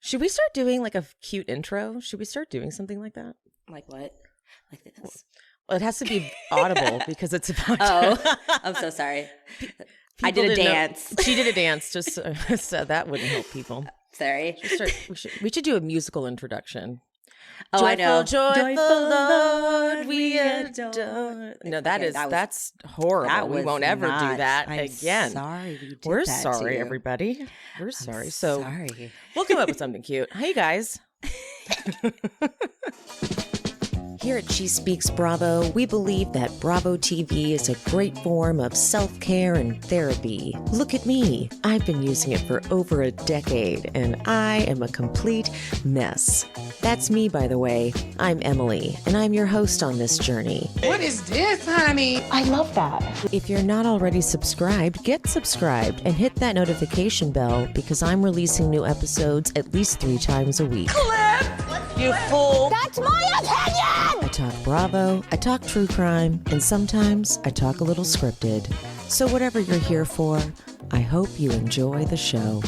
Should we start doing like a cute intro? Should we start doing something like that? Like what? Like this? Well, it has to be audible because it's about. Oh, I'm so sorry. I did a dance. She did a dance, just so that wouldn't help people. Sorry. We should do a musical introduction. Oh, joyful, I know. Joyful Lord, we adore. No, that's horrible. We won't ever do that again. Sorry, we did We're that sorry, to you. everybody. We're sorry. Sorry. We'll come up with something cute. Hey, guys. Here at She Speaks Bravo, we believe that Bravo TV is a great form of self-care and therapy. Look at me. I've been using it for over a decade, and I am a complete mess. That's me, by the way. I'm Emily, and I'm your host on this journey. What is this, honey? I love that. If you're not already subscribed, get subscribed and hit that notification bell because I'm releasing new episodes at least 3 times a week. You fool. That's my opinion! I talk Bravo, I talk true crime, and sometimes I talk a little scripted. So whatever you're here for, I hope you enjoy the show.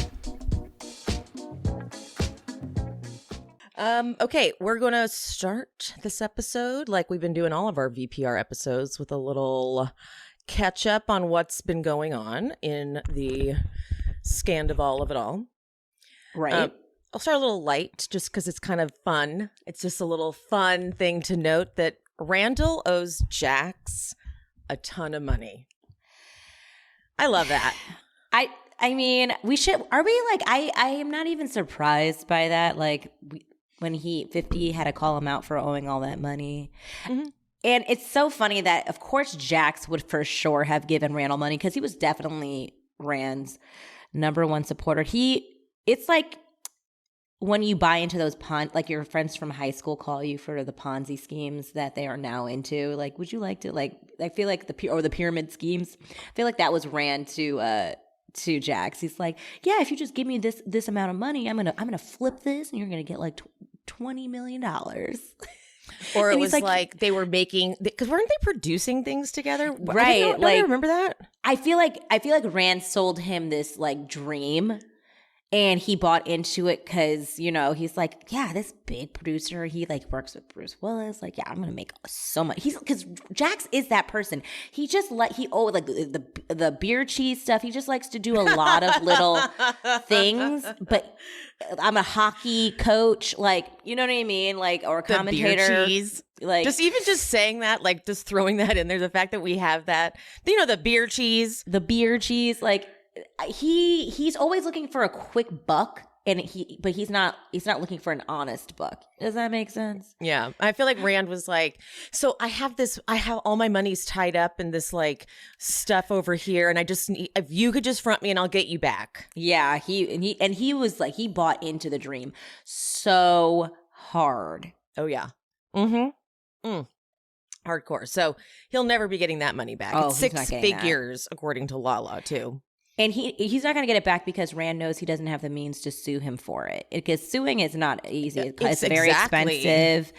Okay, we're going to start this episode like we've been doing all of our VPR episodes with a little catch up on what's been going on in the sandoval of it all. Right. I'll start a little light just because it's kind of fun. It's just a little fun thing to note that Randall owes Jax a ton of money. I love that. I mean, we should. Are we like? I am not even surprised by that. Like when 50 had to call him out for owing all that money. Mm-hmm. And it's so funny that, of course, Jax would for sure have given Randall money because he was definitely Rand's number one supporter. It's like when you buy into those like your friends from high school call you for the Ponzi schemes that they are now into. Like, would you like to I feel like the pyramid schemes. I feel like that was Rand to Jax. He's like, yeah, if you just give me this amount of money, I'm gonna flip this, and you're gonna get like $20 million. Or it was like they were making, because weren't they producing things together? Right? Don't you remember that? I feel like Rand sold him this like dream. And he bought into it because, you know, he's like, yeah, this big producer, he like works with Bruce Willis. Like, yeah, I'm going to make so much. Because Jax is that person. He just like the beer cheese stuff. He just likes to do a lot of little things. But I'm a hockey coach, like, you know what I mean? Like, or a commentator. The beer cheese. Like, just saying that, like just throwing that in there. The fact that we have that, you know, the beer cheese, like. He's always looking for a quick buck, but he's not looking for an honest buck. Does that make sense? Yeah. I feel like Rand was like, so I have all my money's tied up in this like stuff over here, and I just need, if you could just front me and I'll get you back. Yeah, he was like, he bought into the dream so hard. Oh yeah. Mm-hmm. Hardcore. So he'll never be getting that money back. It's 6 figures according to Lala too. And he's not going to get it back because Rand knows he doesn't have the means to sue him for it. Because suing is not easy. It's very expensive.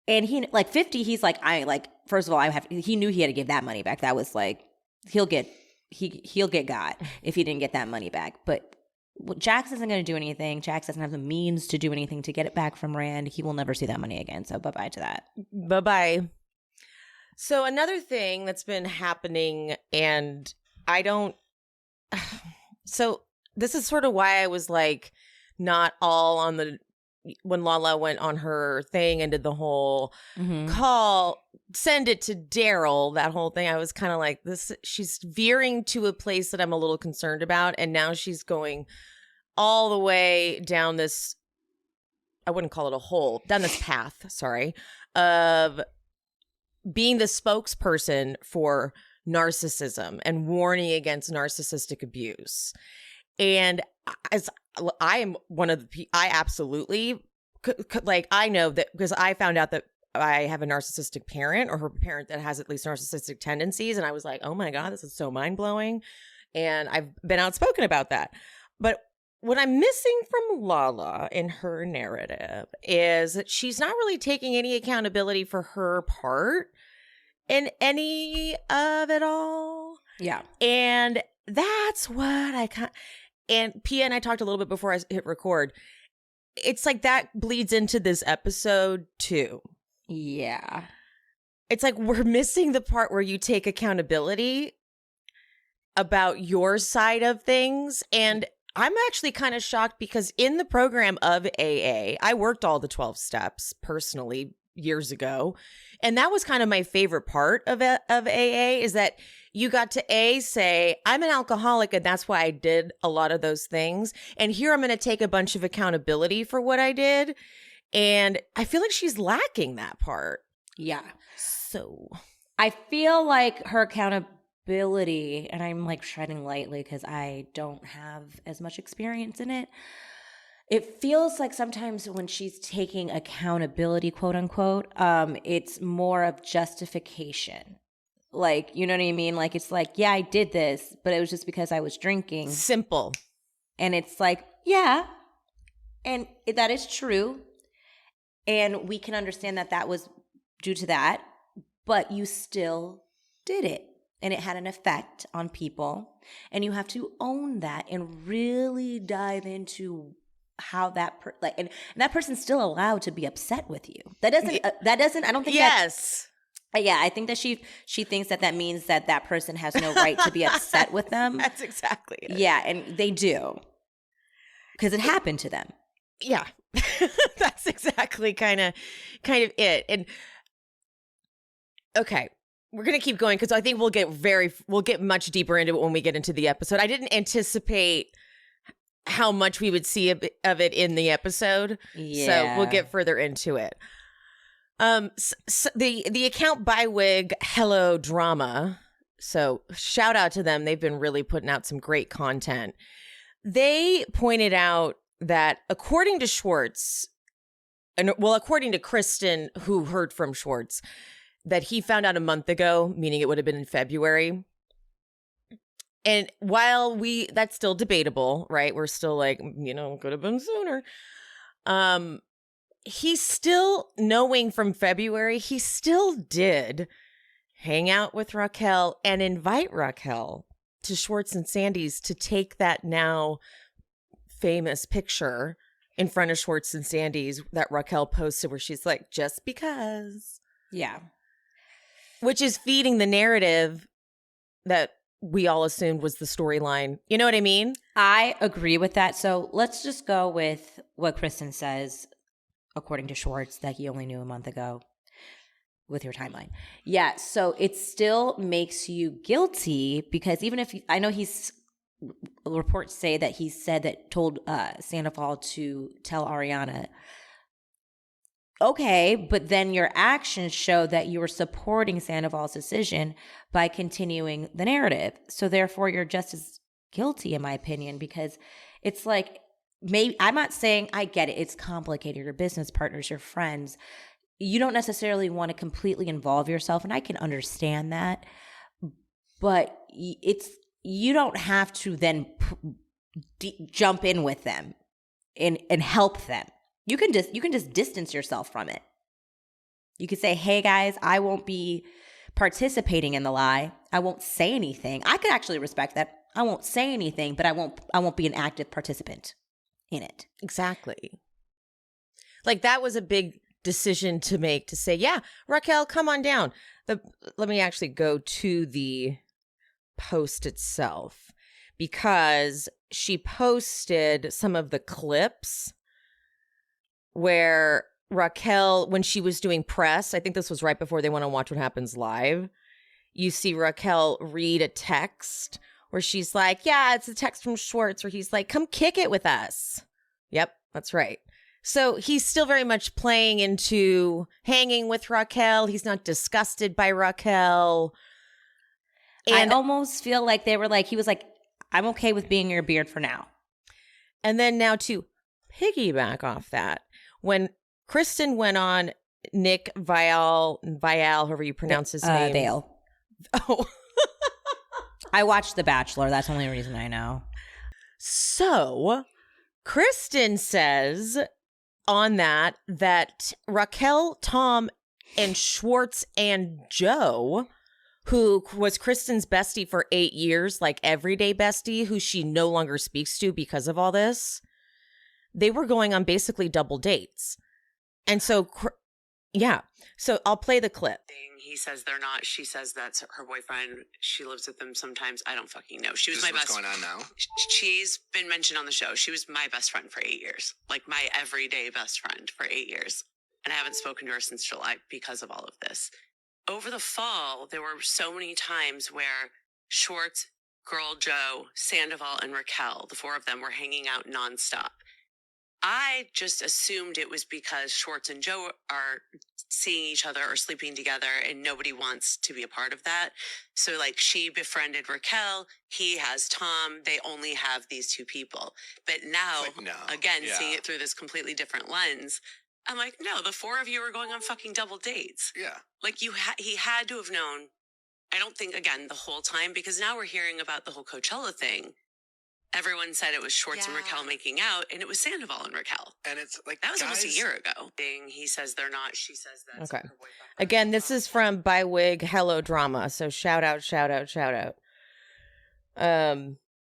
And he like 50. He's like, first of all, he knew he had to give that money back. That was like he'll get got if he didn't get that money back. But Jax isn't going to do anything. Jax doesn't have the means to do anything to get it back from Rand. He will never see that money again. So bye to that. Bye. So another thing that's been happening, and I don't. So this is sort of why I was like not all on when Lala went on her thing and did the whole call, send it to Daryl, that whole thing. I was kind of like, she's veering to a place that I'm a little concerned about. And now she's going all the way down this, I wouldn't call it a hole, down this path, of being the spokesperson for narcissism and warning against narcissistic abuse. And as I am one of the, I absolutely like, I know that because I found out that I have a narcissistic parent, or her parent that has at least narcissistic tendencies. And I was like, oh my God, this is so mind blowing. And I've been outspoken about that. But what I'm missing from Lala in her narrative is that she's not really taking any accountability for her part in any of it all. Yeah. And that's what and Pia and I talked a little bit before I hit record. it's like that bleeds into this episode too. Yeah. It's like we're missing the part where you take accountability about your side of things. And I'm actually kind of shocked because in the program of AA, I worked all the 12 steps personally years ago. And that was kind of my favorite part of AA is that you got to say, I'm an alcoholic and that's why I did a lot of those things. And here I'm going to take a bunch of accountability for what I did. And I feel like she's lacking that part. Yeah. So I feel like her accountability, and I'm like treading lightly because I don't have as much experience in it. It feels like sometimes when she's taking accountability, quote unquote, it's more of justification. Like, you know what I mean? Like, it's like, yeah, I did this, but it was just because I was drinking. Simple. And it's like, yeah, and that is true. And we can understand that that was due to that, but you still did it. And it had an effect on people. And you have to own that and really dive into how that and that person's still allowed to be upset with you. That doesn't I don't think yes. Yeah, I think that she thinks that means that person has no right to be upset with them. That's exactly it. Yeah, and they do. Because it happened to them. Yeah. That's exactly kind of it. And okay, we're going to keep going because I think we'll get much deeper into it when we get into the episode. I didn't anticipate how much we would see of it in the episode. Yeah. So we'll get further into it. So the account by Wig Hello Drama. So shout out to them. They've been really putting out some great content. They pointed out that according to Schwartz, according to Kristen, who heard from Schwartz, that he found out a month ago, meaning it would have been in February. And while that's still debatable, right? We're still like, could have been sooner. He's still knowing from February, he still did hang out with Raquel and invite Raquel to Schwartz and Sandy's to take that now famous picture in front of Schwartz and Sandy's that Raquel posted where she's like, just because. Yeah. Which is feeding the narrative that we all assumed was the storyline. You know what I mean? I agree with that. So let's just go with what Kristen says, according to Schwartz, that he only knew a month ago with your timeline. Yeah, so it still makes you guilty because even if I know reports say that he told Sandoval to tell Ariana. Okay, but then your actions show that you were supporting Sandoval's decision by continuing the narrative. So therefore, you're just as guilty, in my opinion, because it's like, maybe I'm not saying I get it. It's complicated. Your business partners, your friends. You don't necessarily want to completely involve yourself, and I can understand that. But you don't have to then jump in with them and help them. You can just distance yourself from it. You could say, hey guys, I won't be participating in the lie. I won't say anything. I could actually respect that. I won't say anything, but I won't be an active participant in it. Exactly. Like that was a big decision to make, to say, yeah, Raquel, come on down. Let me actually go to the post itself because she posted some of the clips where Raquel, when she was doing press, I think this was right before they went on Watch What Happens Live, you see Raquel read a text where she's like, yeah, it's a text from Schwartz where he's like, come kick it with us. Yep, that's right. So he's still very much playing into hanging with Raquel. He's not disgusted by Raquel. And I almost feel like he was like, I'm okay with being your beard for now. And then now to piggyback off that, when Kristen went on Nick Viall, however you pronounce his name. Vale. Oh. I watched The Bachelor. That's the only reason I know. So Kristen says on that Raquel, Tom, and Schwartz and Joe, who was Kristen's bestie for 8 years, like everyday bestie, who she no longer speaks to because of all this, they were going on basically double dates. And so, yeah. So I'll play the clip. He says they're not. She says that's her boyfriend. She lives with them sometimes. I don't fucking know. She was my best. What's going on now? She's been mentioned on the show. She was my best friend for 8 years. Like my everyday best friend for 8 years. And I haven't spoken to her since July because of all of this. Over the fall, there were so many times where Schwartz, Girl Joe, Sandoval, and Raquel, the four of them, were hanging out nonstop. I just assumed it was because Schwartz and Joe are seeing each other or sleeping together and nobody wants to be a part of that. So like she befriended Raquel, he has Tom, they only have these two people. But now, seeing it through this completely different lens, I'm like, no, the four of you are going on fucking double dates. Yeah. Like he had to have known, I don't think, again, the whole time, because now we're hearing about the whole Coachella thing. Everyone said it was Schwartz and Raquel making out, and it was Sandoval and Raquel. And it's like, that was almost a year ago. He says they're not. She says that's okay. Her boyfriend. Again, this is from By Wig Hello Drama. So shout out.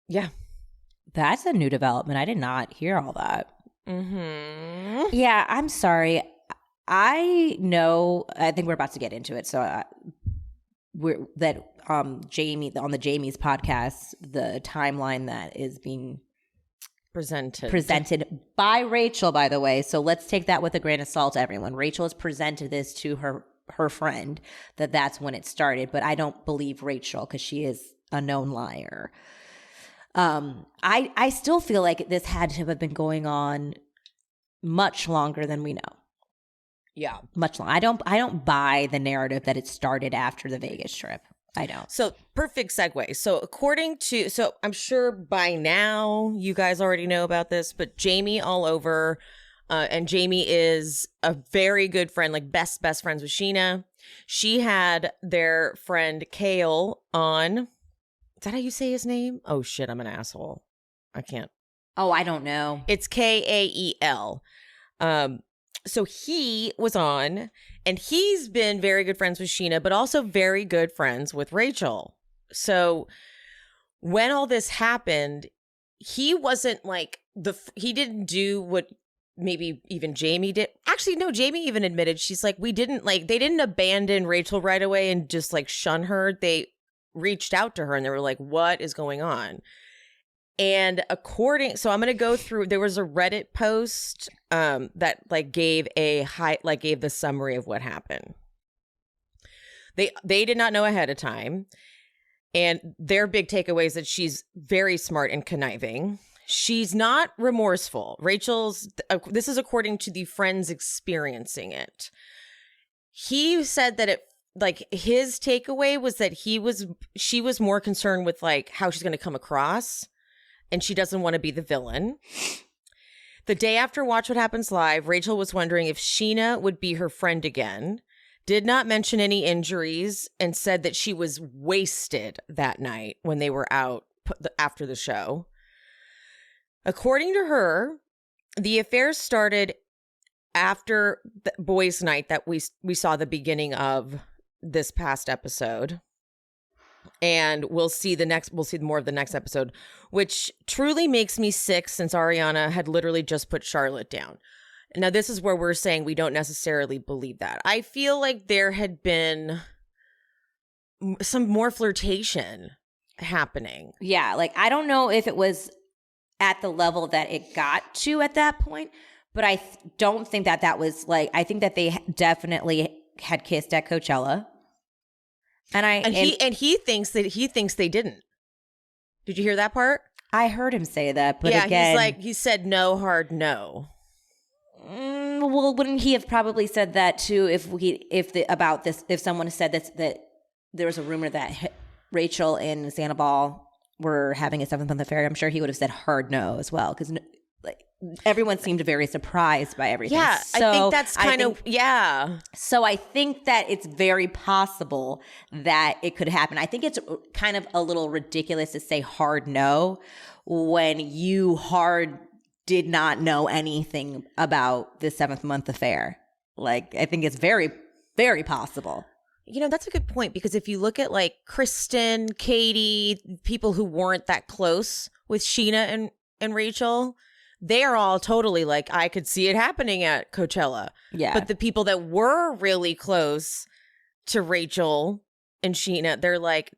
Yeah. That's a new development. I did not hear all that. Mm-hmm. Yeah, I'm sorry. I think we're about to get into it. So Jamie, on the Jamie's podcast, the timeline that is being presented by Rachel, by the way. So let's take that with a grain of salt, everyone. Rachel has presented this to her friend that's when it started, but I don't believe Rachel because she is a known liar. I still feel like this had to have been going on much longer than we know. Yeah, much longer. I don't buy the narrative that it started after the Vegas trip. I don't. So perfect segue. So so I'm sure by now you guys already know about this, but Jamie all over, and Jamie is a very good friend, like best friends with Sheena. She had their friend Kale on. Is that how you say his name? Oh shit, I'm an asshole. I can't. Oh, I don't know. It's Kael. So he was on, and he's been very good friends with Sheena, but also very good friends with Rachel. So when all this happened, he wasn't like he didn't do what maybe even Jamie did. Actually, no, Jamie even admitted, she's like, they didn't abandon Rachel right away and just like shun her. They reached out to her and they were like, what is going on? And so I'm going to go through, there was a Reddit post that like gave the summary of what happened. They did not know ahead of time. And their big takeaway is that she's very smart and conniving. She's not remorseful. This is according to the friends experiencing it. He said that his takeaway was that she was more concerned with like how she's going to come across. And she doesn't want to be the villain. The day after Watch What Happens Live, Rachel was wondering if Sheena would be her friend again, did not mention any injuries, and said that she was wasted that night when they were out after the show. According to her, the affair started after the boys' night that we saw the beginning of this past episode. And we'll see more of the next episode, which truly makes me sick since Ariana had literally just put Charlotte down. Now, this is where we're saying we don't necessarily believe that. I feel like there had been some more flirtation happening. Yeah, like I don't know if it was at the level that it got to at that point, but I don't think that was like, I think that they definitely had kissed at Coachella. And he thinks they didn't. Did you hear that part? I heard him say that, but again, he said no, hard no. Well, wouldn't he have probably said that too if someone said that there was a rumor that Rachel and Sandoval were having a 7th-month affair? I'm sure he would have said hard no as well, because everyone seemed very surprised by everything. Yeah, so I think that's So I think that it's very possible that it could happen. I think it's kind of a little ridiculous to say hard no when you did not know anything about the 7th-month affair. Like, I think it's very, very possible. You know, that's a good point, because if you look at like Kristen, Katie, people who weren't that close with Sheena and Rachel, they are all totally like, I could see it happening at Coachella. Yeah. But the people that were really close to Rachel and Sheena, they're like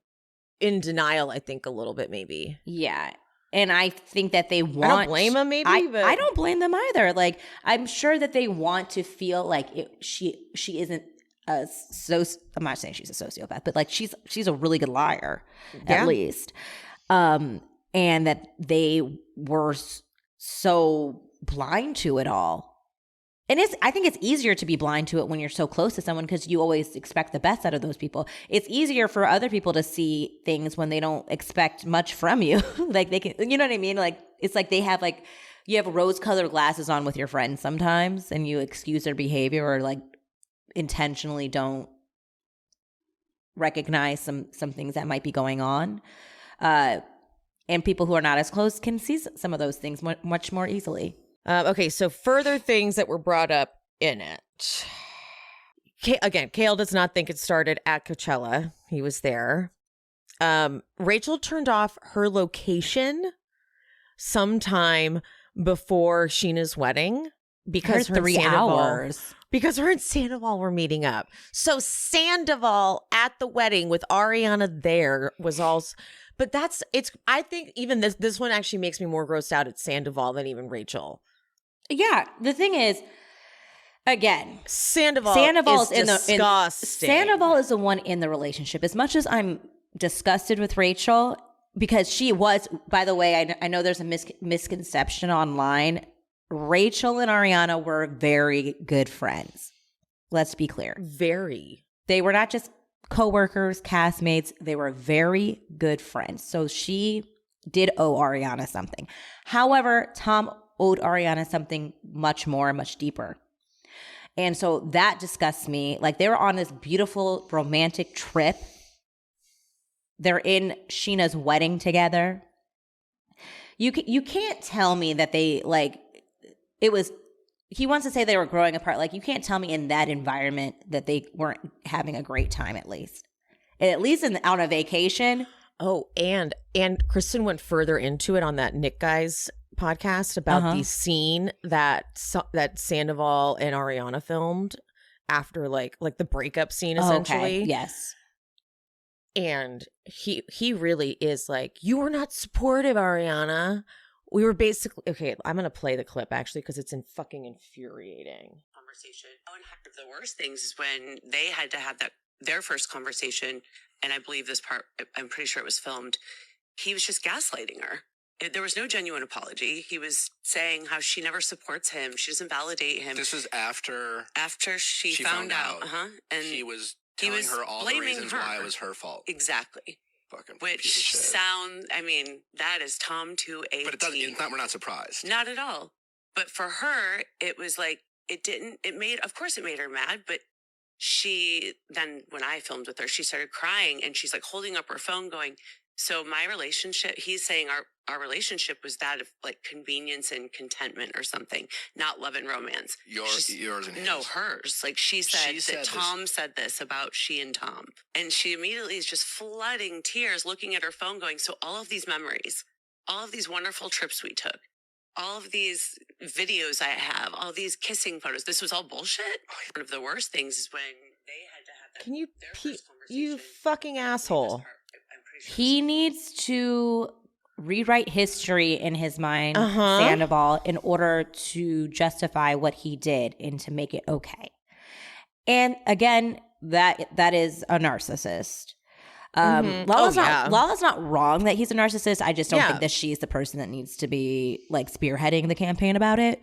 in denial, I think, a little bit maybe. Yeah. And I think that they want... I don't blame them maybe, but... I don't blame them either. Like, I'm sure that they want to feel like she isn't I'm not saying she's a sociopath, but like she's a really good liar, at least. And that they were so blind to it all. And I think it's easier to be blind to it when you're so close to someone because you always expect the best out of those people. It's easier for other people to see things when they don't expect much from you. Like they can, you know what I mean? Like it's like they have like, you have rose-colored glasses on with your friends sometimes and you excuse their behavior or like intentionally don't recognize some things that might be going on. And people who are not as close can see some of those things much more easily. Okay, so further things that were brought up in it. Again, Kale does not think it started at Coachella. He was there. Rachel turned off her location sometime before Sheena's wedding because her 3 hours. Because her and Sandoval were meeting up. So Sandoval at the wedding with Ariana there was also... But I think even this one actually makes me more grossed out at Sandoval than even Rachel. Yeah. The thing is, again, Sandoval is disgusting. Sandoval is the one in the relationship. As much as I'm disgusted with Rachel, because she was, by the way, I know there's a misconception online. Rachel and Ariana were very good friends. Let's be clear. Very. They were not just co-workers, castmates. They were very good friends. So she did owe Ariana something. However, Tom owed Ariana something much more, much deeper. And so that disgusts me. Like they were on this beautiful romantic trip. They're in Sheena's wedding together. You can't tell me that they like, it was, he wants to say they were growing apart. Like, you can't tell me in that environment that they weren't having a great time, at least. And at least on a vacation. Oh, and Kristen went further into it on that Nick Guy's podcast about the scene that Sandoval and Ariana filmed after like the breakup scene, essentially. Okay. Yes. And he really is like, you were not supportive, Ariana. We were basically, okay, I'm going to play the clip actually because it's fucking infuriating. Conversation. Oh, and one of the worst things is when they had to have their first conversation, and I believe this part, I'm pretty sure it was filmed, he was just gaslighting her. There was no genuine apology. He was saying how she never supports him. She doesn't validate him. This was after she found out. And he was telling her all the reasons why it was her fault. Exactly. Fucking Which that is Tom to a But it's not, we're not surprised. Not at all. But for her, it was like, of course it made her mad, but then when I filmed with her, she started crying and she's like holding up her phone going, so my relationship, he's saying our relationship was that of like convenience and contentment or something, not love and romance. Yours and his. No, hers. Like she said that Tom said this about she and Tom. And she immediately is just flooding tears looking at her phone going, so all of these memories, all of these wonderful trips we took, all of these videos I have, all these kissing photos, this was all bullshit. One of the worst things is when they had to have that. Can you, you fucking asshole. He needs to rewrite history in his mind, Sandoval, in order to justify what he did and to make it okay. And again, that is a narcissist. Lala's not wrong that he's a narcissist. I just don't think that she's the person that needs to be like spearheading the campaign about it.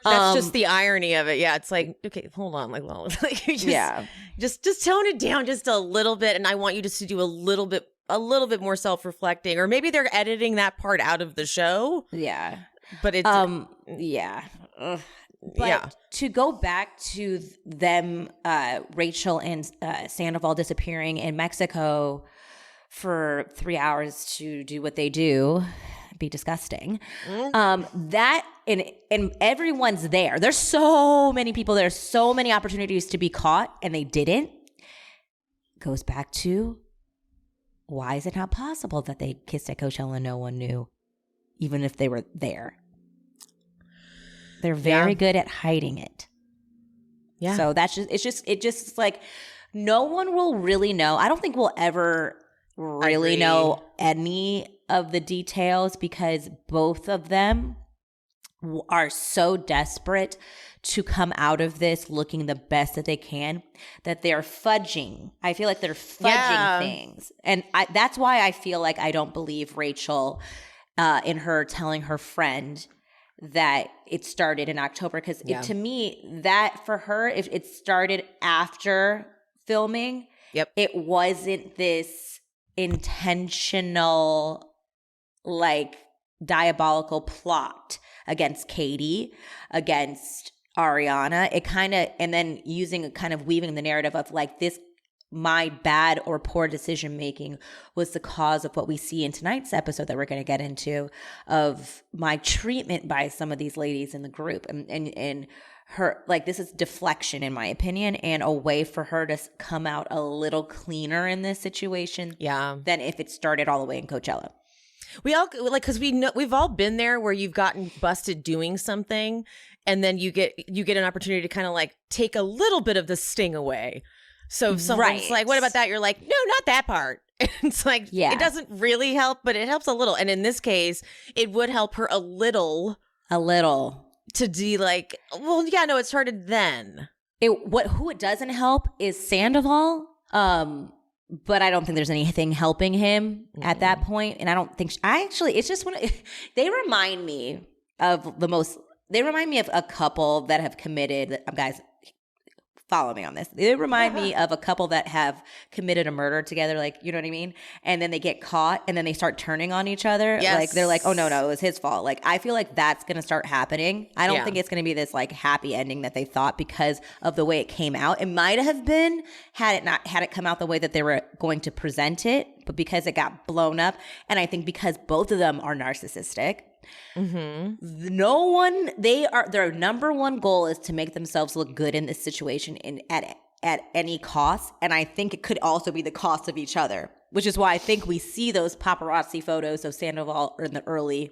That's just the irony of it. Yeah, it's like, okay, hold on, like Lala, like you just tone it down just a little bit, and I want you just to do a little bit more self-reflecting, or maybe they're editing that part out of the show. Yeah, but it's But to go back to them, Rachel and Sandoval disappearing in Mexico for 3 hours to do what they do, be disgusting. That and everyone's there. There's so many people. There's so many opportunities to be caught, and they didn't. Goes back to, why is it not possible that they kissed at Coachella and no one knew, even if they were there? They're very good at hiding it. Yeah. So that's just like no one will really know. I don't think we'll ever really know any of the details because both of them are so desperate to come out of this looking the best that they can that they're fudging. I feel like they're fudging things. And that's why I feel like I don't believe Rachel in her telling her friend that it started in October because to me, that for her, if it started after filming, it wasn't this intentional, like, diabolical plot against Katie, against Ariana. It kind of, and then weaving the narrative of like this, my bad or poor decision making was the cause of what we see in tonight's episode that we're going to get into of my treatment by some of these ladies in the group and her, like, this is deflection in my opinion and a way for her to come out a little cleaner in this situation than if it started all the way in Coachella. We all like, because we've all been there where you've gotten busted doing something and then you get an opportunity to kind of like take a little bit of the sting away. So if someone's like, what about that? You're like, no, not that part. It's like, it doesn't really help, but it helps a little. And in this case, it would help her a little. To be like, well, yeah, no, it started then. Who it doesn't help is Sandoval. But I don't think there's anything helping him at that point. And I don't think, it's just they remind me of a couple that have committed, guys, follow me on this. They remind me of a couple that have committed a murder together, like, you know what I mean? And then they get caught and then they start turning on each other. Yes. Like, they're like, oh, no, it was his fault. Like, I feel like that's going to start happening. I don't think it's going to be this, like, happy ending that they thought because of the way it came out. It might have been had it come out the way that they were going to present it, but because it got blown up. And I think because both of them are narcissistic, their number one goal is to make themselves look good in this situation at any cost. And I think it could also be the cost of each other, which is why I think we see those paparazzi photos of Sandoval in the early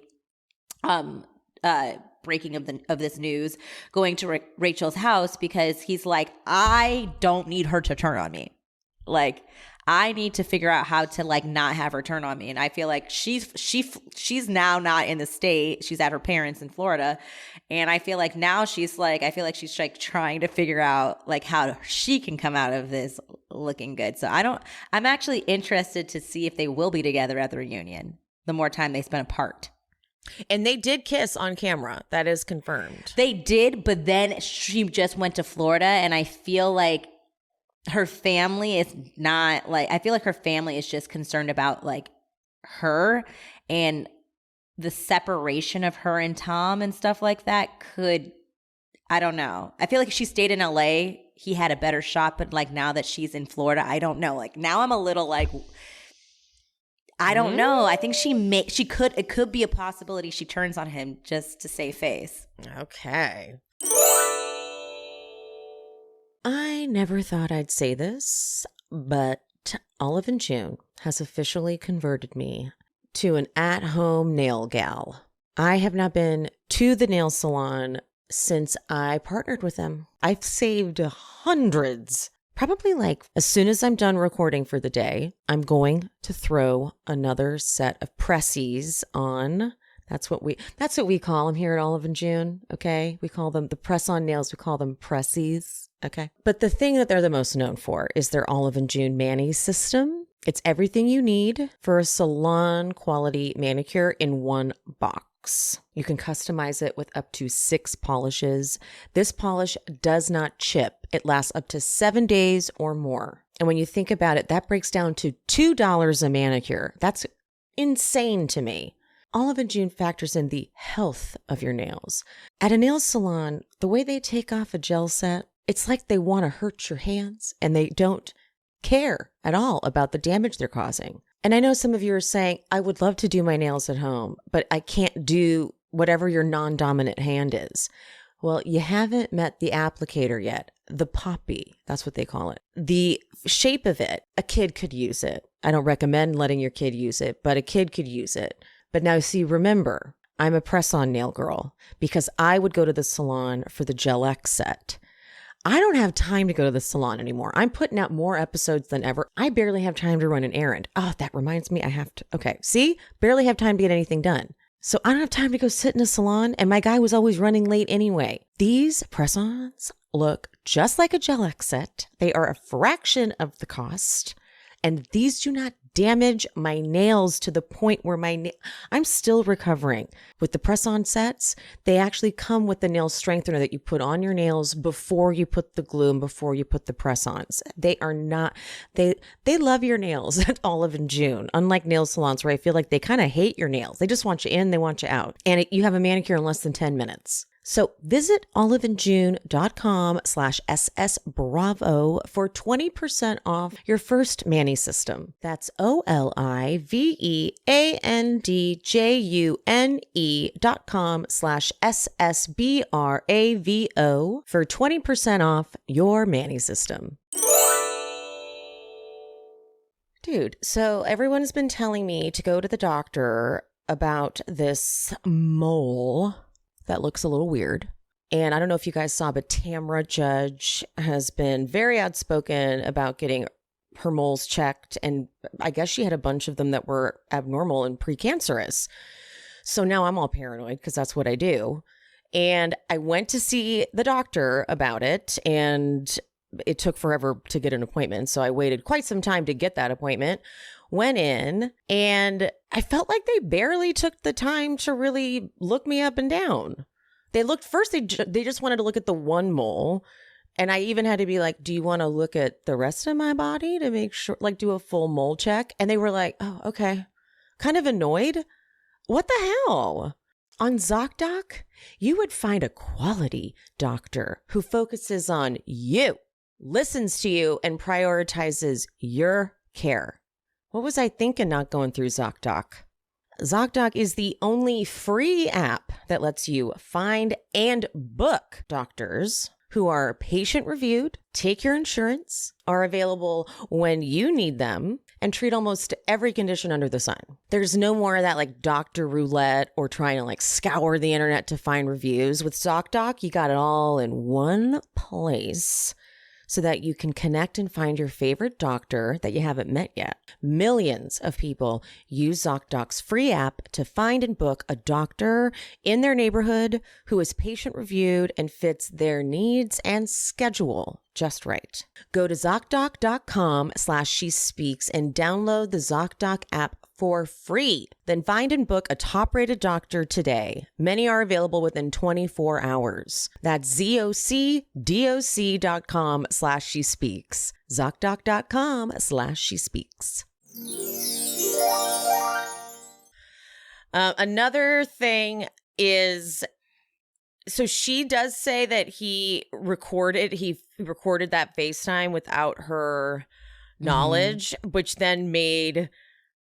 breaking of this news going to Rachel's house because he's like, I don't need her to turn on me. Like, I need to figure out how to like not have her turn on me. And I feel like she's now not in the state. She's at her parents in Florida. And I feel like now she's like trying to figure out like how she can come out of this looking good. So I'm actually interested to see if they will be together at the reunion the more time they spend apart. And they did kiss on camera. That is confirmed. They did, but then she just went to Florida and I feel like her family is not like, I feel like her family is just concerned about like her and the separation of her and Tom and stuff like that I don't know. I feel like if she stayed in LA, he had a better shot, but like now that she's in Florida, I don't know. Like now I'm a little like, I don't know. I think it could be a possibility she turns on him just to save face. Okay. I never thought I'd say this, but Olive and June has officially converted me to an at-home nail gal. I have not been to the nail salon since I partnered with them. I've saved hundreds. Probably like as soon as I'm done recording for the day, I'm going to throw another set of pressies on. That's what we call them here at Olive and June, okay? We call them the press-on nails. We call them pressies, okay? But the thing that they're the most known for is their Olive and June Mani system. It's everything you need for a salon quality manicure in one box. You can customize it with up to 6 polishes. This polish does not chip. It lasts up to 7 days or more. And when you think about it, that breaks down to $2 a manicure. That's insane to me. Olive and June factors in the health of your nails. At a nail salon, the way they take off a gel set, it's like they want to hurt your hands and they don't care at all about the damage they're causing. And I know some of you are saying, I would love to do my nails at home, but I can't do whatever your non-dominant hand is. Well, you haven't met the applicator yet. The poppy, that's what they call it. The shape of it, a kid could use it. I don't recommend letting your kid use it, but a kid could use it. But now, see, remember, I'm a press-on nail girl because I would go to the salon for the Gel X set. I don't have time to go to the salon anymore. I'm putting out more episodes than ever. I barely have time to run an errand. Oh, that reminds me, I have to. Okay, see? Barely have time to get anything done. So I don't have time to go sit in a salon, and my guy was always running late anyway. These press-ons look just like a Gel X set. They are a fraction of the cost, and these do not damage my nails to the point where I'm still recovering. With the press-on sets, they actually come with the nail strengthener that you put on your nails before you put the glue and before you put the press-ons. They are not, they love your nails at Olive and June, unlike nail salons where I feel like they kind of hate your nails. They just want you in, they want you out. And you have a manicure in less than 10 minutes. So visit oliveandjune.com/ssbravo for 20% off your first Mani system. That's oliveandjune.com/ssbravo for 20% off your Mani system. Dude, so everyone's been telling me to go to the doctor about this mole that looks a little weird. And I don't know if you guys saw, but Tamra Judge has been very outspoken about getting her moles checked. And I guess she had a bunch of them that were abnormal and precancerous. So now I'm all paranoid because that's what I do. And I went to see the doctor about it, and it took forever to get an appointment. So I waited quite some time to get that appointment. Went in, and I felt like they barely took the time to really look me up and down. They looked first, they just wanted to look at the one mole. And I even had to be like, do you want to look at the rest of my body to make sure, like do a full mole check? And they were like, oh, okay. Kind of annoyed. What the hell? On ZocDoc, you would find a quality doctor who focuses on you, listens to you, and prioritizes your care. What was I thinking not going through ZocDoc? ZocDoc is the only free app that lets you find and book doctors who are patient reviewed, take your insurance, are available when you need them, and treat almost every condition under the sun. There's no more of that like doctor roulette or trying to like scour the internet to find reviews. With ZocDoc, you got it all in one place, so that you can connect and find your favorite doctor that you haven't met yet. Millions of people use ZocDoc's free app to find and book a doctor in their neighborhood who is patient reviewed and fits their needs and schedule just right. Go to ZocDoc.com/SheSpeaks and download the ZocDoc app for free. Then find and book a top-rated doctor today. Many are available within 24 hours. That's ZocDoc.com/SheSpeaks. ZocDoc.com/SheSpeaks. Another thing is, so she does say that he recorded that FaceTime without her knowledge, which then made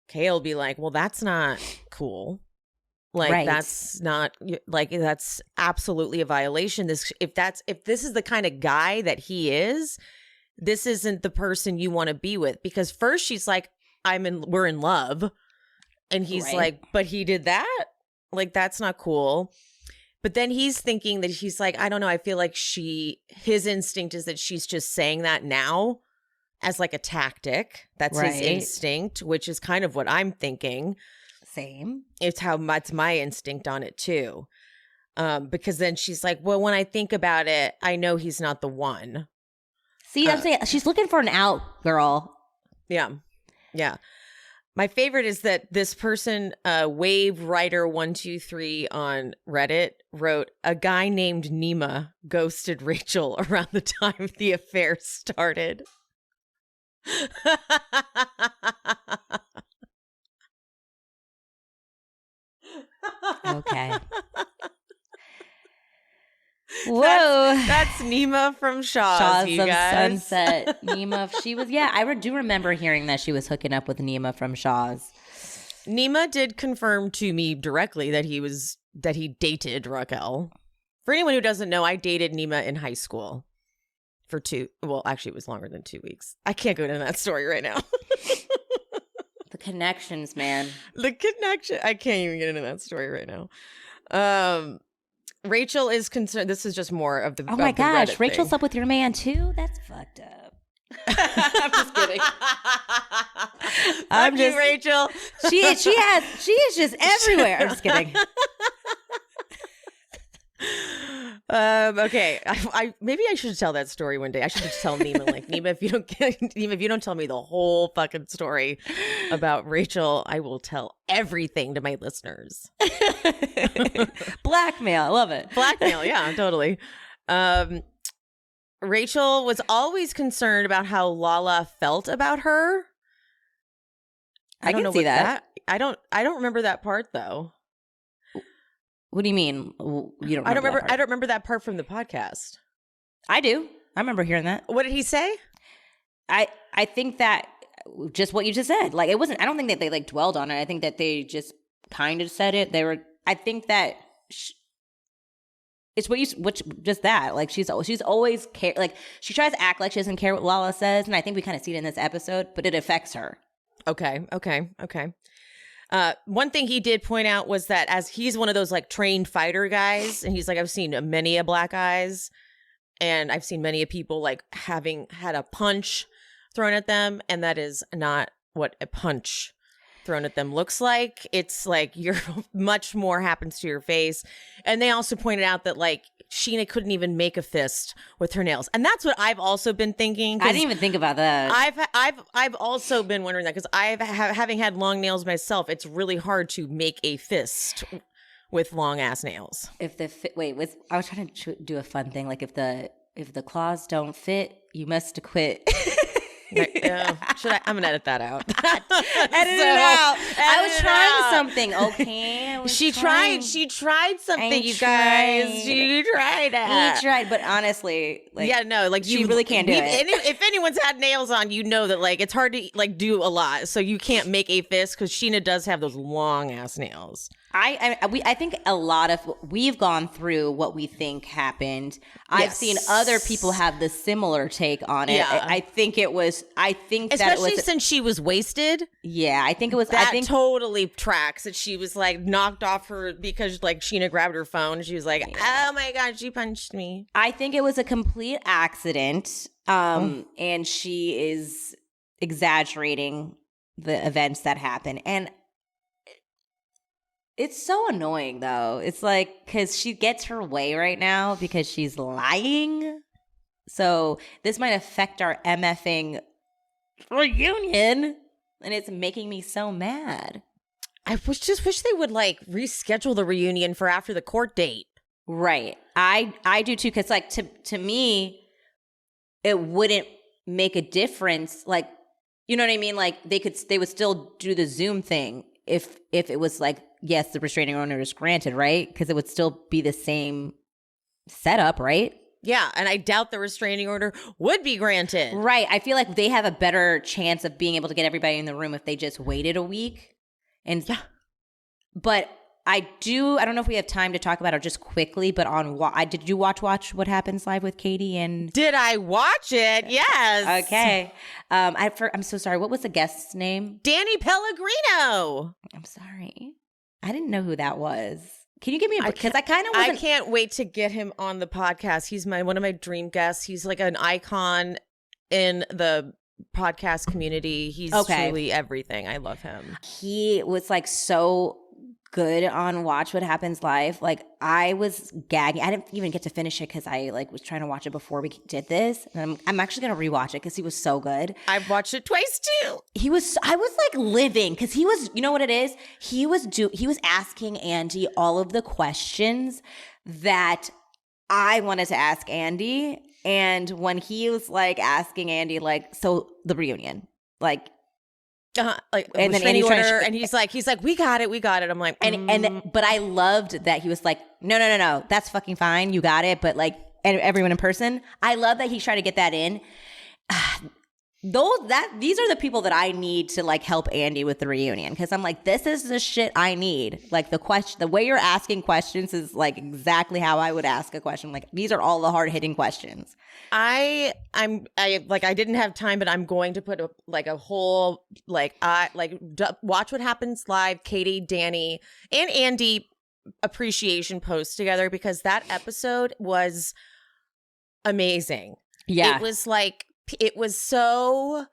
Kale be like, well, that's not cool. Like, right. That's not, like, that's absolutely a violation. If this is the kind of guy that he is, this isn't the person you want to be with. Because first she's like, we're in love. And he's like, but he did that? Like, that's not cool. But then he's thinking that he's like, I don't know. I feel like his instinct is that she's just saying that now as like a tactic. That's his instinct, which is kind of what I'm thinking. Same. It's my instinct on it too. Because then she's like, well, when I think about it, I know he's not the one. See, I'm saying she's looking for an out, girl. Yeah. Yeah. My favorite is that this person, Wave Writer 123 on Reddit, wrote, a guy named Nima ghosted Rachel around the time the affair started. Okay. Whoa. That's Nima from Shaw's, you of guys. Sunset. Nima, she was, I do remember hearing that she was hooking up with Nima from Shaw's. Nima did confirm to me directly that he dated Raquel. For anyone who doesn't know, I dated Nima in high school for actually it was longer than 2 weeks. I can't go into that story right now. connections, man. The connection. I can't even get into that story right now. Rachel is concerned. This is just more of the. Oh my gosh, Rachel's thing. up with your man too? That's fucked up. I'm just kidding. I'm just Rachel. She is just everywhere. I'm just kidding. Okay. I maybe I should tell that story one day. I should just tell Nima, like, Nima, if you don't tell me the whole fucking story about Rachel, I will tell everything to my listeners. Blackmail, I love it. Blackmail, yeah, totally. Rachel was always concerned about how Lala felt about her. I can see that. I don't remember that part though. What do you mean? You don't? I don't remember that part from the podcast. I do. I remember hearing that. What did he say? I think that just what you just said. Like, it wasn't. I don't think that they like dwelled on it. I think that they just kind of said it. They were. I think that it's just that. Like, she's always care. Like, she tries to act like she doesn't care what Lala says, and I think we kind of see it in this episode. But it affects her. Okay. One thing he did point out was that as he's one of those like trained fighter guys, and he's like, I've seen many a black eyes, and I've seen many a people like having had a punch thrown at them, and that is not what a punch thrown at them looks like. It's like much more happens to your face. And they also pointed out that like Sheena couldn't even make a fist with her nails, and that's what I've also been thinking. I didn't even think about that. I've also been wondering that because having had long nails myself, it's really hard to make a fist with long ass nails. I was trying to do a fun thing, like if the claws don't fit, you must quit. I'm gonna edit that out. Edit it out. I was trying something. Okay. She tried something, you guys. She tried it. He tried, but honestly, like, yeah, no, like she really can't do it. If anyone's had nails on, you know that like it's hard to like do a lot, so you can't make a fist because Sheena does have those long ass nails. I think a lot of we've gone through what we think happened. Yes. I've seen other people have the similar take on it. Yeah. I think especially since she was wasted. Yeah, I think it was. That totally tracks that she was like knocked off her because like Sheena grabbed her phone. And she was like, "Oh my god, she punched me." I think it was a complete accident, and she is exaggerating the events that happen, and it's so annoying, though. It's like, because she gets her way right now because she's lying. So this might affect our MFing reunion, and it's making me so mad. I just wish they would, like, reschedule the reunion for after the court date. Right. I do, too, because, like, to me, it wouldn't make a difference. Like, you know what I mean? Like, they would still do the Zoom thing if it was like, yes, the restraining order is granted, right? Because it would still be the same setup, right? Yeah, and I doubt the restraining order would be granted. Right. I feel like they have a better chance of being able to get everybody in the room if they just waited a week. And yeah. But I don't know if we have time to talk about it just quickly, but did you watch What Happens Live with Katie? And did I watch it? Yes. Okay. I'm so sorry. What was the guest's name? Danny Pellegrino. I'm sorry. I didn't know who that was. Can you give me a because I kind of wasn't. I can't wait to get him on the podcast. He's one of my dream guests. He's like an icon in the podcast community. He's truly everything. I love him. He was like so good on Watch What Happens Live. Like, I was gagging. I didn't even get to finish it because I like was trying to watch it before we did this. And I'm actually gonna rewatch it because he was so good. I've watched it twice too. I was like living because he was. You know what it is? He was asking Andy all of the questions that I wanted to ask Andy. And when he was like asking Andy, like, so the reunion, like. And then Andy and he's like, we got it. I'm like, but I loved that he was like, no, that's fucking fine, you got it. But like, and everyone in person, I love that he tried to get that in. these are the people that I need to like help Andy with the reunion, because I'm like, this is the shit I need. Like the way you're asking questions is like exactly how I would ask a question. Like these are all the hard hitting questions. I didn't have time, but I'm going to put a whole Watch What Happens Live, Katie, Danny, and Andy appreciation post together, because that episode was amazing. Yeah, it was like. It was so.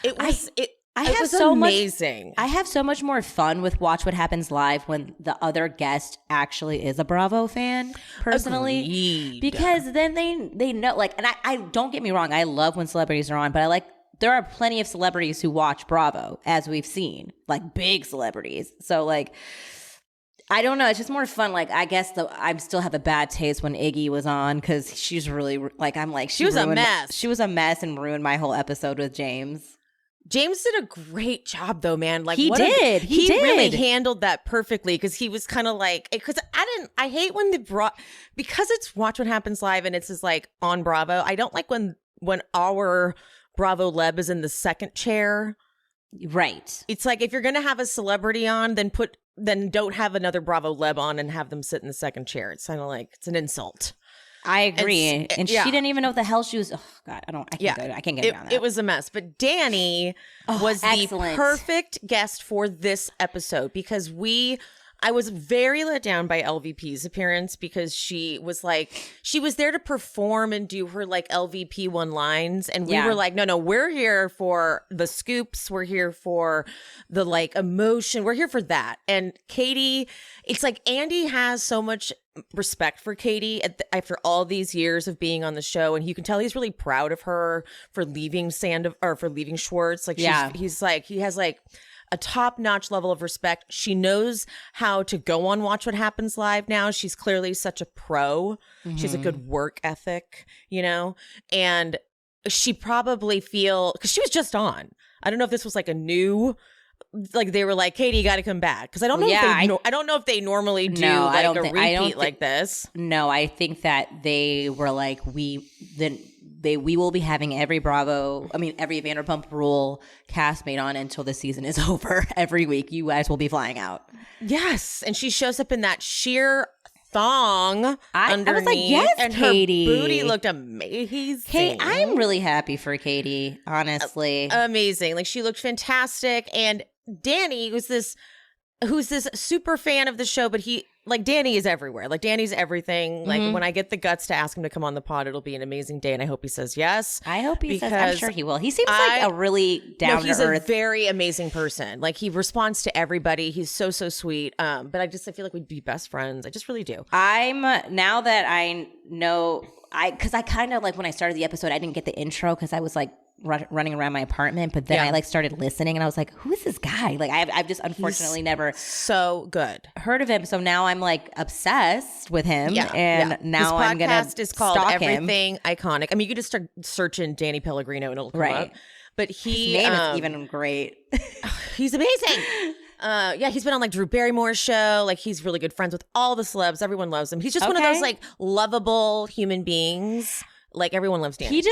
It was. It was amazing. I have so much more fun with Watch What Happens Live when the other guest actually is a Bravo fan, personally. Agreed. Because then they know, like, and I don't get me wrong, I love when celebrities are on, but I like, there are plenty of celebrities who watch Bravo, as we've seen, like big celebrities. So like, I don't know. It's just more fun. Like, I guess I still have a bad taste when Iggy was on, because she's really like, I'm like, she was a mess. She was a mess and ruined my whole episode with James. James did a great job, though, man. Like he did. He really handled that perfectly, because he was kind of like, because I hate when because it's Watch What Happens Live and it's just like on Bravo. I don't like when our Bravo Leb is in the second chair. Right. It's like, if you're gonna have a celebrity on, then don't have another Bravo Leb on and have them sit in the second chair. It's kind of like, it's an insult. I agree. And she didn't even know what the hell she was. Oh God, I can't get around that. It was a mess. But Danny was the perfect guest for this episode, because I was very let down by LVP's appearance, because she was there to perform and do her like LVP one lines. And we were like, no, we're here for the scoops. We're here for the like emotion. We're here for that. And Katie, it's like Andy has so much respect for Katie after all these years of being on the show. And you can tell he's really proud of her for leaving for leaving Schwartz. Like, he has like a top-notch level of respect. She knows how to go on Watch What Happens Live now. She's clearly such a pro. Mm-hmm. She has a good work ethic, and she probably because she was just on. I don't know if this was like a new, like they were like, Katie, you got to come back. Because I don't know I don't know if they normally do repeat like this. No, I think that they were like, we will be having every Vanderpump Rule castmate on until the season is over. Every week, you guys will be flying out. Yes, and she shows up in that sheer thong underneath. I was like, yes, and Katie. Her booty looked amazing. I'm really happy for Katie, honestly. Amazing. Like, she looked fantastic. And Danny, who's this super fan of the show, but Danny is everywhere. Like, Danny's everything. Like, when I get the guts to ask him to come on the pod, it'll be an amazing day, and I hope he says yes. I hope he says. I'm sure he will. He seems like a really down-to-earth. He's a very amazing person. Like, he responds to everybody. He's so sweet. But I feel like we'd be best friends. I just really do. Now that I know, because I kind of, like, when I started the episode, I didn't get the intro because I was, like, running around my apartment, but then I like started listening and I was like, who is this guy? Like, I've just unfortunately never so good heard of him, so now I'm like obsessed with him. Now I'm gonna podcast is called Everything Iconic. I mean, you could just start searching Danny Pellegrino and it'll come up, but his name is even great. He's amazing. He's been on like Drew Barrymore's show. Like, he's really good friends with all the celebs. Everyone loves him. He's just one of those like lovable human beings. Like, everyone loves Danny.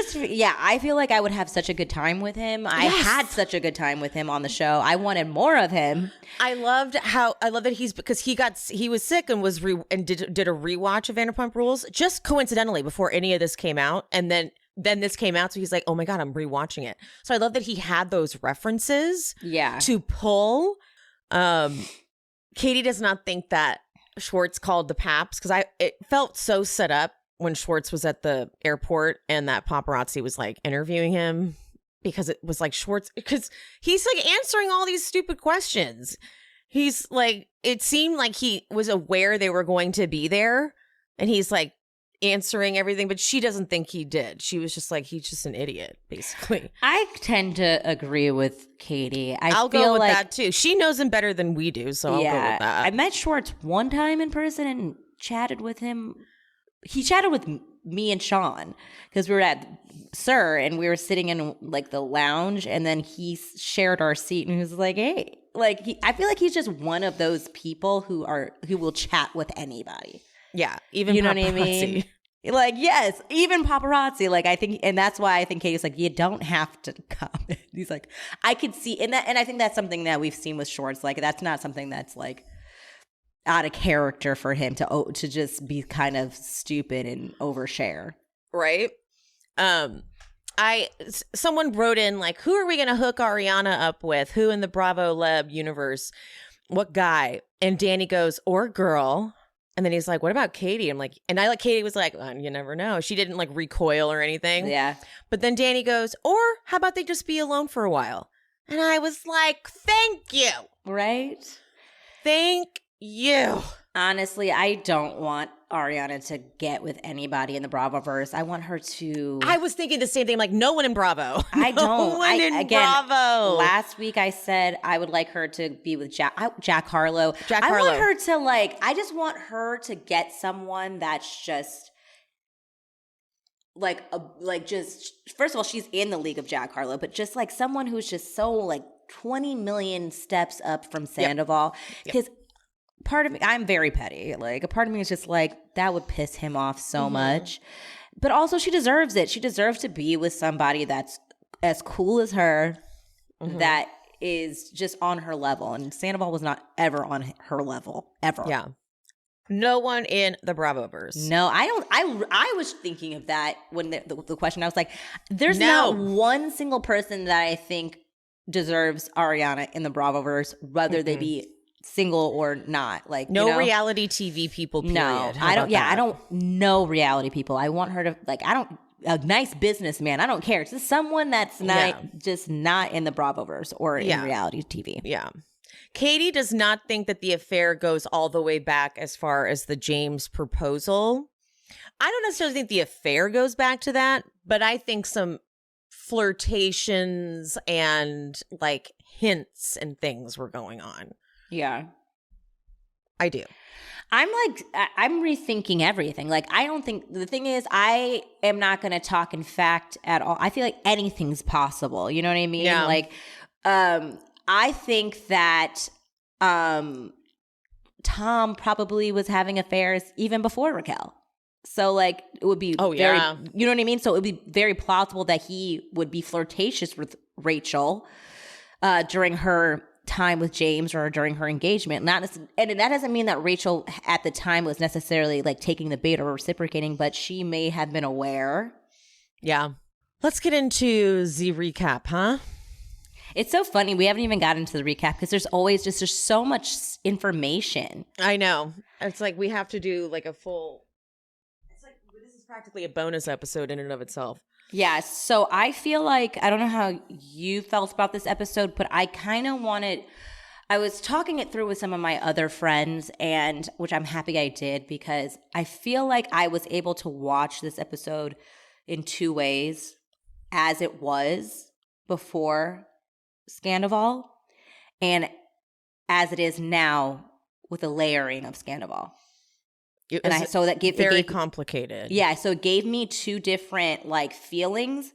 I feel like I would have such a good time with him. I had such a good time with him on the show. I wanted more of him. I love that because he was sick and did a rewatch of Vanderpump Rules just coincidentally before any of this came out, and then this came out, so he's like, oh my God, I'm rewatching it. So I love that he had those references to pull. Katie does not think that Schwartz called the Paps, because it felt so set up when Schwartz was at the airport and that paparazzi was like interviewing him, because it was like Schwartz, because he's like answering all these stupid questions. He's like, it seemed like he was aware they were going to be there and he's like answering everything, but she doesn't think he did. She was just like, he's just an idiot, basically. I tend to agree with Katie. I'll go with that too. She knows him better than we do, so I'll go with that. I met Schwartz one time in person and chatted with him. He chatted with me and Sean because we were at Sir and we were sitting in like the lounge, and then he shared our seat and he was like, hey, like I feel like he's just one of those people who will chat with anybody. Yeah. Even, you know what I mean? Like, yes, even paparazzi. Like, I think, and that's why I think Katie's like, you don't have to comment. He's like, I could see, and I think that's something that we've seen with Schwartz. Like, that's not something that's like out of character for him to just be kind of stupid and overshare. Right. Someone wrote in like, who are we going to hook Ariana up with? Who in the Bravo Leb universe? What guy? And Danny goes, or girl. And then he's like, what about Katie? I'm like, and Katie was like, well, you never know. She didn't like recoil or anything. Yeah. But then Danny goes, or how about they just be alone for a while? And I was like, thank you. Right? Thank you. Honestly, I don't want Ariana to get with anybody in the Bravoverse. I want her to. I was thinking the same thing. Like, no one in Bravo. I don't. No one in Bravo. Last week I said I would like her to be with Jack Harlow. I want her to I just want her to get someone that's just just, first of all, she's in the league of Jack Harlow, but just like someone who's just so 20 million steps up from Sandoval. Because part of me, I'm very petty. Like, a part of me is just like, that would piss him off so much. But also, she deserves it. She deserves to be with somebody that's as cool as her, that is just on her level. And Sandoval was not ever on her level, ever. Yeah. No one in the Bravoverse. No, I don't. I was thinking of that when the question, I was like, there's not one single person that I think deserves Ariana in the Bravoverse, whether they be single or not. Like, no reality TV people, period. No, I don't know reality people. I want her to a nice businessman. I don't care. It's just someone that's just not in the Bravoverse or in reality TV. Yeah. Katie does not think that the affair goes all the way back as far as the James proposal. I don't necessarily think the affair goes back to that, but I think some flirtations and hints and things were going on. Yeah. I do. I'm rethinking everything. I don't think, the thing is, I am not going to talk in fact at all. I feel like anything's possible. You know what I mean? Yeah. I think that Tom probably was having affairs even before Raquel. So it would be you know what I mean? So it would be very plausible that he would be flirtatious with Rachel during her time with James or during her engagement. And that doesn't mean that Rachel at the time was necessarily taking the bait or reciprocating, but she may have been aware. Yeah. Let's get into the recap, huh? It's so funny. We haven't even gotten to the recap because there's so much information. I know. It's we have to do a full. It's this is practically a bonus episode in and of itself. Yeah. So I feel I don't know how you felt about this episode, but I kind of I was talking it through with some of my other friends, and which I'm happy I did, because I feel like I was able to watch this episode in two ways, as it was before Sandoval and as it is now with the layering of Sandoval. So that gave very complicated. Yeah, so it gave me two different feelings.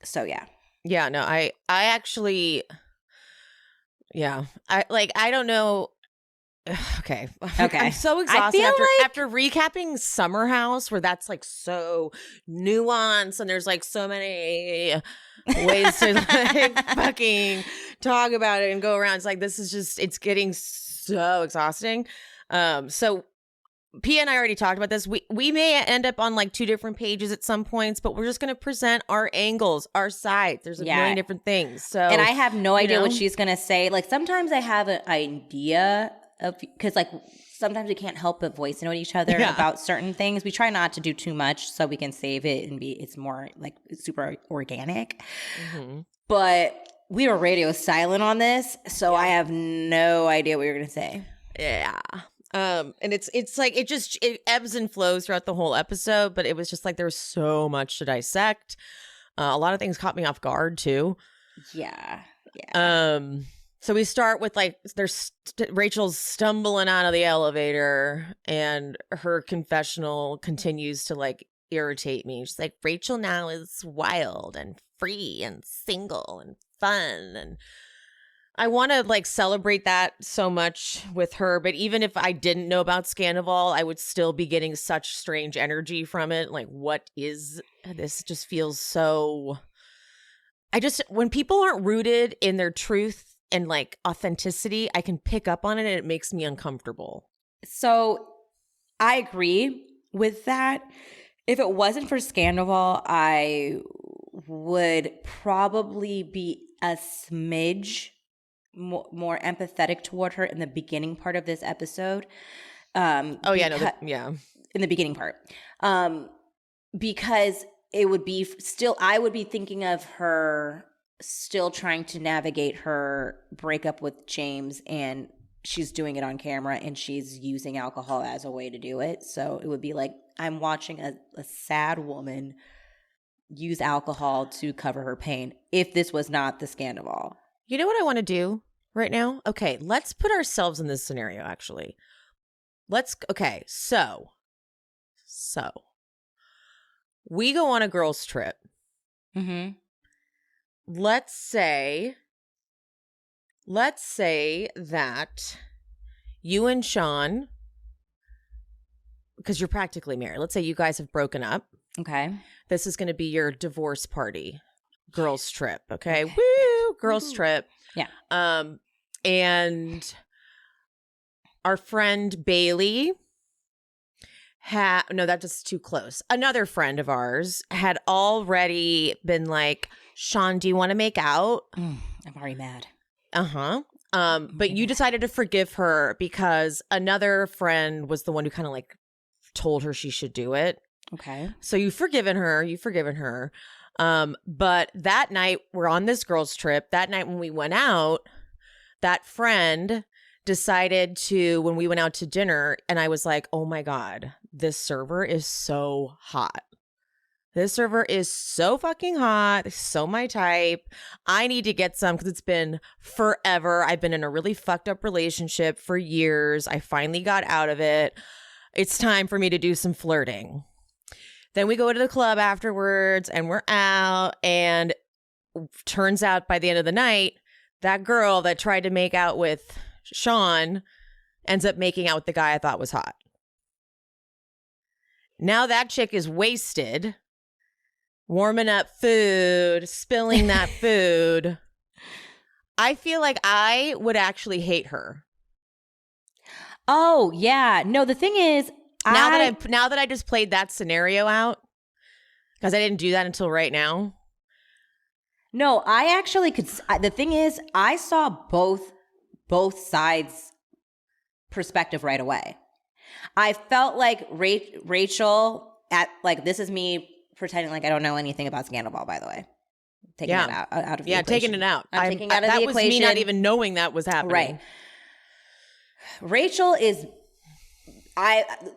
So yeah. Yeah, no, I actually I don't know. Okay. I'm so exhausted after recapping Summer House, where that's so nuanced and there's so many ways to fucking talk about it and go around. It's this is just, it's getting so exhausting. So Pia and I already talked about this. We may end up on two different pages at some points, but we're just going to present our angles, our sides. There's a million different things. So, and I have no idea what she's going to say. Sometimes I have an idea of, because sometimes we can't help but voice note each other about certain things. We try not to do too much so we can save it and it's more super organic. Mm-hmm. But we were radio silent on this, so I have no idea what you're going to say. Yeah. And it's it ebbs and flows throughout the whole episode, but it was just there was so much to dissect. A lot of things caught me off guard too. Yeah. So we start with there's Rachel's stumbling out of the elevator, and her confessional continues to irritate me. She's Rachel now is wild and free and single and fun, and I want to like celebrate that so much with her, but even if I didn't know about Sandoval, I would still be getting such strange energy from it. Like, what is this? Just feels so. When people aren't rooted in their truth and like authenticity, I can pick up on it and it makes me uncomfortable. So I agree with that. If it wasn't for Sandoval, I would probably be a smidge more empathetic toward her in the beginning part of this episode. In the beginning part, because it would be still, I would be thinking of her still trying to navigate her breakup with James, and she's doing it on camera, and she's using alcohol as a way to do it. So it would be like I'm watching a sad woman use alcohol to cover her pain. If this was not the Sandoval. You know what I want to do right now? Okay, let's put ourselves in this scenario, actually. So we go on a girls' trip. Mm-hmm. Let's say that you and Sean, because you're practically married, let's say you guys have broken up. Okay. This is going to be your divorce party. Girls trip, okay? Woo! Girls trip. Yeah. And our friend Bailey no, that's just too close. Another friend of ours had already been like, Sean, do you want to make out? I'm already mad. But you decided to forgive her because another friend was the one who kind of like told her she should do it. Okay. So you've forgiven her. But that night we're on this girls trip. That night when we went out, that friend decided to, when we went out to dinner, and I was like, oh my God, this server is so hot. This server is so fucking hot. So my type. I need to get some because it's been forever. I've been in a really fucked up relationship for years. I finally got out of it. It's time for me to do some flirting. Then we go to the club afterwards and we're out, and turns out by the end of the night, that girl that tried to make out with Sean ends up making out with the guy I thought was hot. Now that chick is wasted, warming up food, spilling that food. I feel like I would actually hate her. Oh, yeah. No, the thing is, now that I just played that scenario out, because I didn't do that until right now. No, I actually could. The thing is, I saw both sides' perspective right away. I felt like Rachel this is me pretending like I don't know anything about Sandoval, by the way. Taking it out of the equation. Taking it out. I'm taking out of the equation. That was me not even knowing that was happening. Right. Rachel is,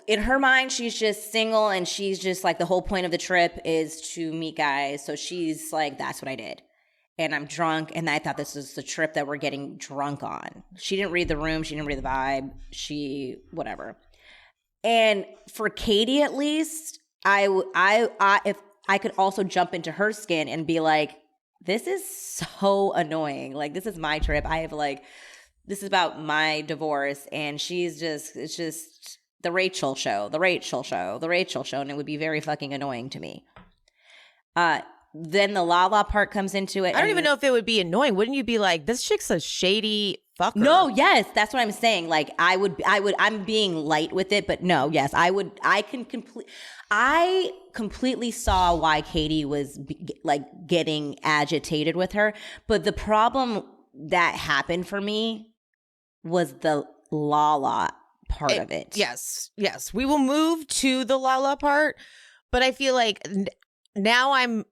in her mind, she's just single, and she's just like, the whole point of the trip is to meet guys. So she's like, that's what I did. And I'm drunk, and I thought this was the trip that we're getting drunk on. She didn't read the room. She didn't read the vibe. Whatever. And for Katie, at least, if I could also jump into her skin and be like, this is so annoying. Like, this is my trip. This is about my divorce, and it's just the Rachel show, and it would be very fucking annoying to me. Then the Lala part comes into it. I don't even know if it would be annoying. Wouldn't you be like, this chick's a shady fucker? No, yes, that's what I'm saying. Like, I'm being light with it, but no, yes, I completely saw why Katie was getting agitated with her. But the problem that happened for me was the Lala part of it. Yes. We will move to the Lala part, but I feel like now I'm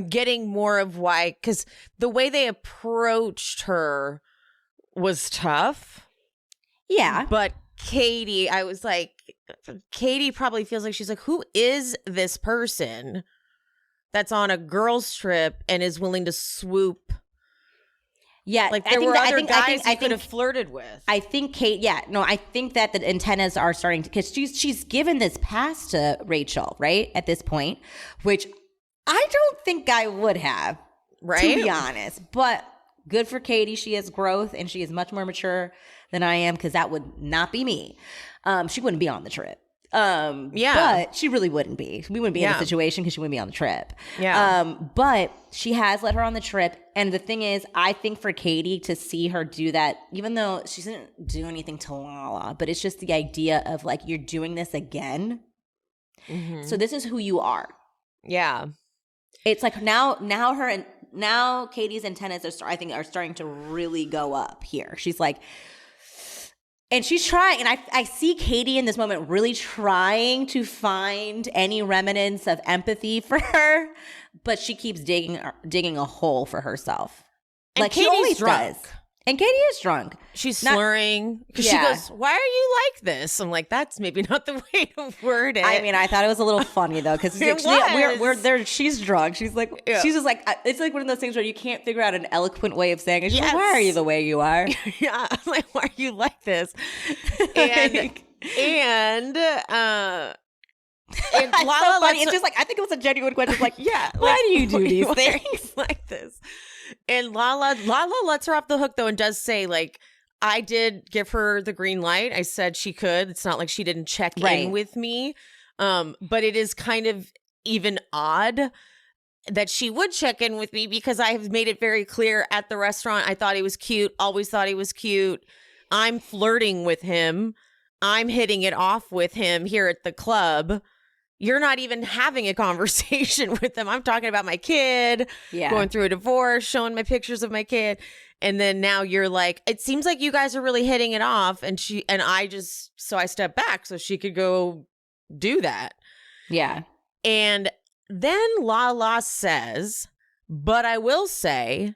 getting more of why, because the way they approached her was tough. Yeah. But Katie, I was like, Katie probably feels like she's like, who is this person that's on a girls' trip and is willing to swoop? Yeah, like there were other guys you could have flirted with. I think I think that the antennas are starting to, because she's given this pass to Rachel, right, at this point, which I don't think I would have, right, to be honest. But good for Katie. She has growth and she is much more mature than I am, because that would not be me. She wouldn't be on the trip. But she really wouldn't be. We wouldn't be in the situation because she wouldn't be on the trip. But she has let her on the trip. And the thing is, I think for Katie to see her do that, even though she didn't do anything to Lala, but it's just the idea of like, you're doing this again. Mm-hmm. So this is who you are. Yeah. It's like now Katie's antennas are starting to really go up here. She's like, and she's trying, and I see Katie in this moment really trying to find any remnants of empathy for her, but she keeps digging a hole for herself. And like Katie's she always drunk. does. And Katie is drunk. She's slurring. Because she goes, why are you like this? I'm like, that's maybe not the way to word it. I mean, I thought it was a little funny, though, because we're there. She's drunk. She's like, she's just like, it's like one of those things where you can't figure out an eloquent way of saying it. She's like, why are you the way you are? Yeah. I'm like, why are you like this? And Lala, so funny. It's just like, I think it was a genuine question. Like, why do you do these things like this? And Lala lets her off the hook, though, and does say, like, I did give her the green light. I said she could. It's not like she didn't check in with me. But it is kind of even odd that she would check in with me, because I have made it very clear at the restaurant. I thought he was cute. Always thought he was cute. I'm flirting with him. I'm hitting it off with him here at the club. You're not even having a conversation with them. I'm talking about my kid, going through a divorce, showing my pictures of my kid. And then now you're like, it seems like you guys are really hitting it off. And I stepped back so she could go do that. Yeah. And then Lala says, but I will say,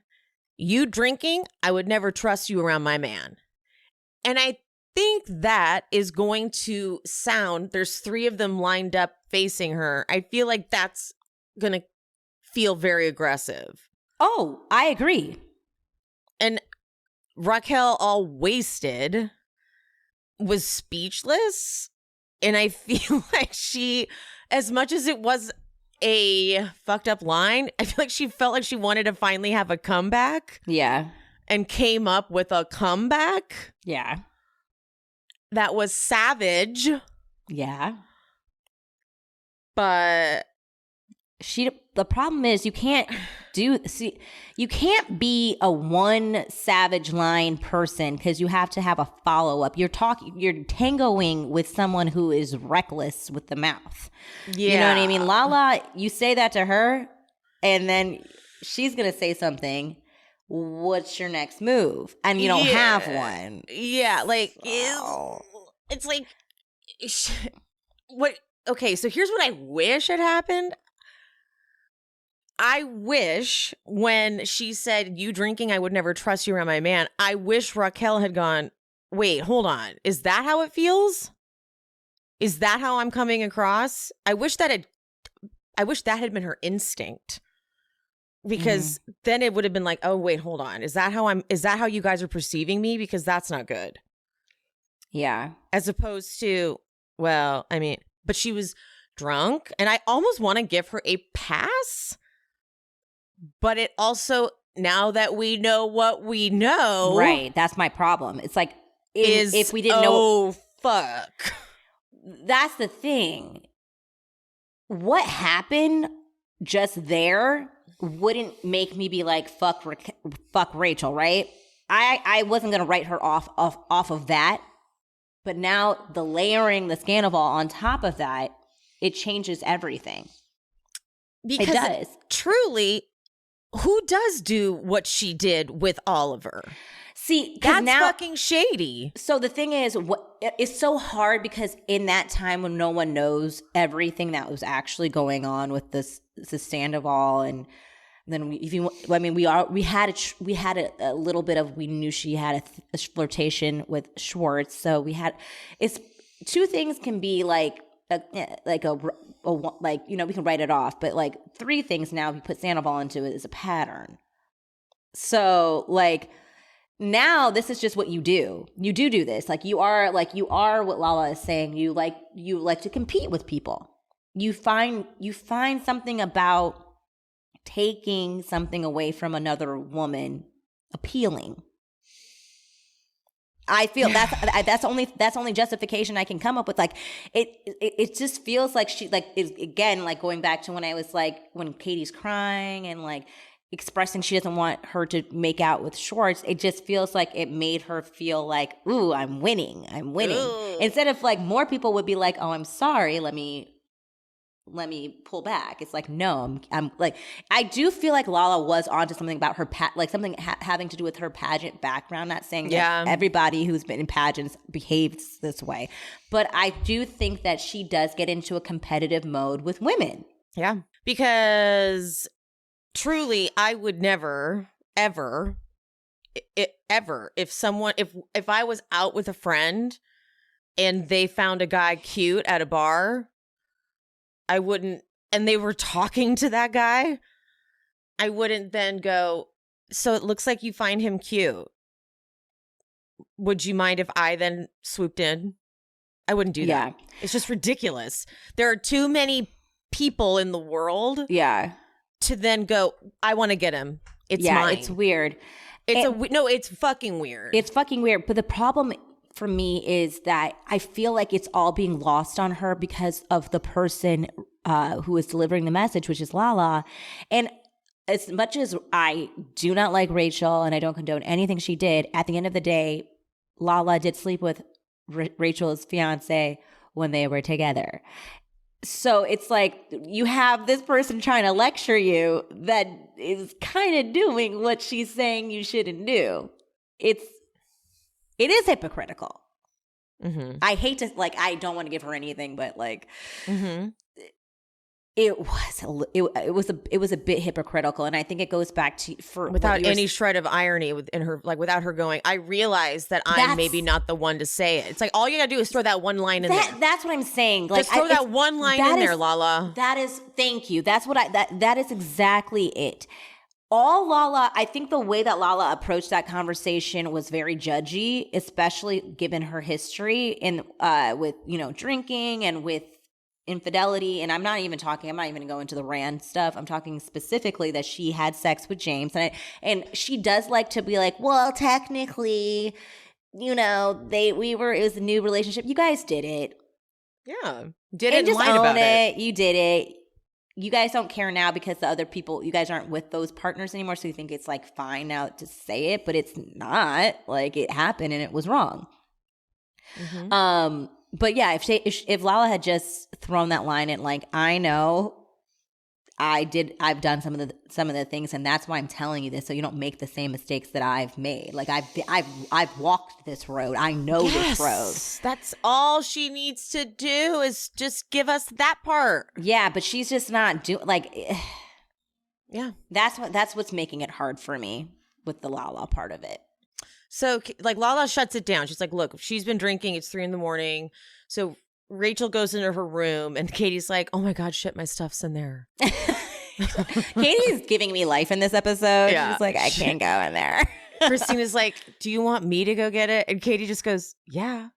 you drinking, I would never trust you around my man. And I think that is going to sound, there's 3 of them lined up facing her. I feel like that's going to feel very aggressive. Oh, I agree. And Raquel, all wasted, was speechless. And I feel like she, as much as it was a fucked up line, I feel like she felt like she wanted to finally have a comeback. Yeah. And came up with a comeback. Yeah. That was savage. Yeah. But the problem is you can't be a one savage line person, because you have to have a follow-up. You're tangoing with someone who is reckless with the mouth. Yeah. You know what I mean? Lala, you say that to her, and then she's going to say something. What's your next move? And you don't have one. Yeah, like, it's like, what? Okay, so here's what I wish had happened. I wish when she said, you drinking, I would never trust you around my man, I wish Raquel had gone, wait, hold on. Is that how it feels? Is that how I'm coming across? I wish that had been her instinct. Because then it would have been like, oh, wait, hold on. Is that how you guys are perceiving me? Because that's not good. Yeah. As opposed to, well, I mean, but she was drunk, and I almost want to give her a pass. But it also, now that we know what we know. Right. That's my problem. It's like, if we didn't know. Oh, fuck. That's the thing. What happened just there wouldn't make me be like, fuck Rachel, right? I wasn't going to write her off of that. But now the layering the sandoval on top of that, it changes everything. Because it does. Truly, who does do what she did with Oliver? See, that's fucking shady. So the thing is, it's so hard, because in that time when no one knows everything that was actually going on with this Sandoval, and then we had a little bit of, we knew she had a flirtation with Schwartz, so we had, it's 2 things can be like we can write it off, but like 3 things now, if you put Sandoval into it, is a pattern. So like, now this is just what you do. You do this. Like you are what Lala is saying. You like to compete with people. You find something about taking something away from another woman appealing. I feel that's only justification I can come up with. Like it just feels like she like is again like going back to when I was like when Katie's crying and like expressing she doesn't want her to make out with Schwartz. It just feels like it made her feel like, ooh, I'm winning. Ooh. Instead of like more people would be like, oh, I'm sorry, let me pull back. It's like, no, I'm like, I do feel like Lala was onto something about her, like something having to do with her pageant background. Not saying that everybody who's been in pageants behaves this way, but I do think that she does get into a competitive mode with women. Yeah. Because truly, I would never, ever, if I was out with a friend and they found a guy cute at a bar, I wouldn't, and they were talking to that guy, I wouldn't then go, so it looks like you find him cute. Would you mind if I then swooped in? I wouldn't do that. It's just ridiculous. There are too many people in the world to then go, I want to get him. It's mine. It's weird. It's fucking weird. It's fucking weird. But the problem for me is that I feel like it's all being lost on her because of the person who is delivering the message, which is Lala. And as much as I do not like Rachel and I don't condone anything she did, at the end of the day, Lala did sleep with Rachel's fiance when they were together. So it's like you have this person trying to lecture you that is kind of doing what she's saying you shouldn't do. It is hypocritical. Mm-hmm. I hate to, like, I don't want to give her anything, but like, it was a bit hypocritical, and I think it goes back to without any shred of irony within her, like without her going, I realize that I'm maybe not the one to say it. It's like all you gotta do is throw that one line in there. That's what I'm saying. Like, just throw that one line in there, Lala. Thank you. That's what that is exactly it. All Lala, I think the way that Lala approached that conversation was very judgy, especially given her history with, drinking and with infidelity. And I'm not even going to go into the Rand stuff. I'm talking specifically that she had sex with James. And she does like to be like, well, technically, it was a new relationship. You guys did it. Yeah. Did it and lied about it. You did it. You guys don't care now because the other people, you guys aren't with those partners anymore. So you think it's like fine now to say it, but it's not. Like, it happened and it was wrong. Mm-hmm. But yeah, if Lala had just thrown that line in, like, I know I've done some of the things, and that's why I'm telling you this, so you don't make the same mistakes that I've made. Like, I've walked this road. I know this road. That's all she needs to do is just give us that part. Yeah, but she's just not doing, like, yeah. That's what's making it hard for me with the Lala part of it. So, like, Lala shuts it down. She's like, look, she's been drinking. It's 3 a.m. So Rachel goes into her room, and Katie's like, oh, my God, shit, my stuff's in there. Katie's giving me life in this episode. Yeah. She's like, I can't go in there. Christina's like, do you want me to go get it? And Katie just goes, yeah.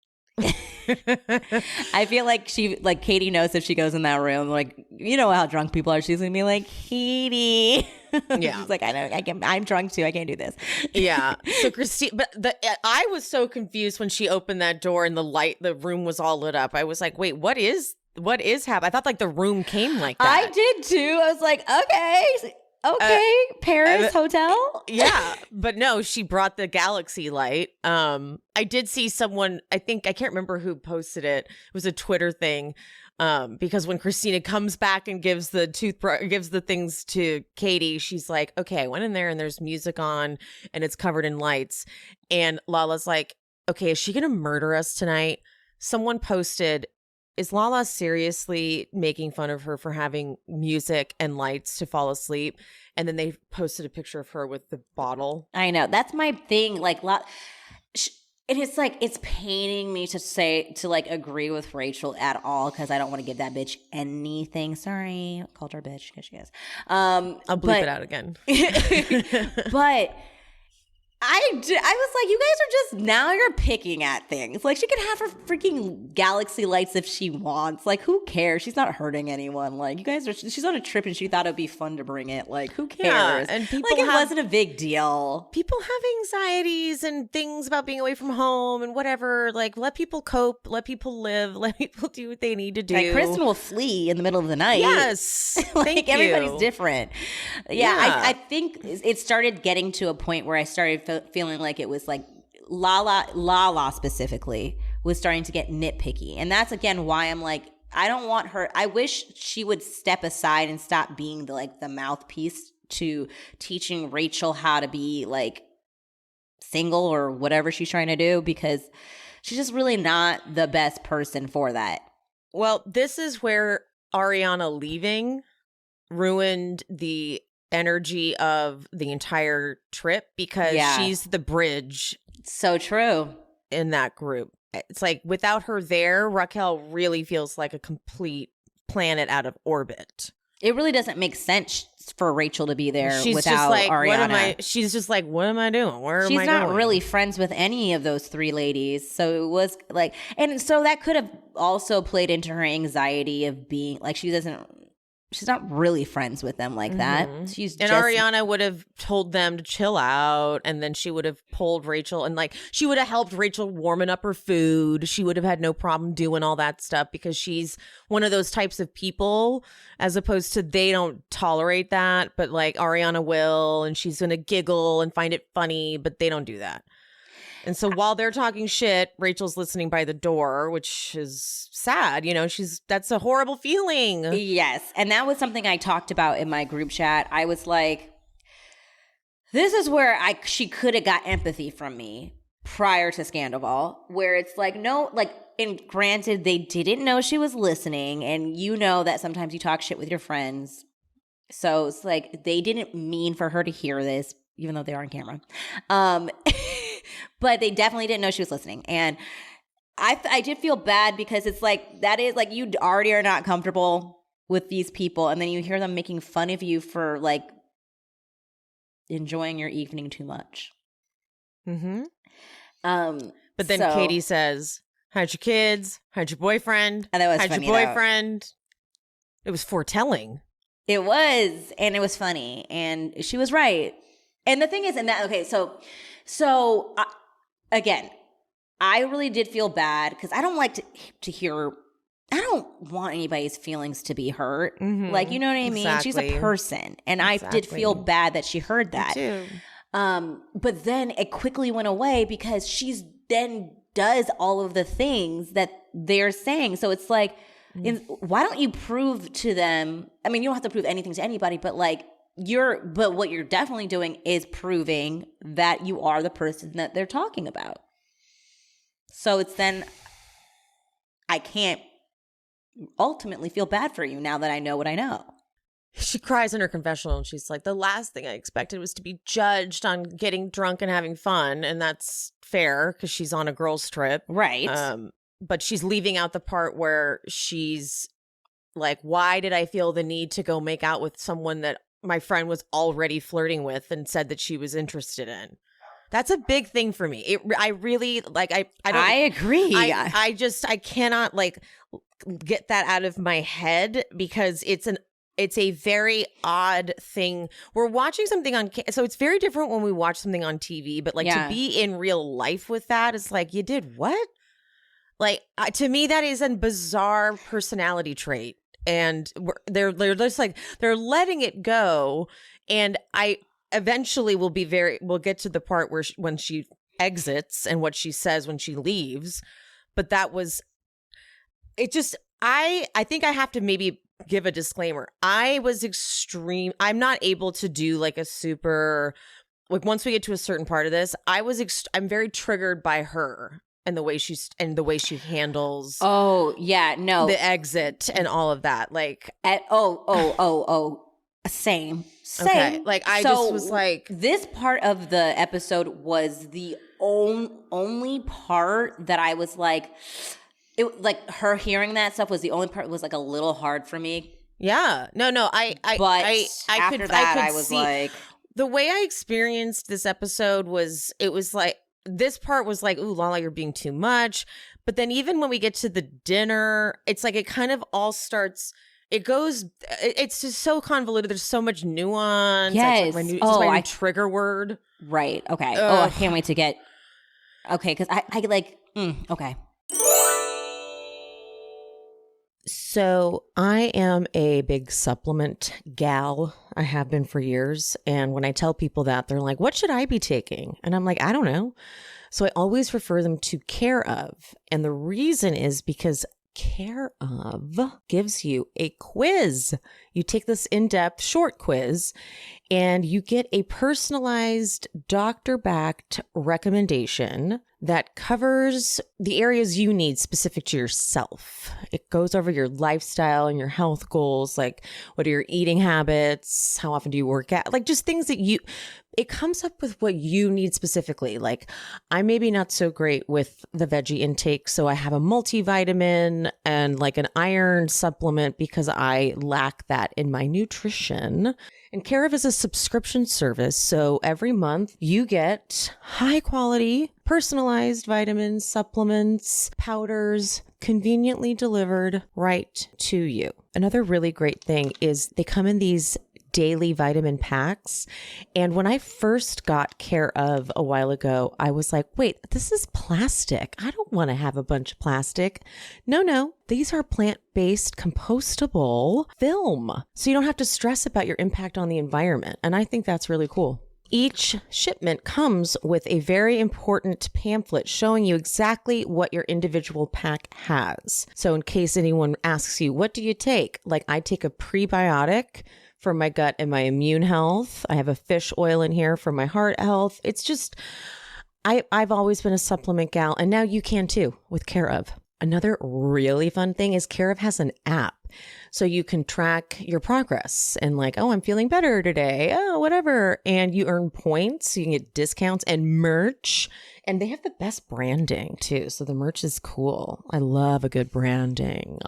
I feel like Katie knows if she goes in that room, like, you know how drunk people are. She's gonna be like, Katie. Yeah. She's like, I know, I'm drunk too. I can't do this. Yeah. So Christine, but I was so confused when she opened that door and the room was all lit up. I was like, wait, what is happening? I thought like the room came like that. I did too. I was like, okay, Paris hotel. Yeah, but no, she brought the galaxy light. I did see someone, I can't remember who posted it. It was a Twitter thing. Because when Christina comes back and gives the things to Katie, she's like, okay, I went in there and there's music on and it's covered in lights. And Lala's like, okay, is she going to murder us tonight? Someone posted, is Lala seriously making fun of her for having music and lights to fall asleep? And then they posted a picture of her with the bottle. I know. That's my thing. Like, it's like, it's paining me to like agree with Rachel at all because I don't want to give that bitch anything. Sorry, I called her a bitch because she is. I'll bleep it out again. But I was like, you guys are just, now you're picking at things. Like, she could have her freaking galaxy lights if she wants. Like, who cares? She's not hurting anyone. Like, you guys are, she's on a trip and she thought it'd be fun to bring it. Like, who cares? Yeah, and people like, it wasn't a big deal. People have anxieties and things about being away from home and whatever. Like, let people cope, let people live, let people do what they need to do. Like, Kristen will flee in the middle of the night. Yes. Like, everybody's different. Yeah. I think it started getting to a point where I started feeling like it was like Lala specifically was starting to get nitpicky. And that's, again, why I'm like, I don't want her. I wish she would step aside and stop being the mouthpiece to teaching Rachel how to be like single or whatever she's trying to do, because she's just really not the best person for that. Well, this is where Ariana leaving ruined the energy of the entire trip, because she's the bridge. So true. In that group. It's like, without her there, Raquel really feels like a complete planet out of orbit. It really doesn't make sense for Rachel to be there she's without just like, Ariana. She's just like, what am I doing? Where am I going? She's not really friends with any of those three ladies. So it was like, and so that could have also played into her anxiety of being like, she's not really friends with them like that. Ariana would have told them to chill out, and then she would have pulled Rachel, and like, she would have helped Rachel warming up her food. She would have had no problem doing all that stuff, because she's one of those types of people, as opposed to they don't tolerate that, but like Ariana will, and she's going to giggle and find it funny, but they don't do that. And so while they're talking shit, Rachel's listening by the door, which is sad. You know, that's a horrible feeling. Yes. And that was something I talked about in my group chat. I was like, this is where she could have got empathy from me prior to Sandoval, where it's like, no, like, and granted, they didn't know she was listening. And you know that sometimes you talk shit with your friends. So it's like, they didn't mean for her to hear this, even though they are on camera. But they definitely didn't know she was listening. And I did feel bad, because it's like, that is like, you already are not comfortable with these people. And then you hear them making fun of you for like enjoying your evening too much. Mm-hmm. But then Katie says, how'd your kids? How'd your boyfriend? And that was how'd funny, your boyfriend? It was foretelling. It was. And it was funny. And she was right. And the thing is, so again, I really did feel bad, because I don't like to hear, I don't want anybody's feelings to be hurt. Mm-hmm. Like, you know what I mean? Exactly. She's a person. And I did feel bad that she heard that. Me too. But then it quickly went away, because she's then does all of the things that they're saying. So it's like, why don't you prove to them? I mean, you don't have to prove anything to anybody, but like, but what you're definitely doing is proving that you are the person that they're talking about. So it's then, I can't ultimately feel bad for you now that I know what I know. She cries in her confessional, and she's like, the last thing I expected was to be judged on getting drunk and having fun. And that's fair, because she's on a girls' trip. Right. But she's leaving out the part where she's like, why did I feel the need to go make out with someone that my friend was already flirting with and said that she was interested in? That's a big thing for me. I really like, I agree. I cannot like get that out of my head, because it's a very odd thing. We're watching something so it's very different when we watch something on TV, but like, to be in real life with that, it's like, you did what? Like, to me, that is a bizarre personality trait. And they're just like, they're letting it go. And I eventually we'll get to the part where when she exits and what she says when she leaves. But that was, it just, I think I have to maybe give a disclaimer. I'm not able to do like a super, like, once we get to a certain part of this, I'm very triggered by her. And the way she handles. Oh yeah, no, the exit and all of that, like same. Okay. Like, I just was like, this part of the episode was the only part that I was like, it, like, her hearing that stuff was the only part that was like a little hard for me. Yeah, no, I was like, The way I experienced this episode was, it was like, this part was like, ooh, Lala, you're being too much. But then even when we get to the dinner, it's like it kind of all starts, it's just so convoluted. There's so much nuance. Yes. This is my new trigger word. Right. Okay. Ugh. Oh, I can't wait to get, okay, because I like, okay. So I am a big supplement gal. I have been for years. And when I tell people that, they're like, what should I be taking? And I'm like, I don't know. So I always refer them to Care Of. And the reason is because Care Of gives you a quiz. You take this in-depth short quiz and you get a personalized doctor-backed recommendation that covers the areas you need specific to yourself. It goes over your lifestyle and your health goals, like what are your eating habits? How often do you work out? Like just things that it comes up with what you need specifically. Like I'm maybe not so great with the veggie intake, so I have a multivitamin and like an iron supplement because I lack that in my nutrition. And Care Of is a subscription service, so every month you get high quality, personalized vitamins, supplements, powders, conveniently delivered right to you. Another really great thing is they come in these daily vitamin packs. And when I first got Care Of a while ago, I was like, wait, this is plastic. I don't want to have a bunch of plastic. No, these are plant-based compostable film. So you don't have to stress about your impact on the environment. And I think that's really cool. Each shipment comes with a very important pamphlet showing you exactly what your individual pack has. So in case anyone asks you, what do you take? Like I take a prebiotic for my gut and my immune health. I have a fish oil in here for my heart health. It's just, I've always been a supplement gal, and now you can too with Care Of. Another really fun thing is Care Of has an app. So you can track your progress and like, oh, I'm feeling better today. Oh, whatever. And you earn points. So you can get discounts and merch. And they have the best branding too. So the merch is cool. I love a good branding.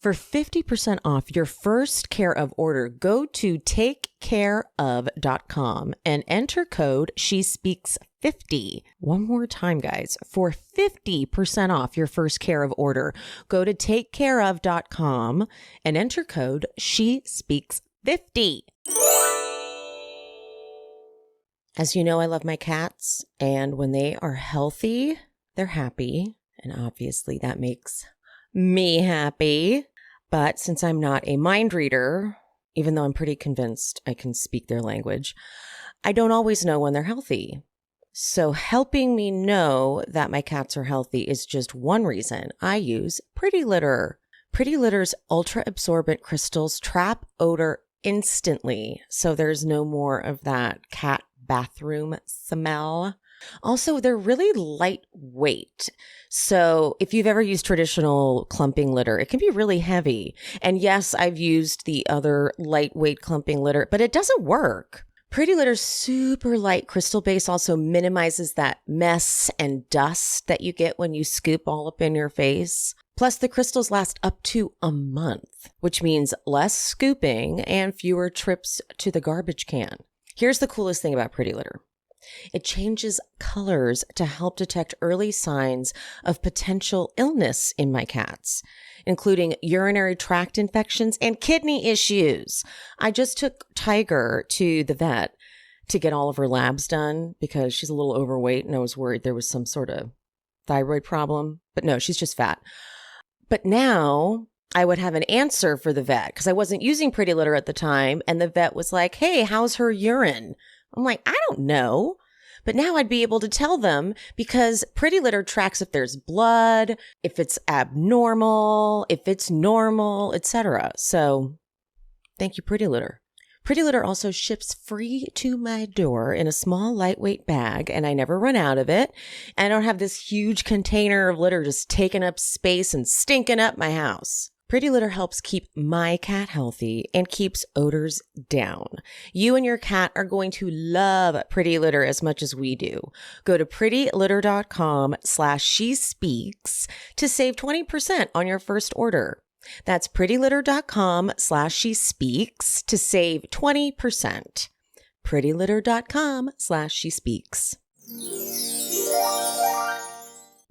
For 50% off your first Care Of order, go to takecareof.com and enter code SheSpeaks50. One more time, guys. For 50% off your first Care Of order, go to takecareof.com and enter code SheSpeaks50. As you know, I love my cats, and when they are healthy, they're happy. And obviously that makes me happy. But since I'm not a mind reader, even though I'm pretty convinced I can speak their language, I don't always know when they're healthy. So helping me know that my cats are healthy is just one reason I use Pretty Litter. Pretty Litter's ultra-absorbent crystals trap odor instantly, so there's no more of that cat bathroom smell. Also, they're really lightweight. So if you've ever used traditional clumping litter, it can be really heavy. And yes, I've used the other lightweight clumping litter, but it doesn't work. Pretty Litter's super light crystal base also minimizes that mess and dust that you get when you scoop all up in your face. Plus, the crystals last up to a month, which means less scooping and fewer trips to the garbage can. Here's the coolest thing about Pretty Litter. It changes colors to help detect early signs of potential illness in my cats, including urinary tract infections and kidney issues. I just took Tiger to the vet to get all of her labs done because she's a little overweight and I was worried there was some sort of thyroid problem. But no, she's just fat. But now I would have an answer for the vet because I wasn't using Pretty Litter at the time. And the vet was like, hey, how's her urine? I'm like, I don't know. But now I'd be able to tell them because Pretty Litter tracks if there's blood, if it's abnormal, if it's normal, etc. So thank you, Pretty Litter. Pretty Litter also ships free to my door in a small, lightweight bag, and I never run out of it. And I don't have this huge container of litter just taking up space and stinking up my house. Pretty Litter helps keep my cat healthy and keeps odors down. You and your cat are going to love Pretty Litter as much as we do. Go to prettylitter.com/shespeaks to save 20% on your first order. That's prettylitter.com/shespeaks to save 20%. prettylitter.com/she-speaks.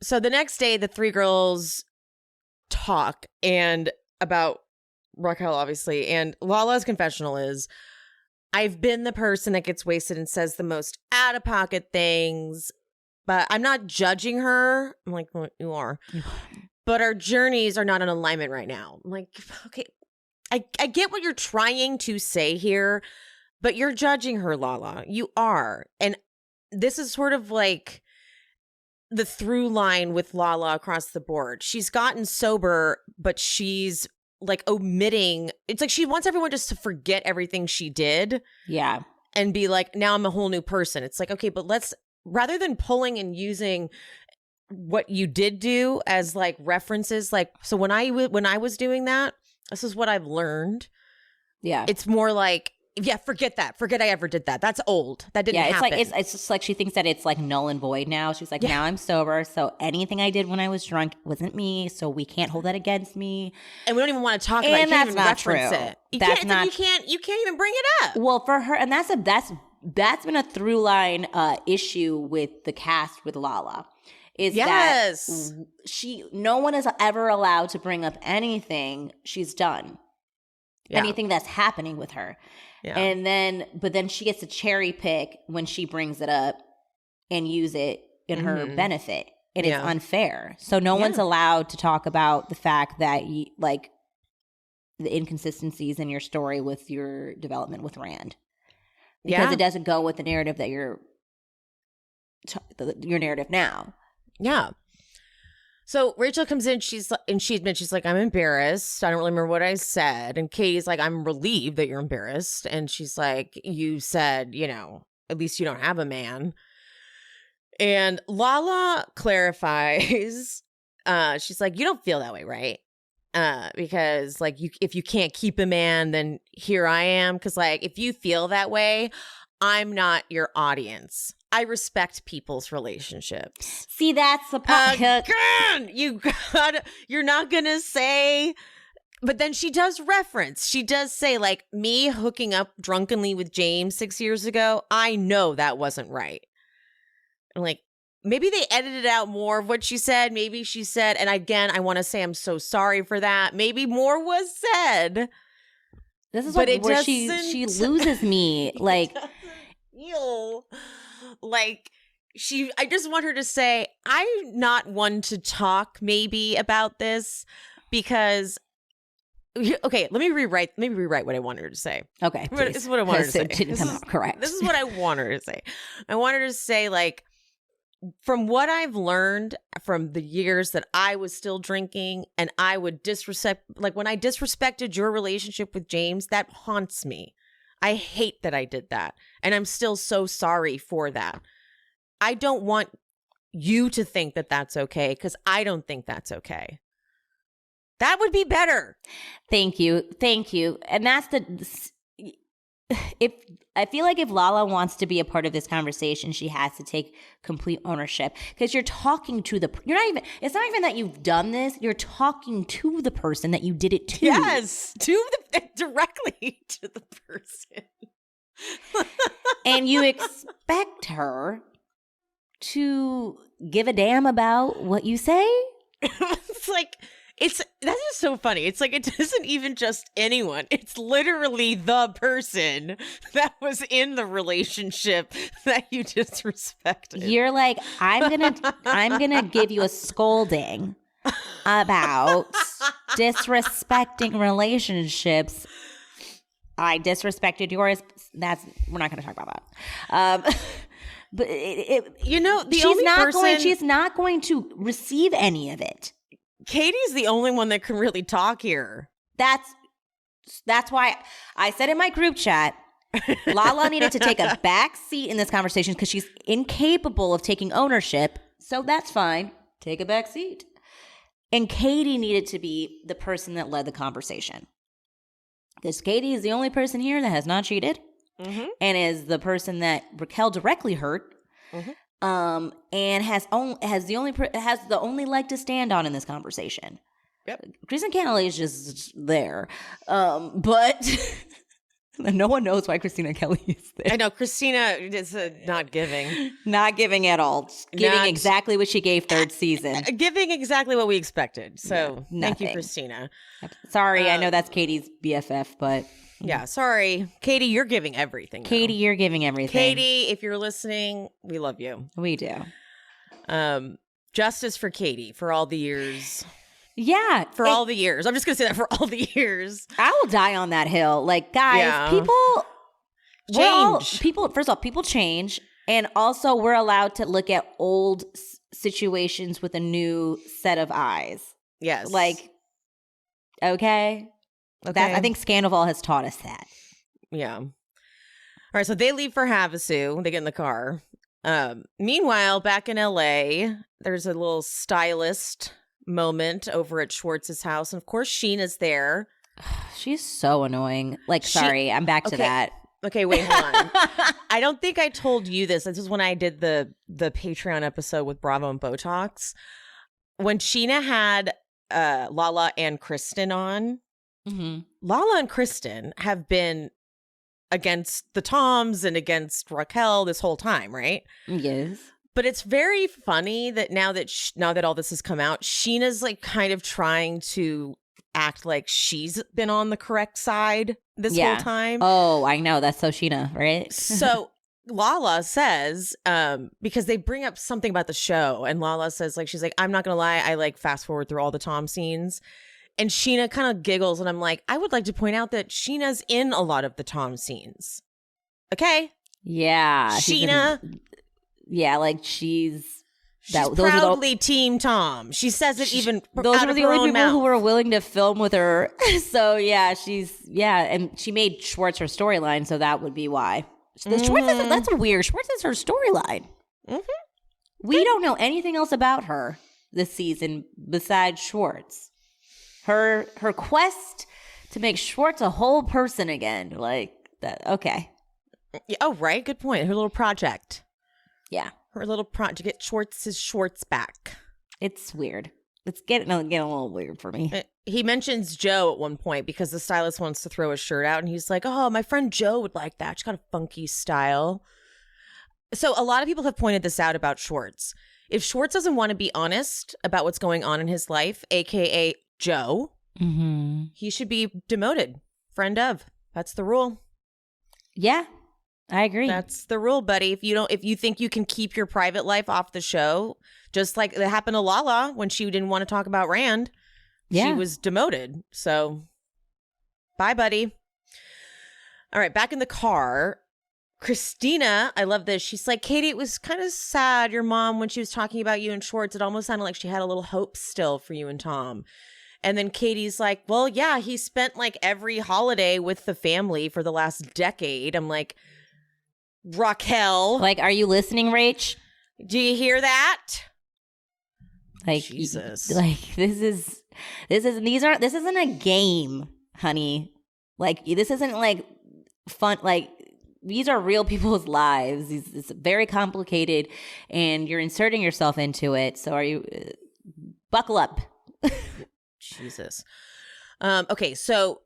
So the next day, the three girls talk and about Raquel, obviously, and Lala's confessional is, I've been the person that gets wasted and says the most out-of-pocket things, but I'm not judging her. I'm like, well, you are. But our journeys are not in alignment right now. I'm like, okay, I get what you're trying to say here, but you're judging her, Lala. You are. And this is sort of like the through line with Lala across the board. She's gotten sober, but she's like omitting. It's like she wants everyone just to forget everything she did. Yeah. And be like, now I'm a whole new person. It's like, okay, but let's, rather than pulling and using what you did do as like references, like, so when I was doing that, this is what I've learned. Yeah. It's more like, yeah, forget that. Forget I ever did that. That's old. That didn't happen. Yeah, it's just like she thinks that it's like null and void now. She's like, now I'm sober, so anything I did when I was drunk wasn't me, so we can't hold that against me. And we don't even want to talk about it. You can't even reference it. You can't even bring it up. Well, for her, and that's been a through line issue with the cast with Lala. Is that no one is ever allowed to bring up anything she's done. Yeah. Anything that's happening with her. Yeah. And but then she gets to cherry pick when she brings it up and use it in her benefit. And it's unfair. So no one's allowed to talk about the fact that like the inconsistencies in your story with your development with Rand. Because it doesn't go with the narrative that your narrative now. Yeah. So Rachel comes in, she admits, she's like, I'm embarrassed. I don't really remember what I said. And Katie's like, I'm relieved that you're embarrassed. And she's like, you said, at least you don't have a man. And Lala clarifies, she's like, you don't feel that way, right? Because like if you can't keep a man, then here I am. Because like if you feel that way, I'm not your audience. I respect people's relationships. See, that's the part. Again, you're not gonna say. But then she does say like, me hooking up drunkenly with James 6 years ago, I know that wasn't right. And like, maybe they edited out more of what she said. Maybe she said, and again, I want to say I'm so sorry for that. Maybe more was said. This is where she loses me. Like, like I just want her to say, I'm not one to talk maybe about this because, okay, let me rewrite what I want her to say. Okay. This is what I want her to say. It didn't come out correct. This is what I want her to say. I want her to say, like, from what I've learned from the years that I was still drinking and I would when I disrespected your relationship with James, that haunts me. I hate that I did that. And I'm still so sorry for that. I don't want you to think that that's okay because I don't think that's okay. That would be better. Thank you. And that's I feel like if Lala wants to be a part of this conversation, she has to take complete ownership because you're talking to it's not even that you've done this. You're talking to the person that you did it to. Yes, directly to the person. And you expect her to give a damn about what you say? It's like, that's just so funny. It's like, it isn't even just anyone. It's literally the person that was in the relationship that you disrespected. You're like, I'm gonna give you a scolding about disrespecting relationships. I disrespected yours. We're not gonna talk about that. But she's not going to receive any of it. Katie's the only one that can really talk here. That's why I said in my group chat, Lala needed to take a back seat in this conversation because she's incapable of taking ownership. So that's fine. Take a back seat. And Katie needed to be the person that led the conversation. Because Katie is the only person here that has not cheated and is the person that Raquel directly hurt. And has the only leg to stand on in this conversation. Yep. Kristens Response is just there. But No one knows why Christina Kelly is there. I know Christina is not giving. Not giving at all. Giving exactly what she gave third season. Giving exactly what we expected. So thank you, nothing. Christina. Sorry, I know that's Katie's BFF, but... Yeah, sorry. Katie, you're giving everything. Katie, you're giving everything. Katie, if you're listening, we love you. We do. Justice for Katie for all the years. Yeah. For all the years. I'm just going to say that for all the years. I will die on that hill. Like, guys, people change. First of all, people change. And also, we're allowed to look at old situations with a new set of eyes. Yes. Like, okay. I think Sandoval has taught us that. Yeah. All right. So they leave for Havasu. They get in the car. Meanwhile, back in LA, there's a little stylist moment over at Schwartz's house. And of course, Sheena's there. She's so annoying. Like, sorry, I'm back to that. Okay, wait, hold on. I don't think I told you this. This is when I did the Patreon episode with Bravo and Botox. When Sheena had Lala and Kristen on, Lala and Kristen have been against the Toms and against Raquel this whole time, right? Yes. But it's very funny that now that all this has come out, Sheena's like kind of trying to act like she's been on the correct side this whole time. Oh, I know. That's so Sheena, right? So Lala says, because they bring up something about the show, and Lala says, like, she's like, I'm not gonna lie, I like fast forward through all the Tom scenes. And Sheena kind of giggles, and I'm like, I would like to point out that Sheena's in a lot of the Tom scenes. Okay? Yeah. Sheena. Like she's proudly Team Tom. She says it even those out are of the her only own people mouth. who were willing to film with her. So and she made Schwartz her storyline, so that would be why. That's weird. Schwartz is her storyline. We don't know anything else about her this season besides Schwartz. Her quest to make Schwartz a whole person again, like that. Okay. Oh, right. Good point. Her little project. Yeah. Her little project to get Schwartz back. It's weird. It's getting a little weird for me. He mentions Joe at one point because the stylist wants to throw his shirt out, and he's like, oh, my friend Joe would like that. She's got a funky style. So a lot of people have pointed this out about Schwartz. If Schwartz doesn't want to be honest about what's going on in his life, a.k.a. Joe, he should be demoted. Friend of. That's the rule. Yeah. I agree. That's the rule, buddy. If you think you can keep your private life off the show, just like it happened to Lala when she didn't want to talk about Rand, she was demoted. So, bye, buddy. All right, back in the car, Christina, I love this. She's like, Katie, it was kind of sad, your mom, when she was talking about you and Schwartz. It almost sounded like she had a little hope still for you and Tom. And then Katie's like, well, yeah, he spent like every holiday with the family for the last decade. I'm like, Raquel. Like, are you listening, Rach? Do you hear that? Like, Jesus. Like, this isn't a game, honey. Like, this isn't like fun. Like, these are real people's lives. It's very complicated, and you're inserting yourself into it. So are you, buckle up. Jesus. Okay, so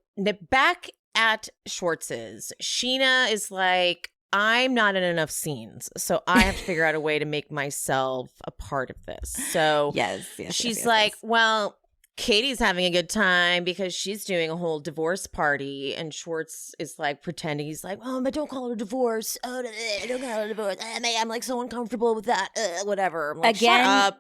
back at Schwartz's, Sheena is like, I'm not in enough scenes, so I have to figure out a way to make myself a part of this. So she's like, well, Katie's having a good time because she's doing a whole divorce party, and Schwartz is like pretending he's like, oh, but don't call it a divorce. Oh, don't call it a divorce. I'm like so uncomfortable with that. Whatever. I'm like, again, shut up.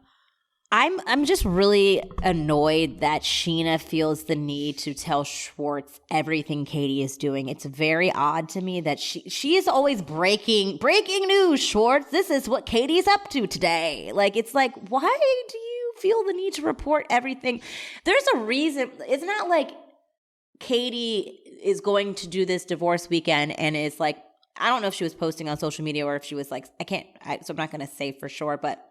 I'm just really annoyed that Sheena feels the need to tell Schwartz everything Katie is doing. It's very odd to me that she is always breaking news, Schwartz. This is what Katie's up to today. Like, it's like, why do you feel the need to report everything? There's a reason. It's not like Katie is going to do this divorce weekend and is like, I don't know if she was posting on social media or if she was like, so I'm not going to say for sure, but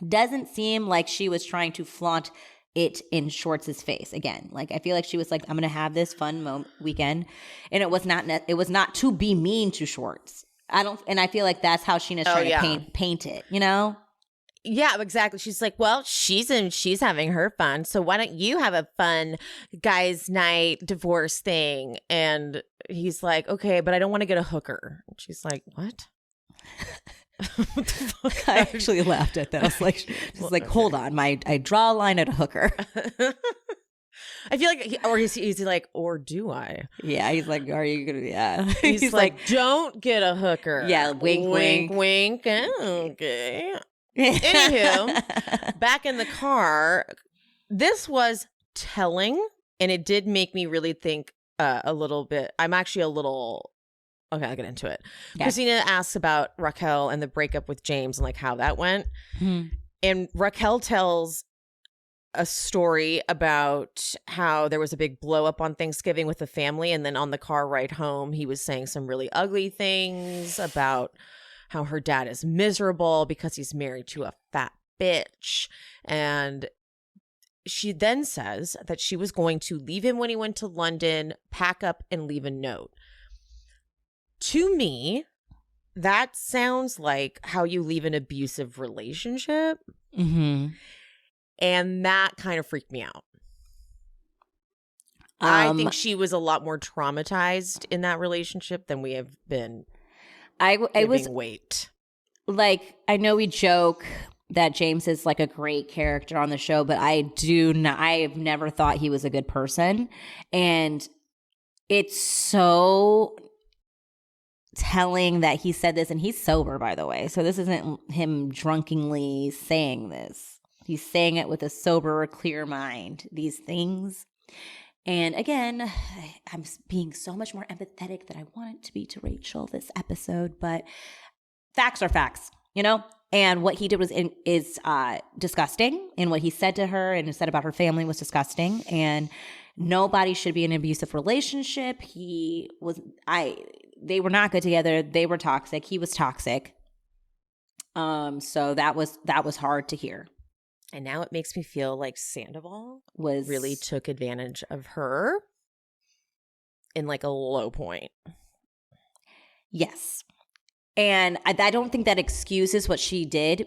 doesn't seem like she was trying to flaunt it in Schwartz's face again. Like, I feel like she was like, I'm going to have this fun weekend. And it was not to be mean to Schwartz. And I feel like that's how Sheena's trying to paint it, you know? Yeah, exactly. She's like, well, she's having her fun. So why don't you have a fun guys' night divorce thing? And he's like, okay, but I don't want to get a hooker. And she's like, what? What the fuck? I actually laughed at that. I was like, hold on, I draw a line at a hooker. I feel like, he's like, or do I? Yeah, he's like, are you gonna? Yeah, he's like, don't get a hooker. Yeah, wink, wink, wink. Okay. Anywho, back in the car, this was telling, and it did make me really think a little bit. I'm actually a little. Okay, I'll get into it. Yeah. Christina asks about Raquel and the breakup with James and like how that went. Mm-hmm. And Raquel tells a story about how there was a big blow up on Thanksgiving with the family. And then on the car ride home, he was saying some really ugly things about how her dad is miserable because he's married to a fat bitch. And she then says that she was going to leave him when he went to London, pack up and leave a note. To me, that sounds like how you leave an abusive relationship. Mm-hmm. And that kind of freaked me out. I think she was a lot more traumatized in that relationship than we have been. I was weight. Like, I know we joke that James is like a great character on the show, but I have never thought he was a good person. And it's so telling that he said this, and he's sober, by the way. So this isn't him drunkenly saying this. He's saying it with a sober, clear mind, these things. And again, I'm being so much more empathetic than I wanted to be to Rachel this episode, but facts are facts, you know? And what he did is disgusting, and what he said to her and said about her family was disgusting, and nobody should be in an abusive relationship. They were not good together. They were toxic. He was toxic. So that was hard to hear. And now it makes me feel like Sandoval really took advantage of her in like a low point. Yes. And I don't think that excuses what she did.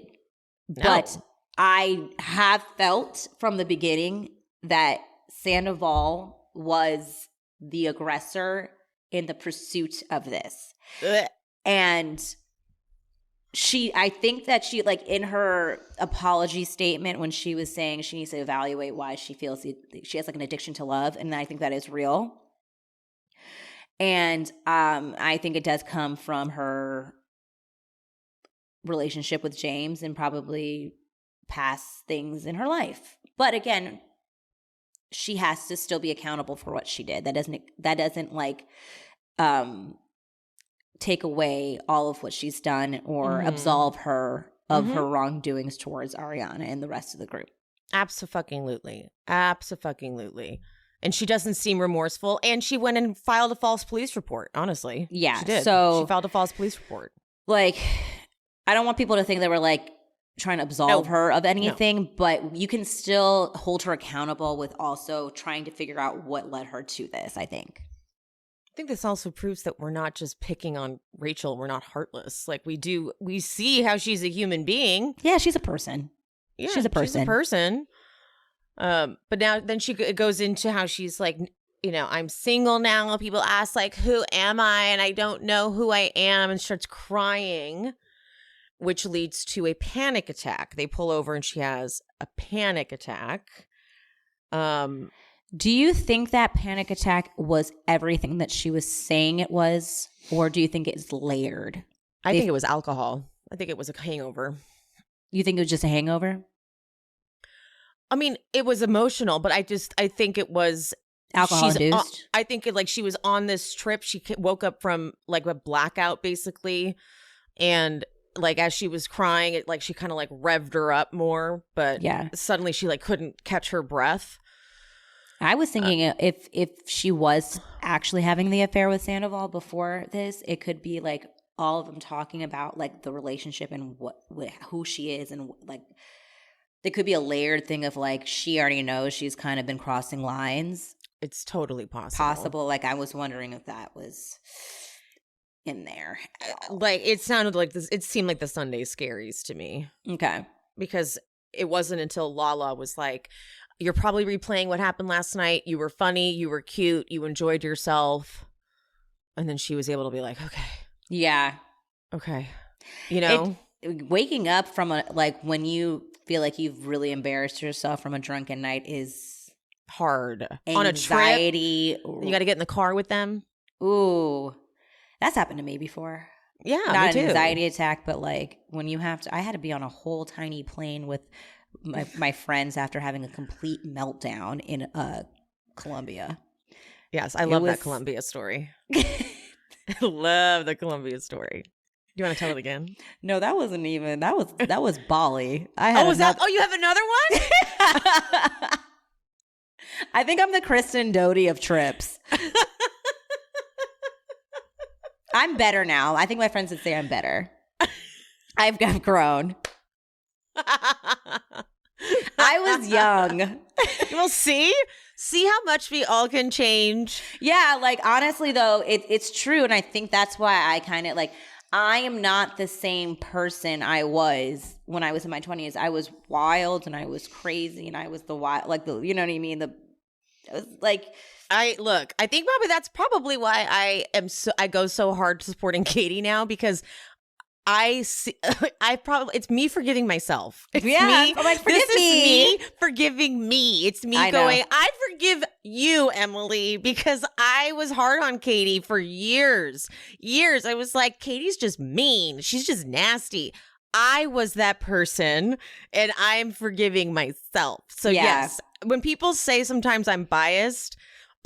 No. But I have felt from the beginning that Sandoval was the aggressor in the pursuit of this. Ugh. And I think that she, like, in her apology statement when she was saying she needs to evaluate why she feels she has like an addiction to love, and I think that is real. And I think it does come from her relationship with James and probably past things in her life. But again, she has to still be accountable for what she did. That doesn't like take away all of what she's done or absolve her of her wrongdoings towards Ariana and the rest of the group. Abso-fucking-lutely. Abso-fucking-lutely. And she doesn't seem remorseful. And she went and filed a false police report, honestly. Yeah. She did. So she filed a false police report. Like, I don't want people to think that we're like trying to absolve her of anything, but you can still hold her accountable with also trying to figure out what led her to this, I think. I think this also proves that we're not just picking on Rachel. We're not heartless. Like, we see how she's a human being. Yeah, she's a person. Yeah, she's a person. But now then she goes into how she's like, you know, I'm single now. People ask like, who am I? And I don't know who I am, and starts crying, which leads to a panic attack. They pull over and she has a panic attack. Do you think that panic attack was everything that she was saying it was, or do you think it's layered? I think it was alcohol. I think it was a hangover. You think it was just a hangover? I mean, it was emotional, but I think it was alcohol-induced. I think she was on this trip. She woke up from like a blackout, basically, and like as she was crying, it like she kind of like revved her up more. But yeah, suddenly she like couldn't catch her breath. I was thinking if she was actually having the affair with Sandoval before this, it could be like all of them talking about like the relationship and who she is, and like there could be a layered thing of like she already knows she's kind of been crossing lines. It's totally possible. Like I was wondering if that was in there. Like it sounded like this. It seemed like the Sunday Scaries to me. Okay. because it wasn't until Lala was like, you're probably replaying what happened last night. You were funny. You were cute. You enjoyed yourself. And then she was able to be like, okay. Yeah. Okay. You know? Waking up from when you feel like you've really embarrassed yourself from a drunken night is hard. Anxiety. On a trip, you got to get in the car with them. Ooh. That's happened to me before. Yeah, not me too. An anxiety attack, but like when you have to, I had to be on a whole tiny plane with my friends after having a complete meltdown in Colombia. Yes, I love that Colombia story. I love the Colombia story. You want to tell it again? No, that wasn't even. That was Bali. You have another one? I think I'm the Kristen Doty of trips. I'm better now. I think my friends would say I'm better. I've grown. I was young. Well, see how much we all can change. Yeah, like honestly though, it's true, and I think that's why I kind of like. I am not the same person I was when I was in my 20s. I was wild and I was crazy and I was the wild, like the, you know what I mean? It was like. I think probably that's probably why I go so hard supporting Katie now, because it's me forgiving myself. It's me. I'm like, forgive me. Is me forgiving me. It's me I going, know. I forgive you, Emily, because I was hard on Katie for years. I was like, Katie's just mean. She's just nasty. I was that person, and I'm forgiving myself. So yes, when people say sometimes I'm biased,